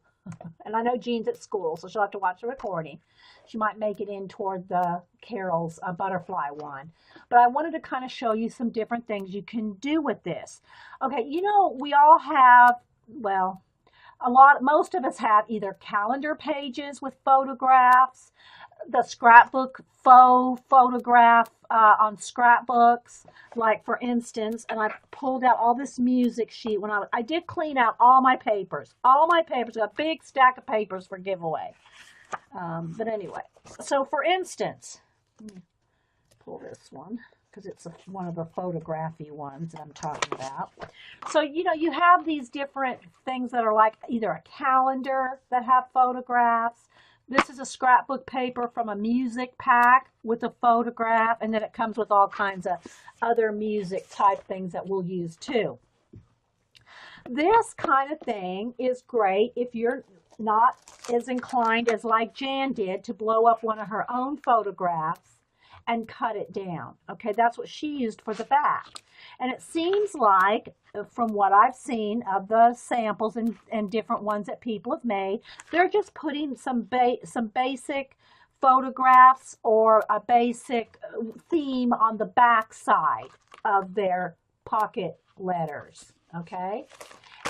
And I know Jean's at school, so she'll have to watch the recording. She might make it in toward the Carol's butterfly one. But I wanted to kind of show you some different things you can do with this. Okay, you know, we all have, well, most of us have either calendar pages with photographs, the scrapbook faux photograph on scrapbooks, like for instance, and I pulled out all this music sheet when I did clean out all my papers, a big stack of papers for giveaway. But anyway, so for instance, let me pull this one because it's one of the photography ones that I'm talking about. So, you know, you have these different things that are like either a calendar that have photographs. This is a scrapbook paper from a music pack with a photograph, and then it comes with all kinds of other music type things that we'll use too. This kind of thing is great if you're not as inclined as like Jan did to blow up one of her own photographs and cut it down. Okay, that's what she used for the back. And it seems like, from what I've seen of the samples and different ones that people have made, they're just putting some basic photographs or a basic theme on the back side of their pocket letters. Okay,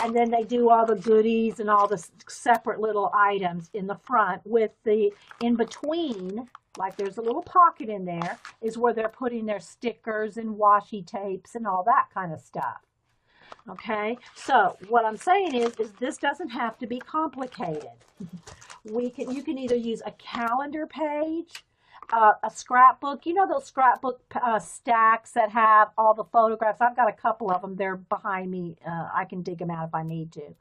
and then they do all the goodies and all the separate little items in the front with the in between. Like there's a little pocket in there is where they're putting their stickers and washi tapes and all that kind of stuff. Okay, so what I'm saying is this doesn't have to be complicated. You can either use a calendar page, a scrapbook. You know those scrapbook stacks that have all the photographs? I've got a couple of them. They're behind me. I can dig them out if I need to.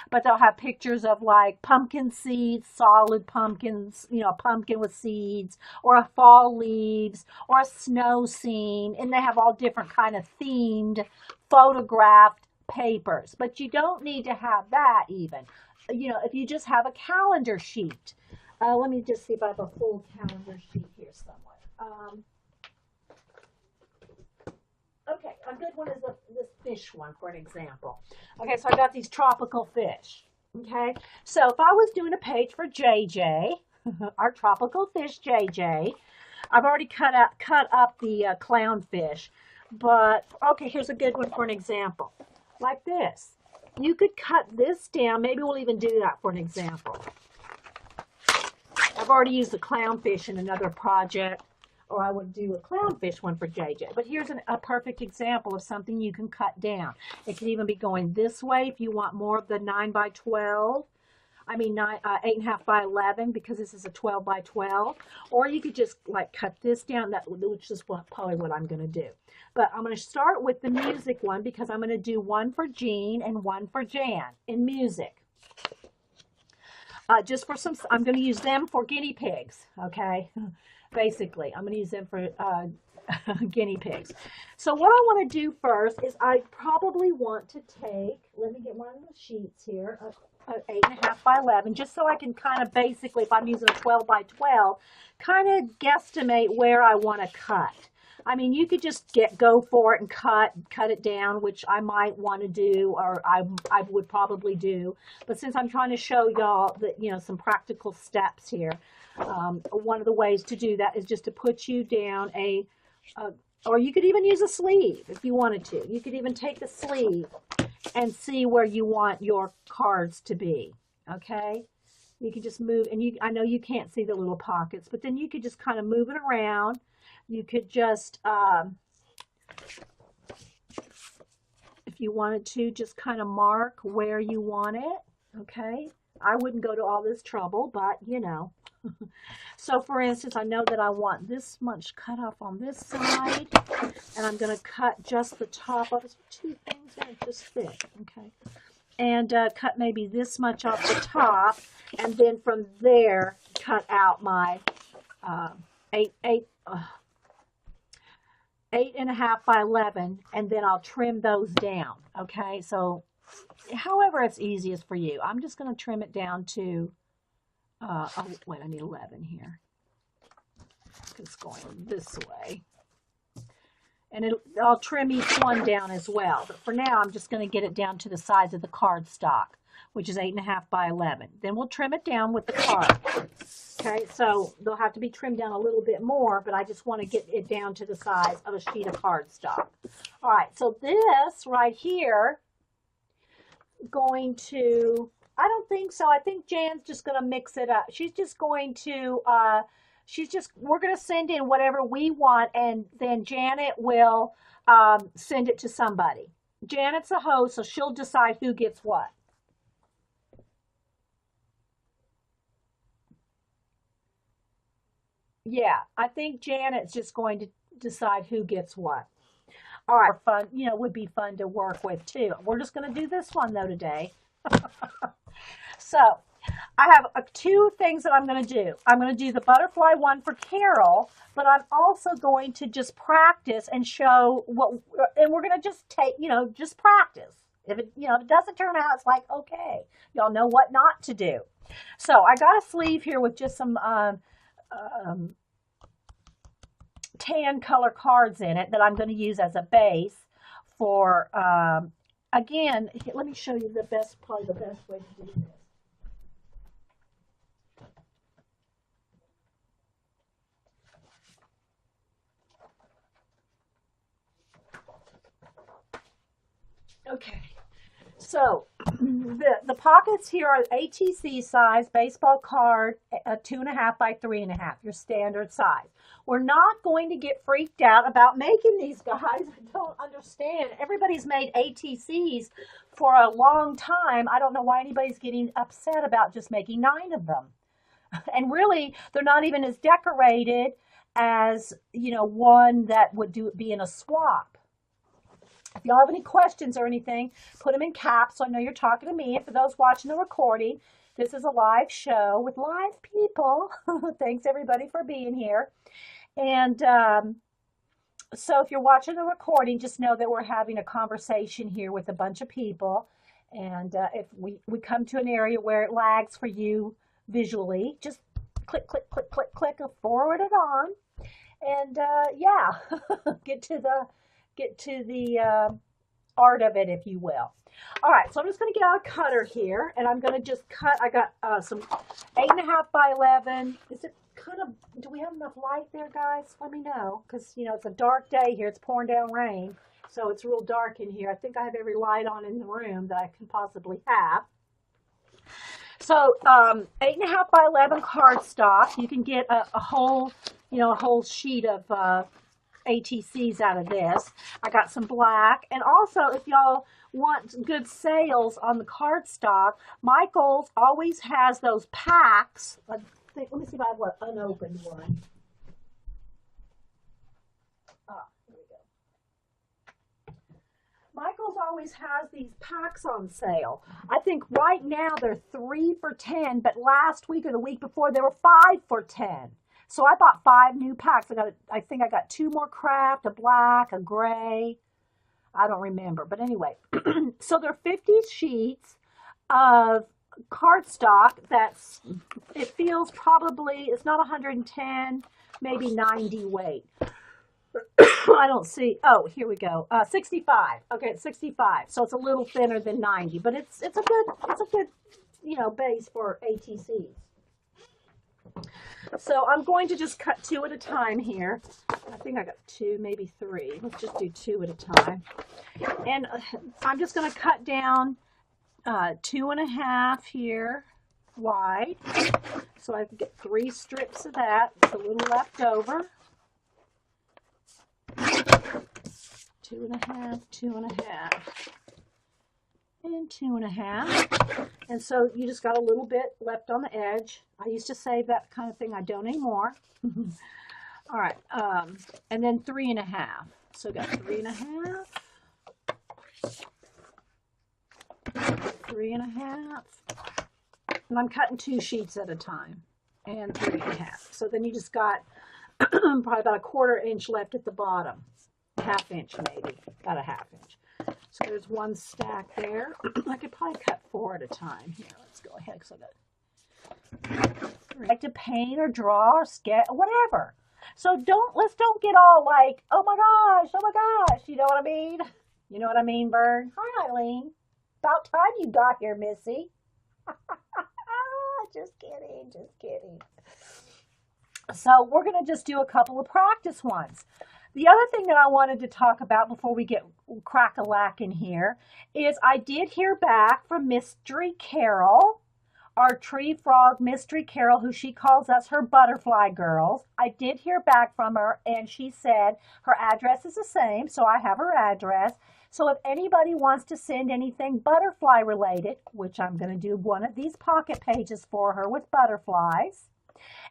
But they'll have pictures of like pumpkin seeds, solid pumpkins, you know, a pumpkin with seeds, or a fall leaves, or a snow scene. And they have all different kind of themed photographed papers. But you don't need to have that even. You know, if you just have a calendar sheet. Let me just see if I have a full calendar sheet here somewhere. Okay, a good one is this fish one, for an example. Okay, so I got these tropical fish. Okay, so if I was doing a page for JJ, our tropical fish JJ, I've already cut up the clownfish. But, okay, here's a good one for an example. Like this. You could cut this down. Maybe we'll even do that for an example. I've already used the clownfish in another project, or I would do a clownfish one for JJ. But here's a perfect example of something you can cut down. It can even be going this way if you want more of the 9 by 12, I mean, 8.5 by 11, because this is a 12 by 12. Or you could just like cut this down, which is probably what I'm going to do. But I'm going to start with the music one, because I'm going to do one for Jean and one for Jan in music. Just for some, I'm going to use them for guinea pigs, okay? Basically, I'm going to use them for guinea pigs. So what I want to do first is I probably want to take, let me get one of the sheets here, 8.5 by 11, just so I can kind of basically, if I'm using a 12 by 12, kind of guesstimate where I want to cut. I mean, you could just go for it and cut it down, which I might want to do, or I would probably do. But since I'm trying to show y'all that, you know, some practical steps here, one of the ways to do that is just to put you down or you could even use a sleeve if you wanted to. You could even take the sleeve and see where you want your cards to be, okay? You can just move, and I know you can't see the little pockets, but then you could just kind of move it around. You could just, if you wanted to, just kind of mark where you want it, okay? I wouldn't go to all this trouble, but, you know. So, for instance, I know that I want this much cut off on this side, and I'm going to cut just the top of it. Two things there, just fit, okay? And cut maybe this much off the top, and then from there, cut out my 8.5 by 11, and then I'll trim those down, okay? So, however it's easiest for you. I'm just going to trim it down to, oh, wait, I need 11 here. It's going this way. And I'll trim each one down as well. But for now, I'm just going to get it down to the size of the cardstock, which is 8.5 by 11. Then we'll trim it down with the card. Okay, so they'll have to be trimmed down a little bit more, but I just want to get it down to the size of a sheet of cardstock. All right, so this right here, going to, I don't think so. I think Jan's just going to mix it up. She's just going to, we're going to send in whatever we want, and then Janet will send it to somebody. Janet's the host, so she'll decide who gets what. Yeah, I think Janet's just going to decide who gets what. All right, fun, you know, would be fun to work with too. We're just going to do this one though today. So I have two things that I'm going to do. I'm going to do the butterfly one for Carol, but I'm also going to just practice and show and we're going to just take, you know, just practice. If it, you know, if it doesn't turn out, it's like, okay, y'all know what not to do. So I got a sleeve here with just some tan color cards in it that I'm going to use as a base for, again, let me show you probably the best way to do this. Okay, so the pockets here are ATC size, baseball card, 2.5 by 3.5, your standard size. We're not going to get freaked out about making these, guys. I don't understand. Everybody's made ATCs for a long time. I don't know why anybody's getting upset about just making 9 of them. And really, they're not even as decorated as, you know, one that would be in a swap. If y'all have any questions or anything, put them in caps so I know you're talking to me. And for those watching the recording, this is a live show with live people. Thanks, everybody, for being here. And so if you're watching the recording, just know that we're having a conversation here with a bunch of people. And if we come to an area where it lags for you visually, just click, click, click, click, click, and forward it on. And yeah, get to the art of it, if you will. All right, so I'm just going to get out a cutter here, and I'm going to just cut. I got some 8.5 by 11. Is it kind of, do we have enough light there, guys? Let me know, because, you know, it's a dark day here. It's pouring down rain, so it's real dark in here. I think I have every light on in the room that I can possibly have. So 8.5 by 11 cardstock. You can get a whole, you know, a whole sheet of ATCs out of this. I got some black. And also, if y'all want good sales on the cardstock, Michaels always has those packs. Let me see if I have an unopened one. Here we go. Michaels always has these packs on sale. I think right now they're 3 for $10, but last week or the week before they were 5 for $10. So I bought 5 new packs. I think I got 2 more craft, a black, a gray. I don't remember, but anyway. So they're 50 sheets of cardstock. It feels probably, it's not 110, maybe 90 weight. I don't see. Oh, here we go. 65. Okay, it's 65. So it's a little thinner than 90, but it's a good base for ATCs. So I'm going to just cut 2 at a time here. I think I got 2, maybe 3. Let's just do 2 at a time. And I'm just going to cut down 2.5 here wide. So I can get 3 strips of that. It's a little left over. 2.5, 2.5, and 2.5. And so you just got a little bit left on the edge. I used to save that kind of thing. I don't anymore. All right. And then 3.5. So got 3.5, 3.5. And I'm cutting 2 sheets at a time. And 3.5. So then you just got probably about a 1/4 inch left at the bottom. 1/2 inch maybe. About a 1/2 inch. So there's 1 stack there. I could probably cut 4 at a time. Here, let's go ahead. So I like to paint or draw or sketch, whatever. So let's don't get all like, oh my gosh, you know what I mean? You know what I mean, Bird? Hi, Eileen. About time you got here, Missy. Just kidding. So we're going to just do a couple of practice ones. The other thing that I wanted to talk about before we get crack-a-lack in here is I did hear back from Mystery Carol, our tree frog Mystery Carol, who she calls us her butterfly girls. I did hear back from her, and she said her address is the same, so I have her address. So if anybody wants to send anything butterfly related, which I'm going to do one of these pocket pages for her with butterflies.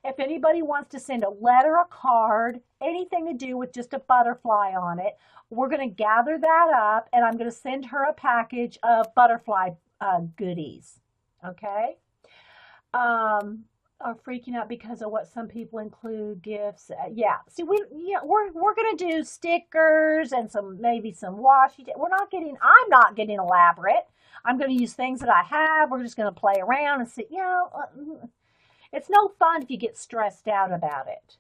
If anybody wants to send a letter, a card, anything to do with just a butterfly on it, we're going to gather that up, and I'm going to send her a package of butterfly goodies. Okay? Are freaking out because of what some people include gifts. Yeah. See, we're going to do stickers and maybe some washi. I'm not getting elaborate. I'm going to use things that I have. We're just going to play around and see, it's no fun if you get stressed out about it.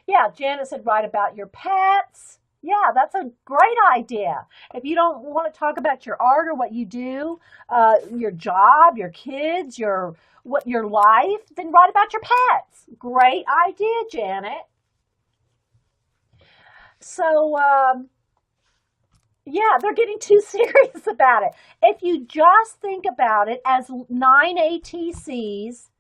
Yeah, Janet said write about your pets. Yeah, that's a great idea. If you don't want to talk about your art or what you do, your job, your kids, your life, then write about your pets. Great idea, Janet. So, yeah, they're getting too serious about it. If you just think about it as 9 ATCs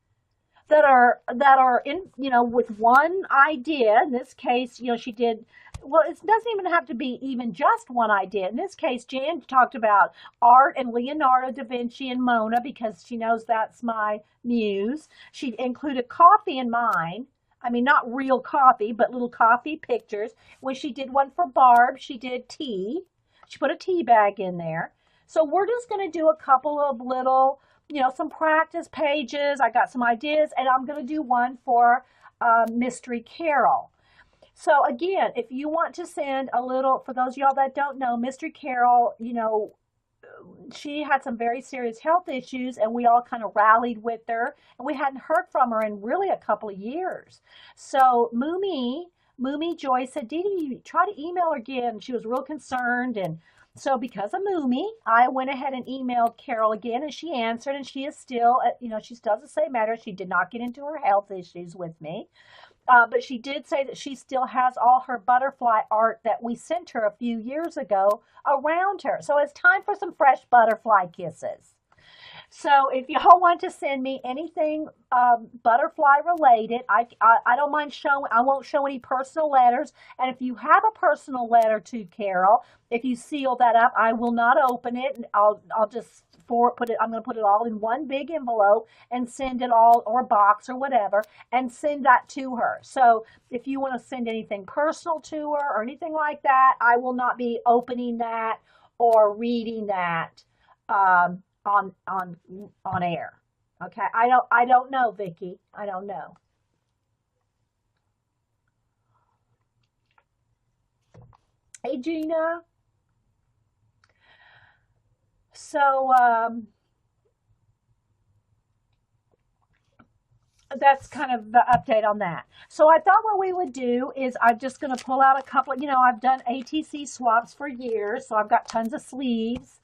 that are in, with one idea. In this case, she did, well, it doesn't even have to be even just one idea. In this case, Jan talked about art and Leonardo da Vinci and Mona because she knows that's my muse. She included coffee in mine. I mean, not real coffee, but little coffee pictures. When she did one for Barb, she did tea. She put a tea bag in there. So we're just going to do a couple of little, some practice pages. I got some ideas, and I'm going to do one for Mystery Carol. So again, if you want to send a little, for those of y'all that don't know, Mystery Carol, she had some very serious health issues, and we all kind of rallied with her, and we hadn't heard from her in really a couple of years. So Moomy Joy said, Dee Dee, try to email her again. She was real concerned, and so because of Moomy, I went ahead and emailed Carol again, and she answered, and she is still, she still doesn't say matter. She did not get into her health issues with me. But she did say that she still has all her butterfly art that we sent her a few years ago around her. So it's time for some fresh butterfly kisses. So if y'all want to send me anything butterfly related, I don't mind showing. I won't show any personal letters. And if you have a personal letter to Carol, if you seal that up, I will not open it. I'll just put it. I'm going to put it all in one big envelope and send it all, or box or whatever, and send that to her. So if you want to send anything personal to her or anything like that, I will not be opening that or reading that. On air. Okay. I don't know, Vicky. I don't know. Hey Gina. So that's kind of the update on that. So I thought what we would do is I'm just going to pull out a couple, I've done ATC swaps for years, so I've got tons of sleeves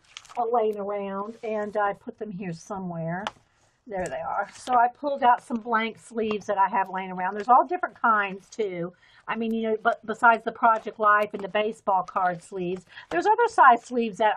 laying around, and I put them here somewhere. There they are. So I pulled out some blank sleeves that I have laying around. There's all different kinds too. I mean, but besides the Project Life and the baseball card sleeves, there's other size sleeves that are